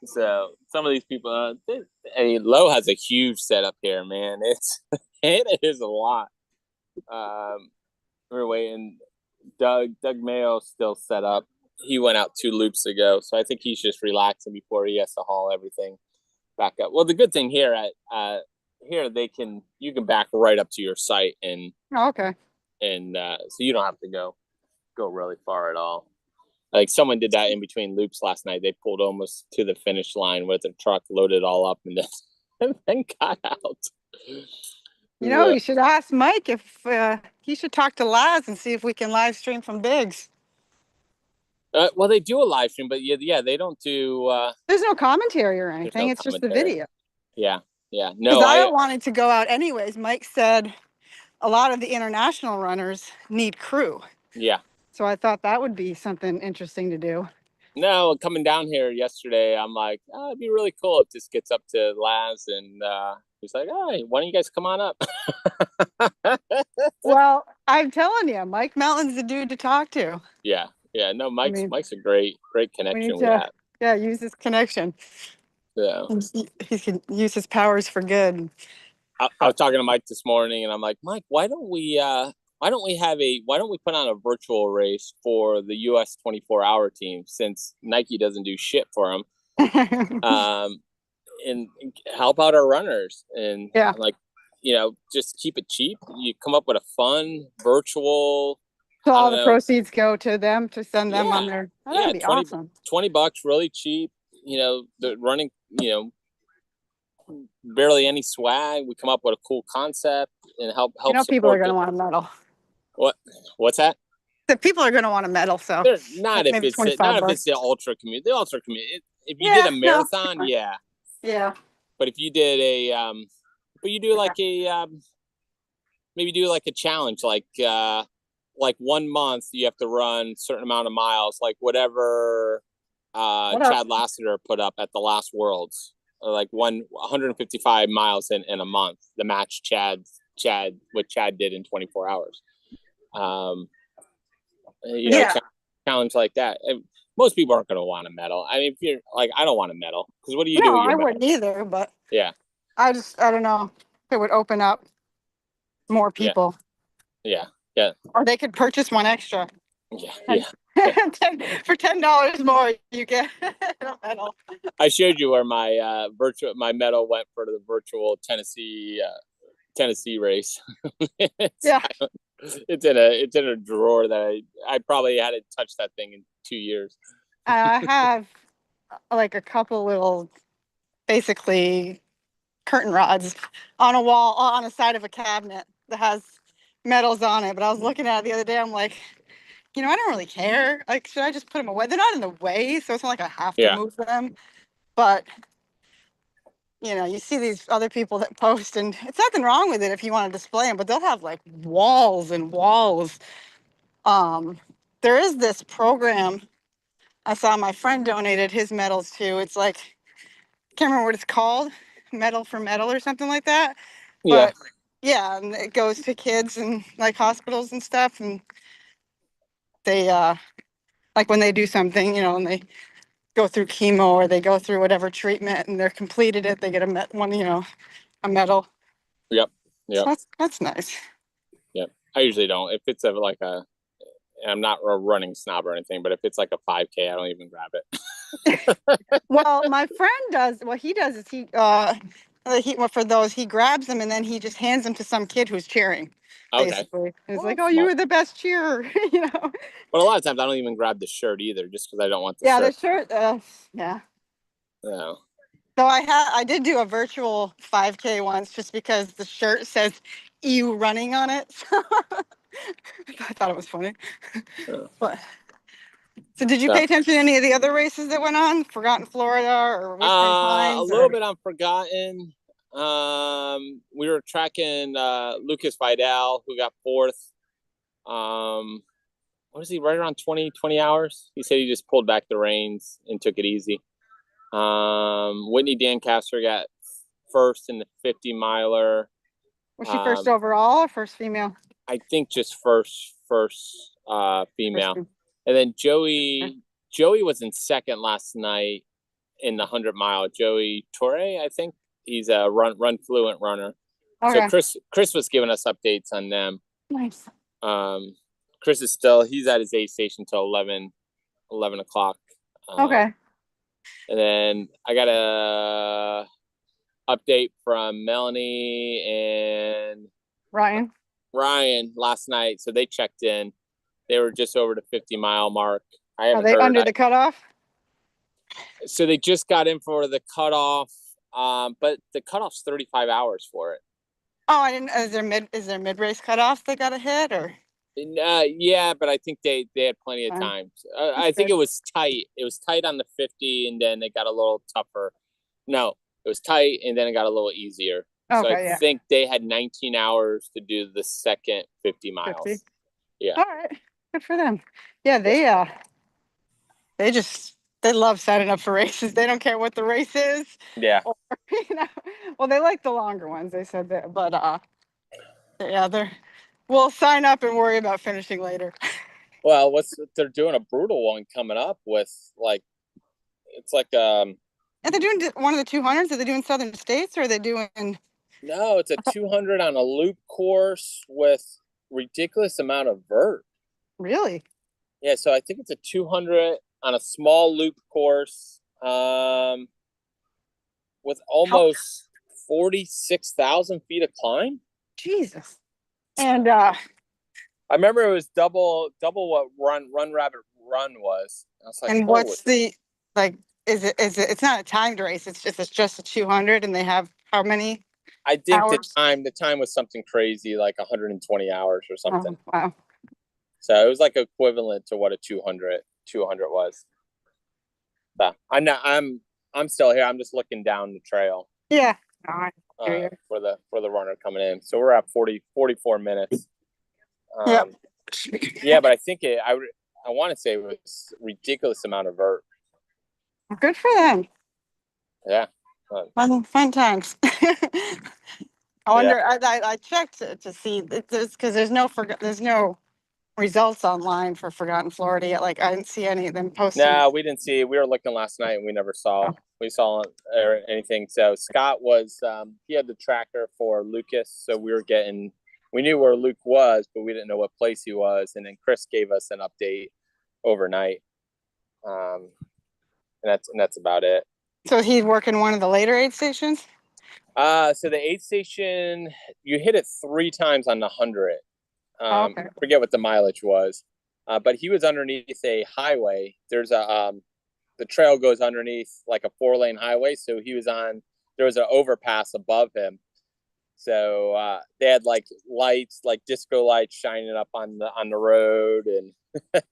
So some of these people, Lowe has a huge setup here, man. It is a lot. We're waiting. Doug Mayo still set up. He went out 2 loops ago, so I think he's just relaxing before he has to haul everything back up. Well, the good thing here here you can back right up to your site and and so you don't have to go really far at all. Like someone did that in between loops last night. They pulled almost to the finish line with a truck, loaded all up, and then got out.
You should ask Mike if he should talk to Laz and see if we can live stream from Biggs.
Well, they do a live stream, but yeah, they don't do.
There's no commentary or anything. It's just the video.
Yeah. No,
because I wanted to go out anyways. Mike said a lot of the international runners need crew.
Yeah.
So I thought that would be something interesting to do.
No, coming down here yesterday, I'm like, it'd be really cool if this gets up to Laz, and he's like, "Hey, why don't you guys come on up?"
Well, I'm telling you, Mike Melton's the dude to talk to.
Yeah. No, Mike's a great connection we have.
Yeah, use his connection.
Yeah.
He can use his powers for good.
I was talking to Mike this morning, and I'm like, Mike, why don't we put on a virtual race for the US 24-hour team, since Nike doesn't do shit for them, and help out our runners, and like, just keep it cheap. You come up with a fun virtual.
So all the proceeds go to them to send them on their. Oh, that'd be awesome.
$20, really cheap. The running, barely any swag. We come up with a cool concept and help.
People are going to want a medal.
What's that?
The people are going to want a medal. So
not if it's the ultra community. The ultra community. If you did a marathon,
yeah.
But if you did maybe do like a challenge, like 1 month you have to run a certain amount of miles, like whatever Chad Lassiter put up at the last Worlds, like 155 miles in a month. The match Chad did in 24 hours. Challenge like that. Most people aren't going to want a medal. I mean, if you're like, I don't want a medal, because what do you do with your medal?
I wouldn't either, but
I
don't know. It would open up more people.
Yeah.
Or they could purchase one extra.
Yeah.
For $10 more, you get a medal.
I showed you where my medal went for the virtual Tennessee race. It's in a drawer that I probably hadn't touched that thing in 2 years.
I have like a couple little, basically, curtain rods on a wall on the side of a cabinet that has medals on it. But I was looking at it the other day. I'm like, I don't really care. Like, should I just put them away? They're not in the way, so it's not like I have to move them. But you see these other people that post, and it's nothing wrong with it if you want to display them, but they'll have like walls and walls. There is this program I saw my friend donated his medals to. It's like, I can't remember what it's called, Medal for Medal or something like that. But and it goes to kids and like hospitals and stuff, and they like when they do something, and they go through chemo or they go through whatever treatment and they're completed it, they get a medal.
Yep. Yeah,
that's nice.
Yep. I usually don't. If it's I'm not a running snob or anything, but if it's like a 5K, I don't even grab it.
Well, my friend does. What he does is for those, he grabs them and then he just hands them to some kid who's cheering.
Okay.
Basically, he's like, "Oh, you were the best cheerer," you know.
But a lot of times I don't even grab the shirt either, just because I don't want the
Yeah,
shirt.
the shirt. Yeah.
Yeah.
So I did do a virtual 5K once just because the shirt says "EU running" on it. So I thought it was funny. But so did you pay attention to any of the other races that went on? Forgotten Florida or Whispering Pines?
A little bit on Forgotten. We were tracking Lucas Vidal, who got fourth. What was he, right around 20 hours? He said he just pulled back the reins and took it easy. Whitney Dancaster got first in the 50 miler.
Was she first overall or first female?
I think just first female. And then Joey was in second last night in the 100-mile. Joey Torre, I think. He's a run fluent runner. Okay. So Chris was giving us updates on them.
Nice.
Chris is he's at his aid station till 11 o'clock.
Okay.
And then I got a update from Melanie and Ryan last night. So they checked in. They were just over the 50-mile mark.
Are they under the cutoff?
So they just got in for the cutoff, but the cutoff's 35 hours for it.
Oh, I didn't. Is there mid race cutoff they got to hit or?
Yeah, but I think they had plenty of time. I think it was tight. It was tight on the 50, and then it got a little tougher. No, it was tight, and then it got a little easier. Okay, so I think they had 19 hours to do the second 50 miles. 50? Yeah.
All right. Good for them. Yeah, they love signing up for races. They don't care what the race is.
Yeah.
Or, well, they like the longer ones. They said that, but we'll sign up and worry about finishing later.
Well, they're doing a brutal one coming up with it's like
Are they doing one of the 200s? Are they doing Southern States or are they doing?
No, it's a 200 on a loop course with ridiculous amount of vert.
Really?
Yeah, so I think it's a 200 on a small loop course with almost 46,000 feet of climb.
Jesus. And
I remember it was double what Run Rabbit Run was. I was like,
and what's the is it it's not a timed race, it's just a 200 and they have how many?
I think hours? the time was something crazy like 120 hours or something.
Oh, wow.
So it was like equivalent to what a 200 was. So I'm still here. I'm just looking down the trail.
Yeah.
For the runner coming in. So we're at 44 minutes. Yeah, but I think I want to say it was a ridiculous amount of vert.
Good for them.
Yeah.
Fun times. I wonder. I checked to see because there's no results online for Forgotten Florida yet. Like I didn't see any of them posted.
No, we didn't see. We were looking last night and we never saw. We saw anything. So Scott was he had the tracker for Lucas, so we knew where Luke was, but we didn't know what place he was. And then Chris gave us an update overnight. And that's about it.
So he's working one of the later aid stations?
So the aid station, you hit it 3 times on the 100. I forget what the mileage was. But he was underneath a highway. There's the trail goes underneath like a 4-lane highway. So there was an overpass above him. So they had like lights, like disco lights shining up on the road. And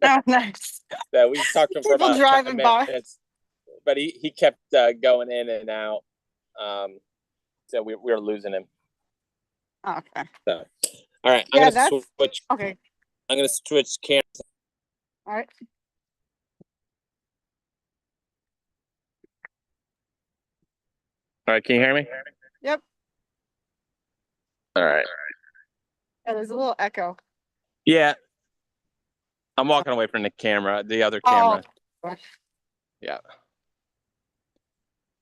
oh, nice.
So we talked to him for about
driving
10 minutes. But he kept going in and out. So we were losing him.
Okay.
So, all right. I'm gonna switch.
Okay.
I'm gonna switch cameras.
All right.
All right. Can you hear me?
Yep.
All right.
Yeah, there's a little echo.
Yeah. I'm walking away from the other camera.
Oh.
Yeah.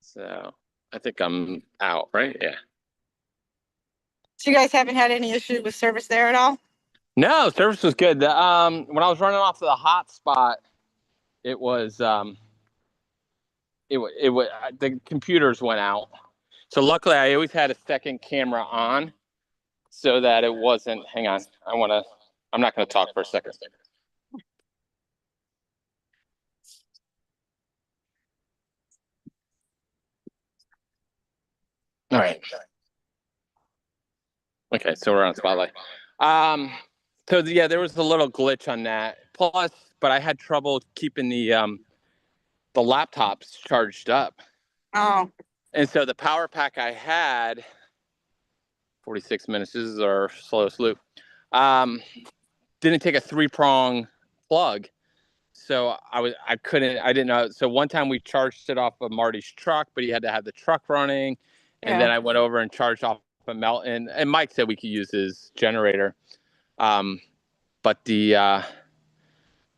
So I think I'm out, right? Yeah.
So you guys haven't had any issue with service there at all?
No, service was good. When I was running off of the hotspot, it was the computers went out. So luckily, I always had a second camera on, so that it wasn't. Hang on, I'm not gonna talk for a second. All right. Okay, so we're on Spotlight. So yeah, there was a little glitch on that. Plus, but I had trouble keeping the laptops charged up.
Oh.
And so the power pack I had, 46 minutes, this is our slowest loop, didn't take a 3-prong plug. So I didn't know. So one time we charged it off of Marty's truck, but he had to have the truck running. And then I went over and charged off of Melton. And Mike said we could use his generator. But yeah,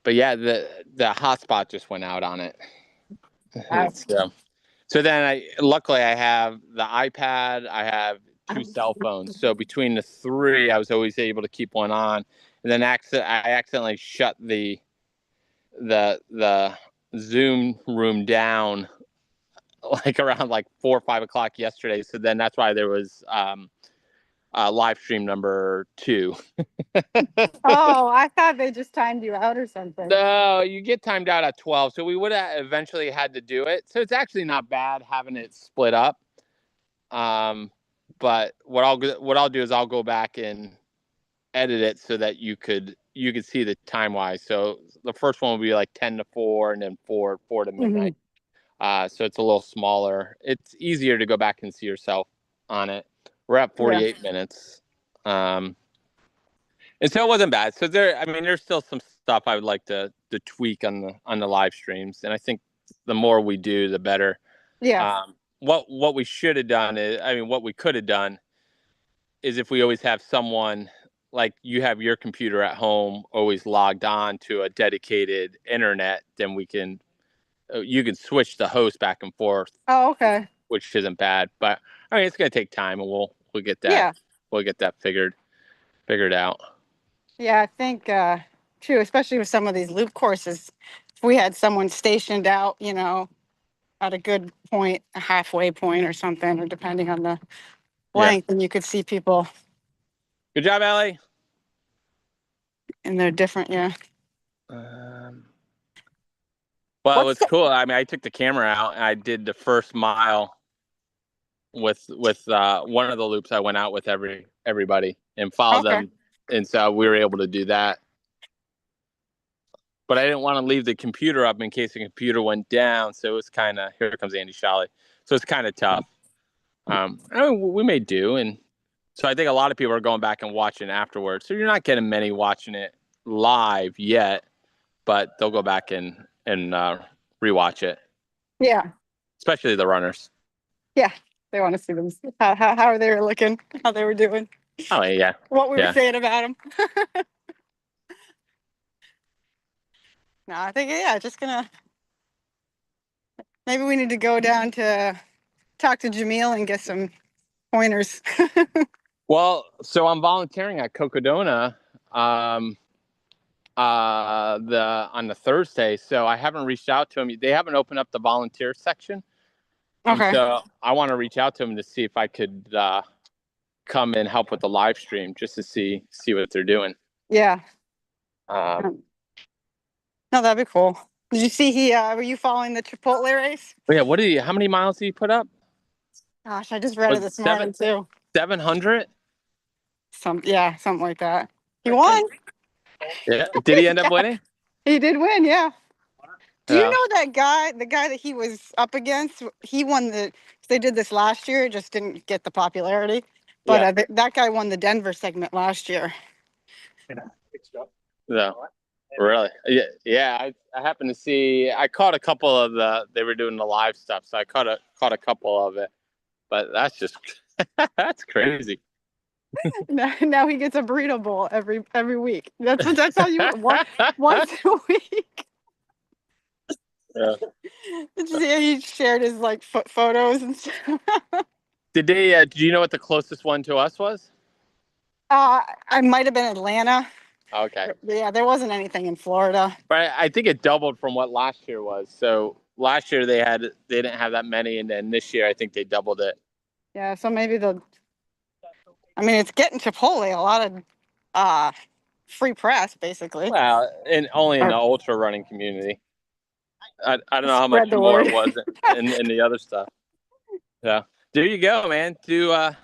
the hotspot just went out on it. So then luckily I have the iPad, I have 2 cell phones. So between the 3, I was always able to keep one on. And then I accidentally shut the Zoom room down like around 4 or 5 o'clock yesterday. So then that's why there was live stream number 2.
Oh, I thought they just timed you out or something.
No, you get timed out at 12. So we would have eventually had to do it. So it's actually not bad having it split up. But what I'll do is I'll go back and edit it so that you could see the time wise. So the first one will be 10 to 4 and then 4 to midnight. So it's a little smaller. It's easier to go back and see yourself on it. We're at 48 minutes. And so it wasn't bad. So there's still some stuff I would like to tweak on the live streams. And I think the more we do, the better.
Yeah.
What we should have done what we could have done is if we always have someone, like you have your computer at home always logged on to a dedicated internet, then you can switch the host back and forth.
Oh, okay.
Which isn't bad, but it's gonna take time, and we'll get that.
Yeah.
We'll get that figured out.
Yeah, I think true, especially with some of these loop courses. If we had someone stationed out, at a good point, a halfway point or something, or depending on the length, and you could see people.
Good job, Allie.
And they're different, yeah.
Well, it was cool. I took the camera out and I did the first mile with one of the loops. I went out with everybody and followed them, and so we were able to do that. But I didn't want to leave the computer up in case the computer went down. So it was kind of, here comes Andy Shalley. So it's kind of tough. We may do. And so I think a lot of people are going back and watching afterwards. So you're not getting many watching it live yet, but they'll go back and rewatch it.
Yeah.
Especially the runners.
Yeah. They want to see them. How they were looking, how they were doing.
Oh, yeah.
What we were saying about them. No, I think, just maybe we need to go down to talk to Jamil and get some pointers.
Well, so I'm volunteering at Cocodona on the Thursday, so I haven't reached out to them. They haven't opened up the volunteer section.
Okay.
And so I want to reach out to them to see if I could come and help with the live stream just to see what they're doing.
Yeah. No, that'd be cool. Did you see were you following the Chipotle race?
Yeah, how many miles did he put up?
Gosh, I just read it this morning too.
700?
Something like that. He won.
Yeah. Did he end up winning?
He did win, yeah. Do you know that guy, the guy that he was up against? He won they did this last year, it just didn't get the popularity. But that guy won the Denver segment last year.
No. Really? Yeah. I happened to see. I caught a couple of they were doing the live stuff, so I caught a couple of it. But that's just that's crazy.
Now he gets a burrito bowl every week. That's how you once a week.
Yeah.
He shared his photos and stuff.
Did you know what the closest one to us was?
I might have been Atlanta.
Okay.
Yeah, there wasn't anything in Florida.
But I think it doubled from what last year was. So last year they didn't have that many, and then this year I think they doubled it.
Yeah, so maybe I mean, it's getting Chipotle a lot of free press, basically.
Well, and only in the ultra running community. I don't know how much
Spread the
more
word.
it was in the other stuff. Yeah. There you go, man. Here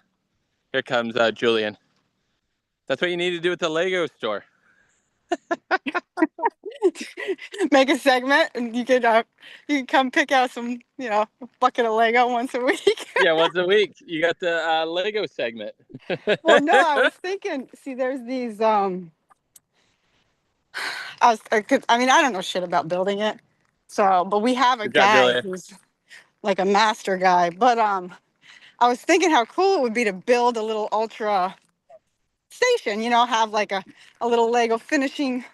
comes Julian. That's what you need to do at the Lego store.
Make a segment, and you can come pick out some, a bucket of Lego once a week.
Yeah, once a week. You got the Lego segment.
Well, no, I was thinking. See, there's these. I mean, I don't know shit about building it, but we have a
Good job,
guy
Julian.
who's like a master guy. But I was thinking how cool it would be to build a little ultra station. Have like a little Lego finishing,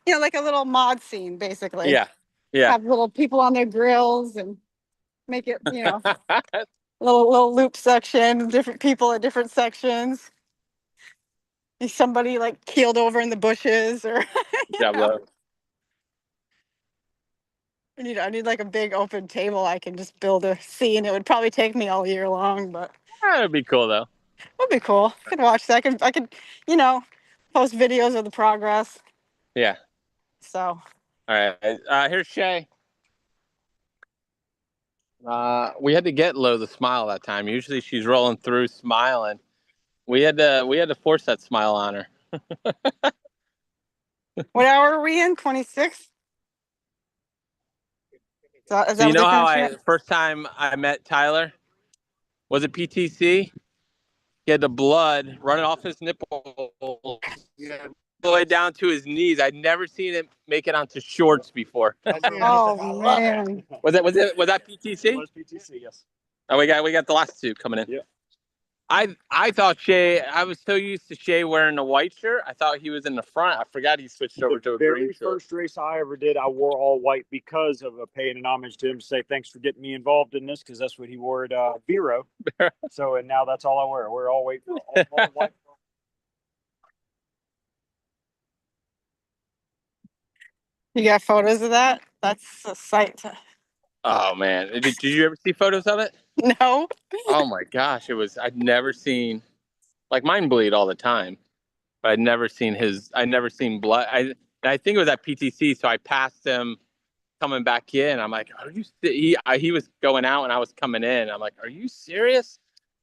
like a little mod scene, basically.
Yeah. Yeah.
Have little people on their grills and make it, little loop section, different people at different sections. Somebody like keeled over in the bushes, or
Good job, Lo.
I need like a big open table I can just build a scene. It would probably take me all year long, but
That'd be cool though.
it'd be cool. I could watch that. I could, post videos of the progress.
Yeah.
So.
All right. Here's Shay. We had to get Lo the smile that time. Usually she's rolling through smiling. We had to force that smile on her.
What hour are we in? 26? Is that
So you know how
it?
first time I met Tyler was it PTC? He had the blood running off his nipples all the way down to his knees. I'd never seen him make it onto shorts before.
Oh man!
Was that PTC?
It was PTC, yes.
Oh, we got the last two coming in.
Yeah.
I thought Shay. I was so used to Shay wearing a white shirt. I thought he was in the front. I forgot he switched over to a green shirt.
The very first race I ever did, I wore all white because of paying an homage to him to say thanks for getting me involved in this, because that's what he wore at Vero. So and now that's all I wear. I wear all white. All white.
You got photos of that? That's a sight.
Oh man, did you ever see photos of it?
No.
Oh my gosh, I'd never seen, like mine bleed all the time, but I'd never seen blood. I think it was at PTC, so I passed him coming back in. I'm like, are you? He was going out and I was coming in. I'm like, are you serious?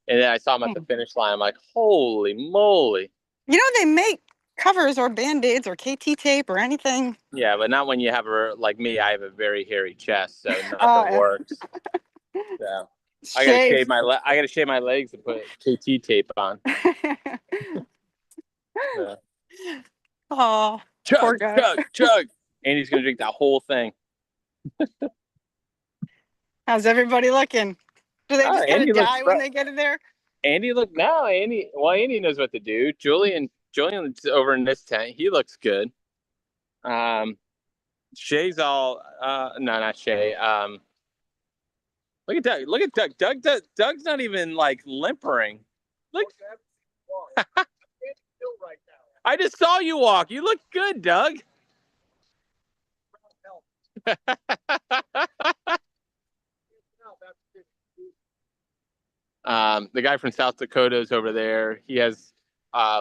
And then I saw him at the finish line. I'm like, holy moly!
They make covers or Band-Aids or KT tape or anything.
Yeah, but not when you have like me. I have a very hairy chest, so nothing works. Yeah. I gotta shave my legs and put KT tape on. Yeah.
Oh, poor guy.
Chug. Andy's gonna drink that whole thing.
How's everybody looking? Do they just kind of die when they get in there?
Andy Andy knows what to do. Julian's over in this tent. He looks good. Shay's all no, not Shay. Look at Doug. Look at Doug. Doug's not even like limpering. Look. I just saw you walk. You look good, Doug. The guy from South Dakota is over there. He has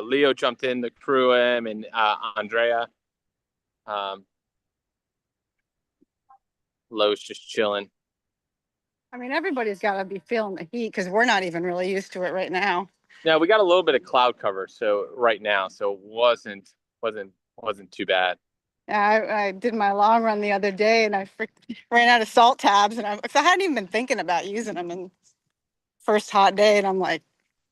Leo jumped in to crew him, and Andrea. Lowe's just chilling.
I mean, everybody's got to be feeling the heat because we're not even really used to it right now.
Yeah, we got a little bit of cloud cover, so it wasn't too bad.
Yeah, I did my long run the other day, and I ran out of salt tabs, and I hadn't even been thinking about using them in first hot day, and I'm like,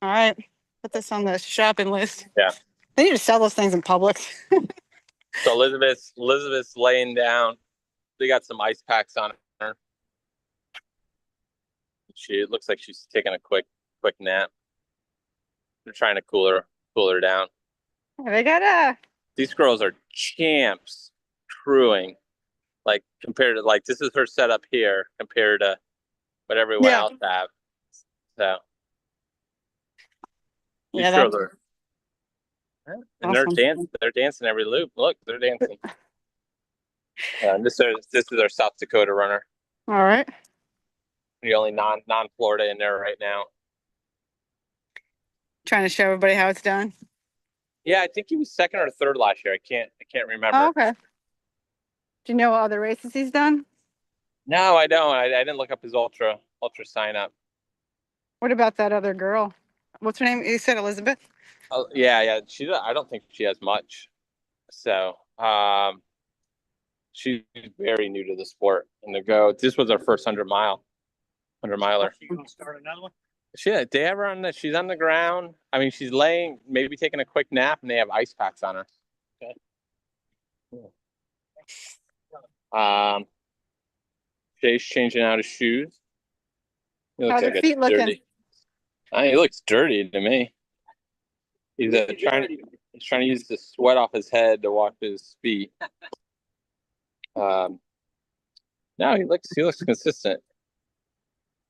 all right, put this on the shopping list.
Yeah,
they need to sell those things in Publix.
So Elizabeth's laying down. They got some ice packs on her. It looks like she's taking a quick nap. They're trying to cool her down.
They got
These girls are champs crewing, like compared to this is her setup here compared to what everyone else have. So these girls And
Awesome.
they're dancing every loop. Look, they're dancing. This is our South Dakota runner.
All right.
The only non-Florida in there right now.
Trying to show everybody how it's done.
Yeah, I think he was second or third last year. I can't remember.
Oh, okay. Do you know what other races he's done?
No, I don't. I didn't look up his ultra sign up.
What about that other girl? What's her name? You said Elizabeth?
Oh, yeah. I don't think she has much. So, she's very new to the sport. And this was our first 100 miler.
You gonna start another one?
She's on the ground. I mean, she's laying, maybe taking a quick nap, and they have ice packs on her. Okay. Jay's changing out his shoes.
How's her feet looking?
He looks dirty to me. He's trying to use the sweat off his head to wash his feet. No, he looks consistent.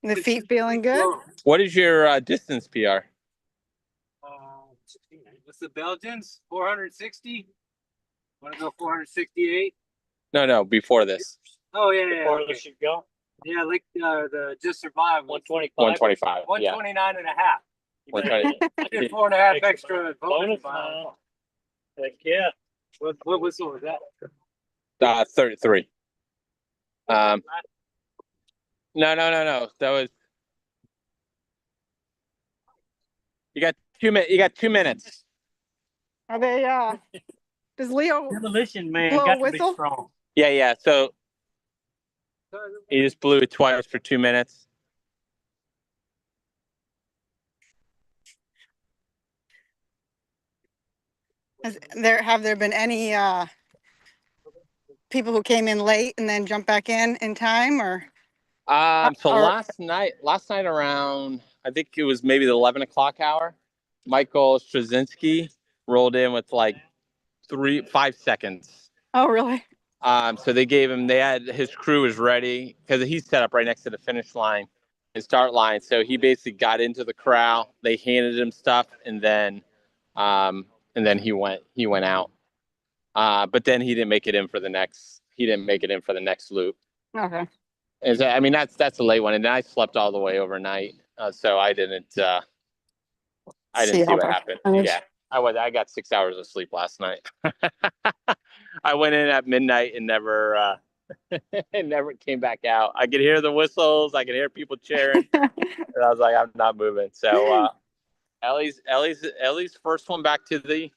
The feet feeling good?
What is your distance PR?
16. What's the Belgians? 460. Want to go 468?
No, before this.
Oh yeah.
Before
Okay.
this should go.
Yeah, like the just survived
125.
125. Yeah.
129 and a half.
120.
I did 4.5 extra bonus.
Heck yeah.
What whistle was that?
33. No. That was. You got 2 minutes. You got 2 minutes.
Are they? Does Leo
Demolition man
blow
got
a
to be
whistle?
strong.
Yeah. So he just blew it twice for 2 minutes.
Have there been any people who came in late and then jumped back in time, or?
Last night around, I think it was maybe the 11 o'clock hour, Michael Straczynski rolled in with like 5 seconds.
Oh, really?
So his crew was ready because he's set up right next to the finish line and start line. So he basically got into the corral. They handed him stuff, and then he went out. But then he didn't make it in for the next loop.
Okay.
I mean, that's a late one, and I slept all the way overnight, so I didn't see what happened. Yeah, I got 6 hours of sleep last night. I went in at midnight and never came back out. I could hear the whistles, I could hear people cheering, and I was like, I'm not moving. So Ellie's first one back to the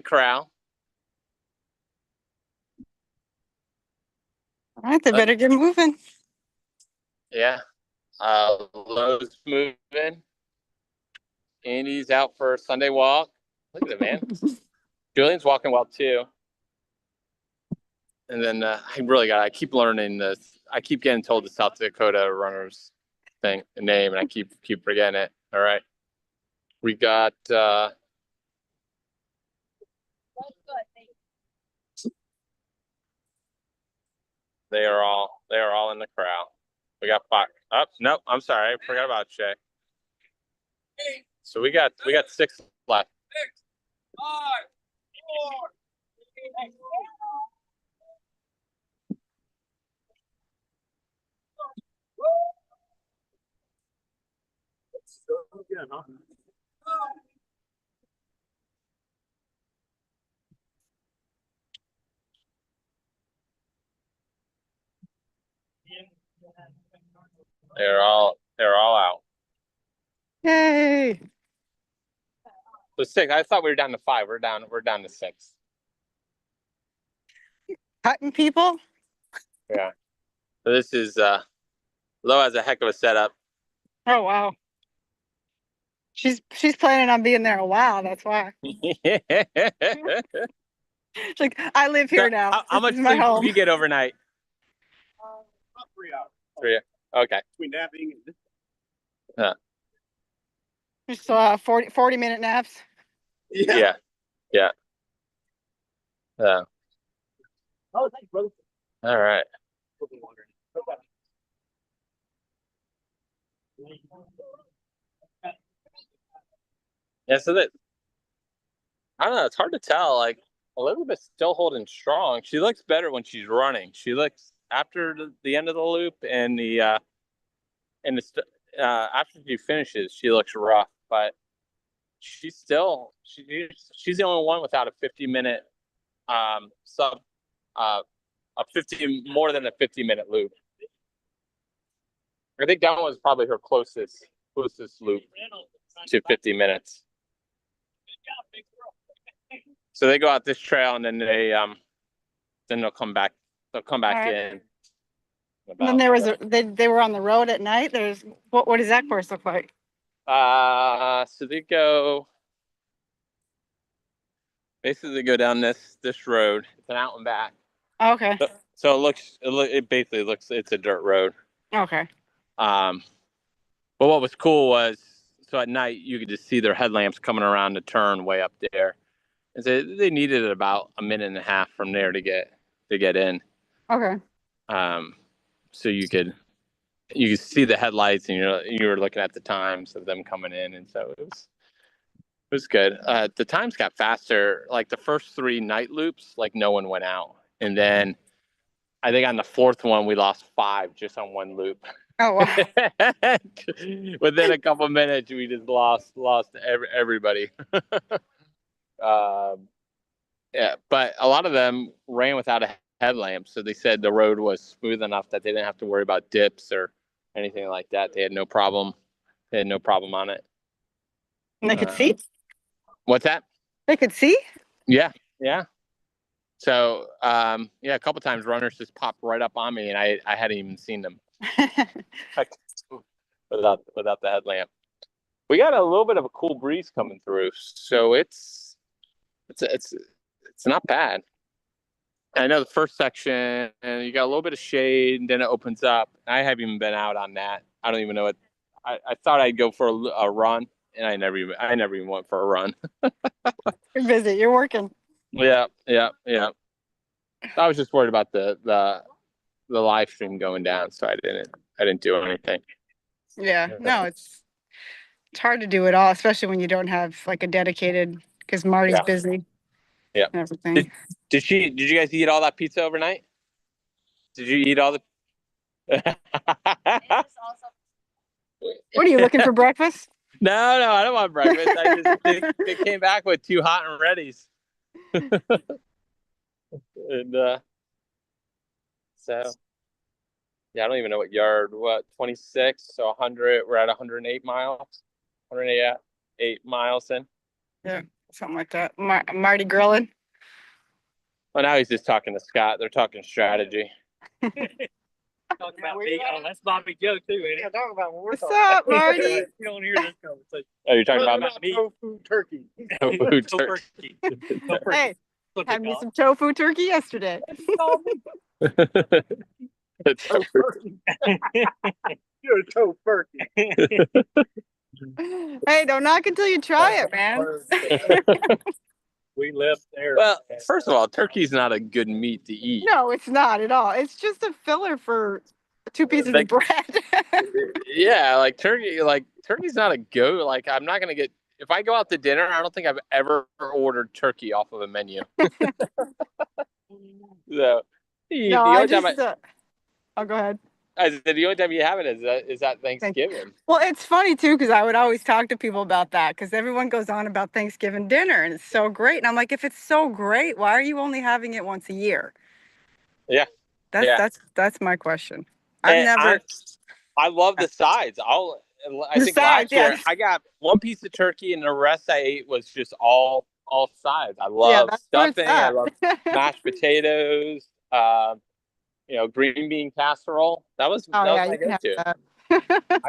corral.
All right, they better get moving.
Yeah. Lowe's moving. Andy's out for a Sunday walk. Look at it, man. Julian's walking well too. And then I keep learning this. I keep getting told the South Dakota runners name, and I keep forgetting it. All right. We got they are all in the corral. We got 5. Oh, nope, I'm sorry. I forgot about Shay. So we got 6 left.
6, 5, 4.
Again, huh?
They're all out.
Yay!
So 6. I thought we were down to 5. We're down to 6.
Cutting people?
Yeah. So this is Lo has a heck of a setup.
Oh wow. She's planning on being there a while. That's why. It's like, I live here now.
How much
This is my
sleep
home.
did you get overnight?
About 3 hours.
3. Okay.
Between napping and
Yeah.
Just 40-minute naps.
Yeah. Oh,
thanks, brother.
all right. Yeah, so I don't know. It's hard to tell. Like Elizabeth's still holding strong. She looks better when she's running. She looks after the end of the loop after she finishes, she looks rough. But she's the only one without a 50-minute sub more than a 50-minute loop. I think that one was probably her closest loop to 50 minutes. So they go out this trail and then they'll come back. They'll come back in.
And then there was they were on the road at night. There's what does that course look like?
So they go down this road. It's an out and back.
Okay.
So it basically looks it's a dirt road.
Okay.
But what was cool was so at night you could just see their headlamps coming around the turn way up there. And so they needed about a minute and a half from there to get in.
Okay.
So you could see the headlights and you were looking at the times of them coming in, and so it was good. The times got faster. Like the first 3 night loops, like no one went out, and then I think on the 4th one we lost 5 just on one loop.
Oh wow!
Within a couple minutes, we just lost everybody. Yeah, but a lot of them ran without a headlamp, so they said the road was smooth enough that they didn't have to worry about dips or anything like that. They had no problem. They had no problem on it.
And they could see?
What's that?
They could see? Yeah.
So, a couple times runners just popped right up on me, and I hadn't even seen them without the headlamp. We got a little bit of a cool breeze coming through, so it's not bad. I know the first section, and you got a little bit of shade, and then it opens up. I haven't even been out on that. I don't even know what. I thought I'd go for a run, and I never even went for a run.
You're busy. You're working.
Yeah. I was just worried about the live stream going down, so I didn't do anything.
Yeah. No, it's hard to do it all, especially when you don't have like a dedicated because Marty's busy.
Yeah.
And everything.
Did you guys eat all that pizza overnight? Did you eat all the?
What are you looking for breakfast?
No, I don't want breakfast. They came back with 2 hot and readies. And so yeah, I don't even know what yard. 26? So 100. We're at 108 miles. 108 miles in.
Yeah, something like that. Marty grilling.
Well, now he's just talking to Scott. They're talking strategy.
Talk about me. Oh, that's Bobby Joe too, ain't it?
Yeah, talk about what we're
What's
talking
up,
about.
Marty?
You don't hear this conversation.
Oh, you're talking about
me?
Tofu turkey.
Tofu turkey.
Hey, had me some tofu turkey yesterday.
You're a tofu turkey.
Hey, don't knock until you try it, man.
We left there.
Well, first of all, turkey's not a good meat to eat.
No, it's not at all. It's just a filler for 2 pieces of bread.
Yeah, like turkey's not a go. Like I'm not gonna get if I go out to dinner. I don't think I've ever ordered turkey off of a menu. So
oh, go ahead.
I said the only time you have it is at Thanksgiving.
Well, it's funny too because I would always talk to people about that because everyone goes on about Thanksgiving dinner and it's so great, and I'm like, if it's so great, why are you only having it once a year?
Yeah,
that's my question.
I love the sides. I think last year I got 1 piece of turkey and the rest I ate was just all sides. I love stuffing. I love mashed potatoes. Green bean casserole. That was my go-to. I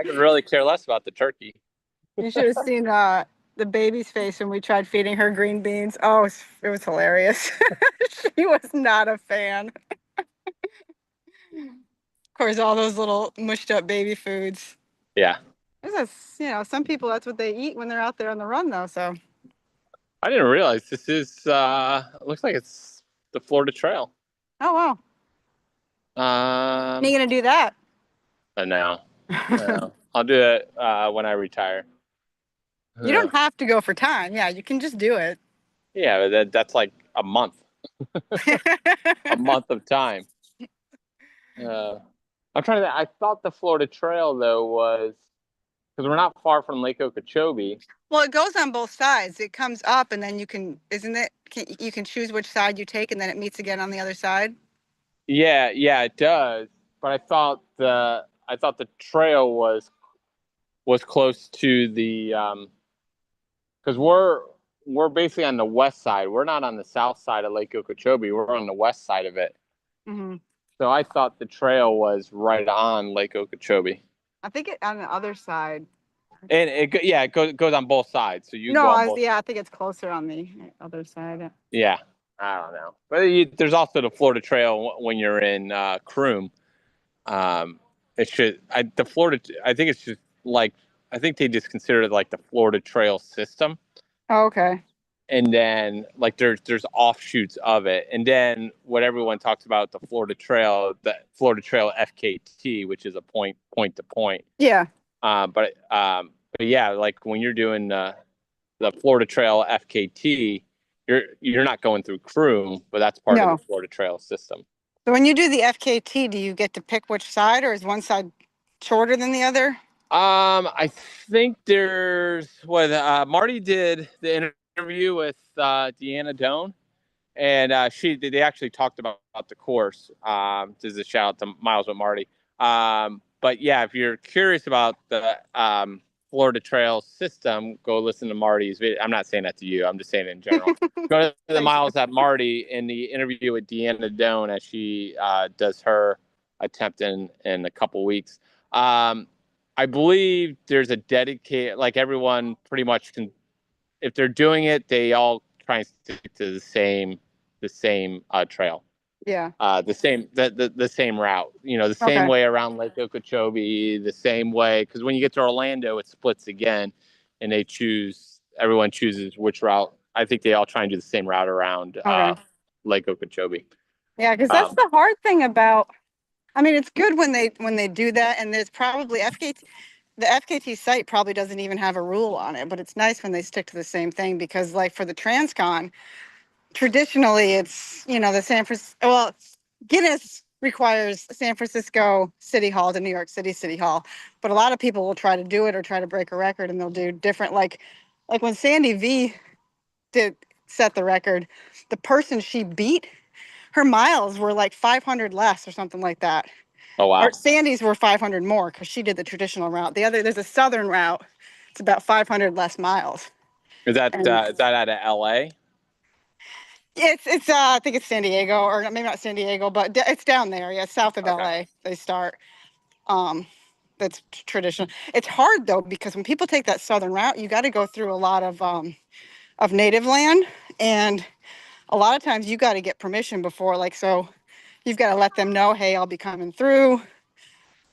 could really care less about the turkey.
You should have seen the baby's face when we tried feeding her green beans. Oh, it was hilarious. She was not a fan. Of course, all those little mushed up baby foods.
Yeah.
Some people, that's what they eat when they're out there on the run, though. So
I didn't realize this is. Looks like it's the Florida Trail.
Oh wow. When are you gonna do that?
No. I'll do it when I retire.
You don't have to go for time. Yeah, you can just do it.
Yeah, that's like a month. A month of time. I'm trying to. I thought the Florida Trail though was because we're not far from Lake Okeechobee.
Well, it goes on both sides. It comes up, and then you can, isn't it? You can choose which side you take, and then it meets again on the other side.
Yeah, it does. But I thought the trail was close to the because we're basically on the west side. We're not on the south side of Lake Okeechobee. We're on the west side of it.
Mm-hmm.
So I thought the trail was right on Lake Okeechobee.
I think it on the other side.
And it goes on both sides. So you go on both.
Yeah, I think it's closer on the other side.
Yeah, I don't know. But there's also the Florida Trail when you're in Croom. The Florida. I think it's just like I think they just consider it like the Florida Trail system.
Oh, okay.
And then like there's offshoots of it, and then what everyone talks about the Florida Trail FKT, which is a point to point.
Yeah.
But yeah, like when you're doing the Florida Trail FKT, you're not going through Croom, but that's part of the Florida Trail system.
So when you do the FKT, do you get to pick which side, or is one side shorter than the other?
I think there's Marty did the interview with Deanna Doan, and they actually talked about the course. This is a shout out to Miles with Marty. But yeah, if you're curious about the Florida Trail system, go listen to Marty's video. I'm not saying that to you. I'm just saying it in general. Go to the Miles at Marty in the interview with Deanna Doan as she does her attempt in a couple weeks. I believe there's a dedicated, like everyone pretty much can, if they're doing it, they all try and stick to the same trail.
Yeah.
The same route, the same way around Lake Okeechobee, the same way, because when you get to Orlando, it splits again, and everyone chooses which route. I think they all try and do the same route around Lake Okeechobee.
Yeah, because that's the hard thing about. I mean, it's good when they do that, and there's probably the FKT site probably doesn't even have a rule on it, but it's nice when they stick to the same thing because, like, for the Transcon, traditionally it's the Guinness requires San Francisco City Hall to New York City City Hall, but a lot of people will try to do it or try to break a record, and they'll do different, like when Sandy V did set the record, the person she beat, her miles were like 500 less or something like that.
Oh wow!
Or Sandy's were 500 more because she did the traditional route. There's a southern route. It's about 500 less miles.
Is that out of LA?
It's I think it's San Diego, or maybe not San Diego, but it's down there. Yeah, south of LA. They start. That's traditional. It's hard though because when people take that southern route, you got to go through a lot of native land, and a lot of times you got to get permission before. So you've got to let them know, hey, I'll be coming through.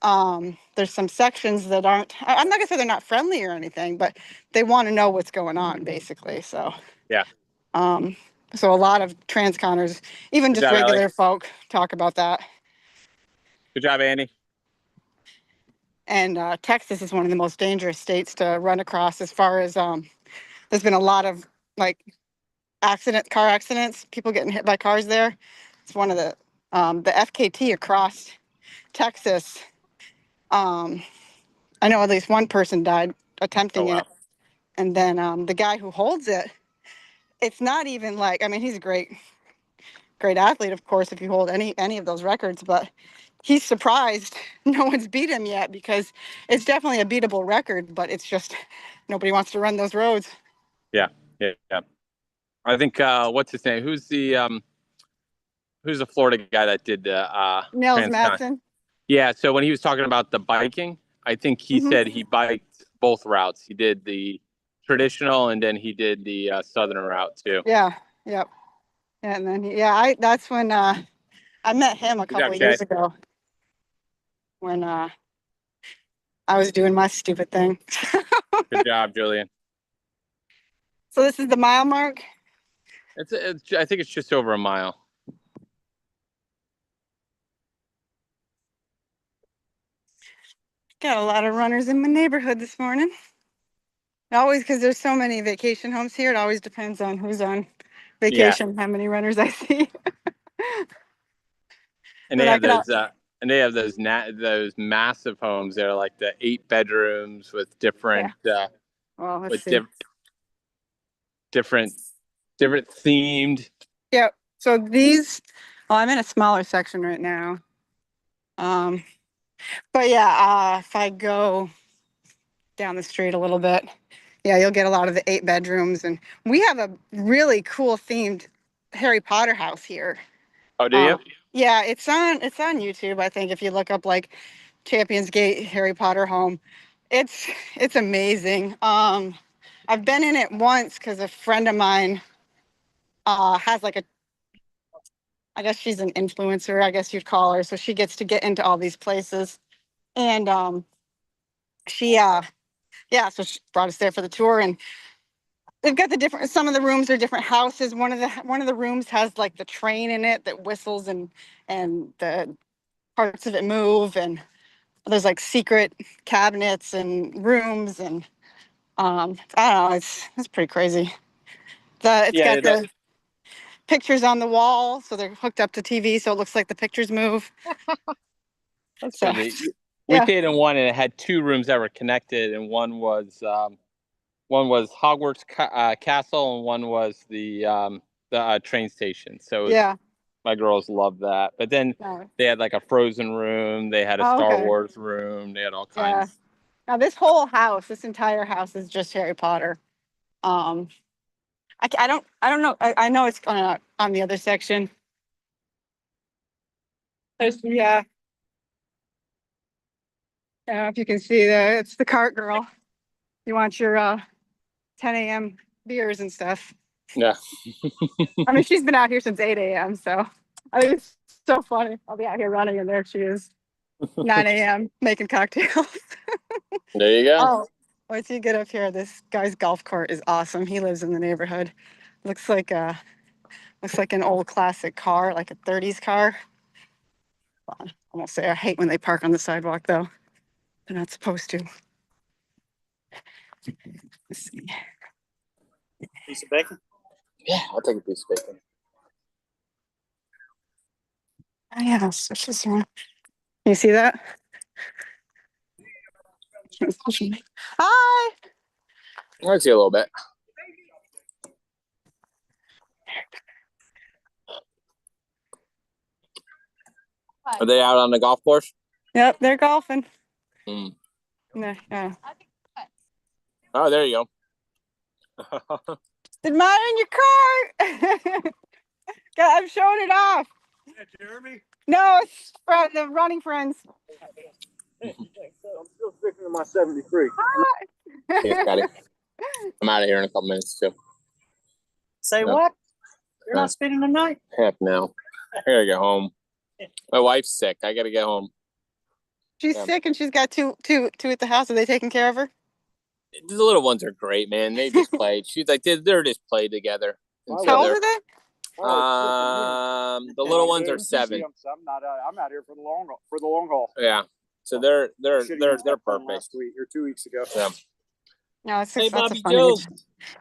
There's some sections that aren't. I'm not gonna say they're not friendly or anything, but they want to know what's going on, basically. So
yeah.
So a lot of transconners, even just regular folk, talk about that.
Good job, Andy.
And Texas is one of the most dangerous states to run across as far as there's been a lot of car accidents, people getting hit by cars there. It's one of the FKT across Texas. I know at least one person died attempting it. And then the guy who holds it, it's not even he's a great athlete, of course, if you hold any of those records, but he's surprised no one's beat him yet because it's definitely a beatable record, but it's just nobody wants to run those roads.
Yeah. I think what's his name? Who's the Florida guy that did the
Nels
Transcon?
Madsen?
Yeah, so when he was talking about the biking, I think he said he biked both routes. He did the traditional and then he did the southern route too.
Yeah, yep. And then that's when I met him a couple of years ago when I was doing my stupid thing.
Good job, Julian.
So this is the mile mark?
I think it's just over a mile.
Got a lot of runners in my neighborhood this morning. Always, because there's so many vacation homes here, it always depends on who's on vacation, how many runners I see.
And they have those, those massive homes. They're like the 8 bedrooms with different,
well, let's
with
see.
different themed.
Yep. So these, well, I'm in a smaller section right now. But yeah, if I go down the street a little bit, yeah, you'll get a lot of the 8 bedrooms, and we have a really cool themed Harry Potter house here.
Oh, do you?
Yeah, it's on YouTube. I think if you look up like Champions Gate Harry Potter home, it's amazing. I've been in it once because a friend of mine has like I guess she's an influencer, I guess you'd call her. So she gets to get into all these places. And she so she brought us there for the tour, and they've got some of the rooms are different houses. One of the rooms has like the train in it that whistles and the parts of it move, and there's like secret cabinets and rooms, and I don't know, it's pretty crazy. It's got the pictures on the wall, so they're hooked up to TV, so it looks like the pictures move.
That's so neat. We stayed in one, and it had 2 rooms that were connected, and one was Hogwarts Castle, and one was the train station. So my girls loved that. But then they had like a Frozen room, they had a Star Wars room, they had all kinds.
Now this entire house is just Harry Potter. I don't know. I know it's on the other section. There's I don't know if you can see it's the cart girl. You want your 10 a.m. beers and stuff.
Yeah.
I mean, she's been out here since 8 a.m. So I think it's so funny. I'll be out here running, and there she is, 9 a.m. making cocktails.
There you go.
Oh, once you get up here, this guy's golf cart is awesome. He lives in the neighborhood. Looks like an old classic car, like a 30s car. I won't say I hate when they park on the sidewalk, though. They're not supposed to. Let's see.
Piece of bacon?
Yeah, I'll take a piece of bacon.
Oh, yeah, switch this around. You see that? Hi.
I see a little bit. Are they out on the golf course?
Yep, they're golfing.
Yeah. Oh, there you go.
Admiring your car. I'm showing it off.
Is that Jeremy?
No, it's from the running friends.
I'm still sticking to my 73.
Thanks, Scotty. I'm out of here in a couple minutes too.
Say what? You're not spending the night?
Heck no. I gotta get home. My wife's sick. I gotta get home.
She's sick, and she's got two at the house. Are they taking care of her?
The little ones are great, man. They just play. She's like they're just play together.
How old are they?
The little ones are 7.
I'm out here for the long haul.
Yeah. So they're perfect.
Last week or 2 weeks ago.
Yeah.
No, it's
hey,
that's
Bobby
a fun
Joe.
age.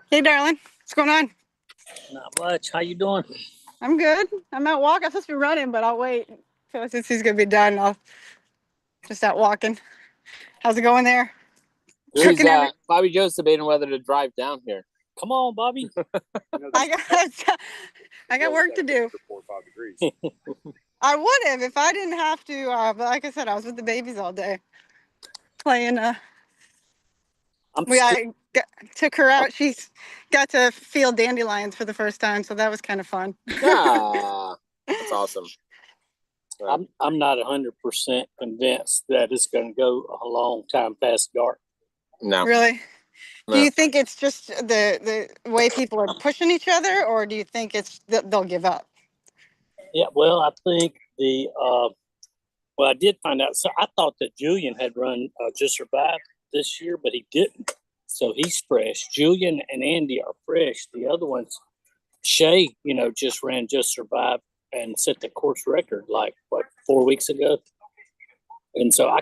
Hey, darling. What's going on?
Not much. How you doing?
I'm good. I'm out walking. I'm supposed to be running, but I'll wait. So since he's gonna be done, I'll just out walking. How's it going there?
Bobby Joe's debating whether to drive down here.
Come on, Bobby.
I got work to do.
4 or 5 degrees.
I would have if I didn't have to. But like I said, I was with the babies all day playing. I took her out. She's got to feel dandelions for the first time, so that was kind of fun.
Ah, that's awesome.
I'm not 100% convinced that it's going to go a long time past dark.
No.
Really?
No.
Do you think it's just the way people are pushing each other, or do you think it's they'll give up?
Yeah, well, I think I did find out. So I thought that Julian had run Just Survive this year, but he didn't. So he's fresh. Julian and Andy are fresh. The other ones, Shay, just ran Just Survive and set the course record 4 weeks ago. And so I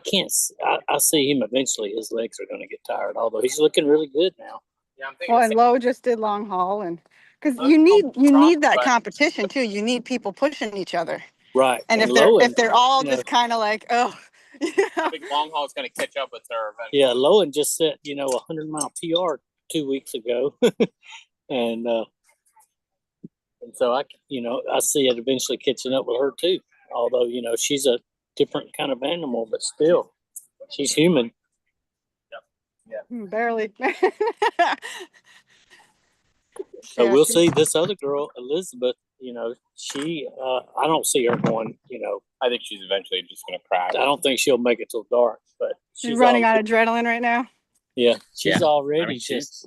see him eventually. His legs are going to get tired, although he's looking really good now.
Yeah, I'm thinking
Well, and Lowe just did long haul, and Because you need that competition too. You need people pushing each other.
Right.
And if they're all just kind of like, oh,
I think long haul is going to catch up with her eventually.
Yeah, Lowen just set, a 100-mile PR 2 weeks ago. and so I see it eventually catching up with her too. Although, she's a different kind of animal, but still, she's human.
Barely.
So we'll see. This other girl, Elizabeth, she, I don't see her going,
I think she's eventually just going to crash.
I don't think she'll make it till dark, but
she's running on adrenaline right now.
Yeah, she's already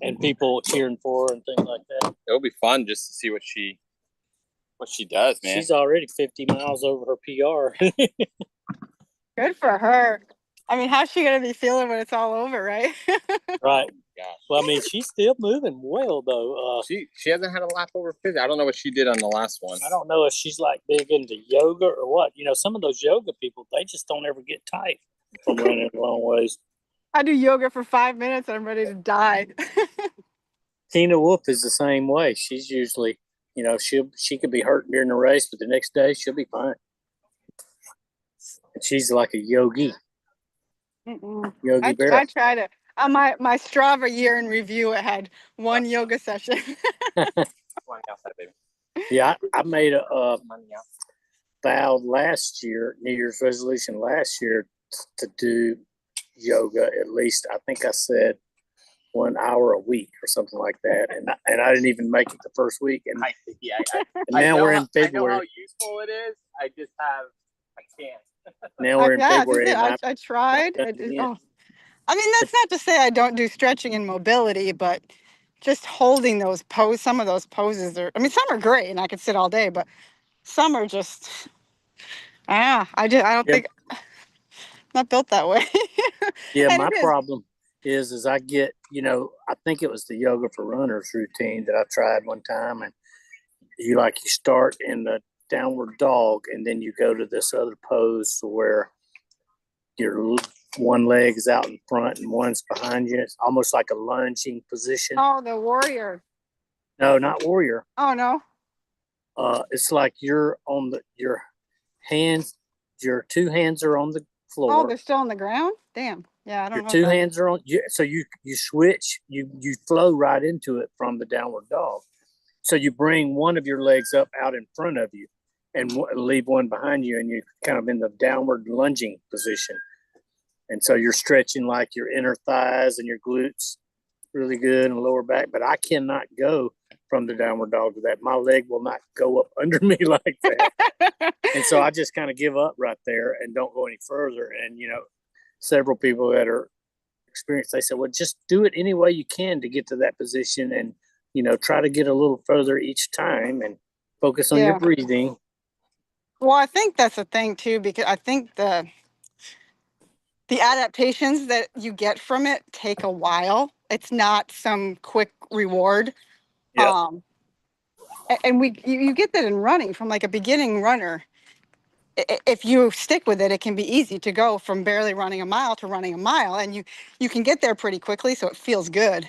and people cheering for her and things like that.
It'll be fun just to see what she does, man.
She's already 50 miles over her PR.
Good for her. I mean, how's she going to be feeling when it's all over, right?
Right. Gosh. Well, I mean, she's still moving well, though.
She hasn't had a lap over 50. I don't know what she did on the last one.
I don't know if she's like big into yoga or what. Some of those yoga people, they just don't ever get tight from running long ways.
I do yoga for 5 minutes and I'm ready to die.
Tina Wolf is the same way. She's usually, she could be hurt during the race, but the next day she'll be fine. And she's like a yogi. Yogi Berra.
I tried it. On my Strava year in review, it had one yoga session.
Yeah, I made a vow last year, New Year's resolution last year, to do yoga at least. I think I said 1 hour a week or something like that, and I didn't even make it the first week. And, now we're in February.
I know how useful it is. I can't.
Now we're in February.
I tried. I mean, that's not to say I don't do stretching and mobility, but just holding those poses, some of those poses some are great and I could sit all day, but some are just, I don't think, not built that way.
Yeah, my problem is I get, I think it was the yoga for runners routine that I tried one time, and you start in the downward dog and then you go to this other pose where your one leg is out in front and one's behind you. It's almost like a lunging position.
Oh, the warrior.
No, not warrior.
Oh, no.
It's like you're on your hands, your two hands are on the floor.
Oh, they're still on the ground? Damn. Yeah, I don't know.
Your two hands are on, so you switch, you flow right into it from the downward dog. So you bring one of your legs up out in front of you and leave one behind you, and you're kind of in the downward lunging position. And so you're stretching like your inner thighs and your glutes really good and lower back. But I cannot go from the downward dog to that. My leg will not go up under me like that. And so I just kind of give up right there and don't go any further. And, several people that are experienced, they said, well, just do it any way you can to get to that position and, try to get a little further each time and focus on your breathing.
Well, I think that's the thing, too, because I think the adaptations that you get from it take a while. It's not some quick reward.
Yeah.
And you get that in running from like a beginning runner. If you stick with it, it can be easy to go from barely running a mile to running a mile. And you can get there pretty quickly, so it feels good.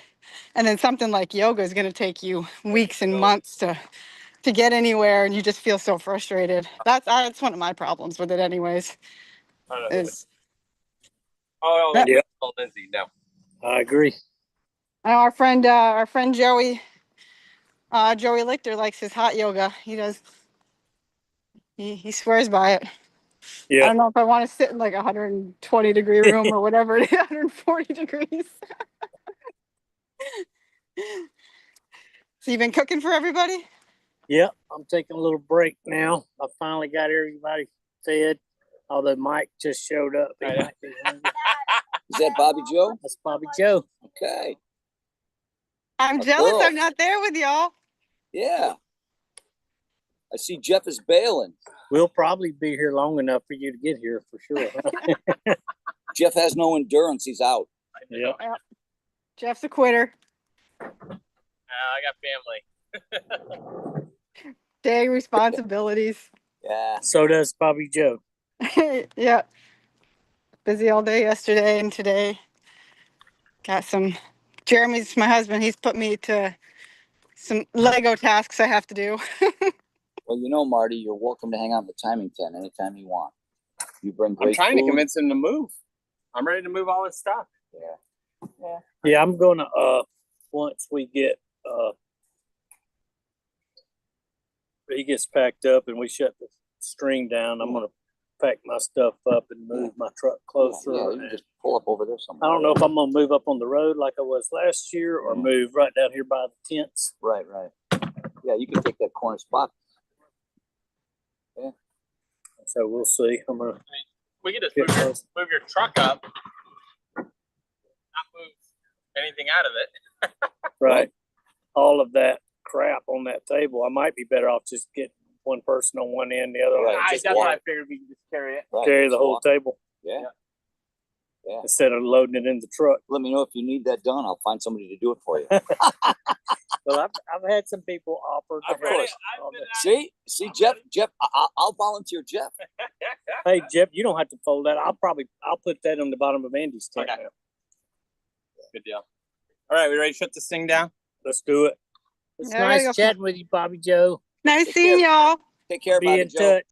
And then something like yoga is going to take you weeks and months to get anywhere, and you just feel so frustrated. That's one of my problems with it anyways.
Yeah. Lindsay, no.
I agree.
Our friend Joey Lichter likes his hot yoga. He does. He swears by it.
Yeah.
I don't know if I want to sit in like 120 degree room or whatever it is, 140 degrees. So you've been cooking for everybody?
Yep. I'm taking a little break now. I finally got everybody fed. Although Mike just showed up.
Is that Bobby Joe?
That's Bobby Joe.
Okay.
I'm jealous I'm not there with y'all.
Yeah. I see Jeff is bailing.
We'll probably be here long enough for you to get here for sure.
Jeff has no endurance. He's out.
Yeah.
Jeff's a quitter.
I got family.
Day responsibilities.
Yeah.
So does Bobby Joe.
Yeah. Busy all day yesterday and today. Got some. Jeremy's my husband. He's put me to some Lego tasks I have to do.
Well, you know, Marty, you're welcome to hang out in the timing tent anytime you want. You bring great
I'm trying
food.
to convince him to move. I'm ready to move all this stuff.
Yeah, I'm gonna once we get he gets packed up and we shut the string down, I'm gonna pack my stuff up and move my truck closer.
Yeah, you can just pull up over there somewhere.
I don't know if I'm gonna move up on the road like I was last year or move right down here by the tents.
Right. Yeah, you can take that corner spot. Yeah.
So we'll see. I'm gonna.
We can just move your truck up, not move anything out of it.
Right. All of that crap on that table. I might be better off just getting one person on one end, the other on.
That's what I figured. We can just carry it.
Carry the whole table.
Yeah.
Instead of loading it in the truck.
Let me know if you need that done. I'll find somebody to do it for you.
Well, I've had some people offer.
Of course. See, Jeff, I'll volunteer Jeff.
Hey, Jeff, you don't have to fold that. I'll put that on the bottom of Andy's tent.
Okay. Good deal. All right, we ready to shut this thing down?
Let's do it. It's
Yeah,
nice chatting with you, Bobby Joe.
Nice seeing y'all.
Take care,
Be
Bobby
in
Joe.
touch.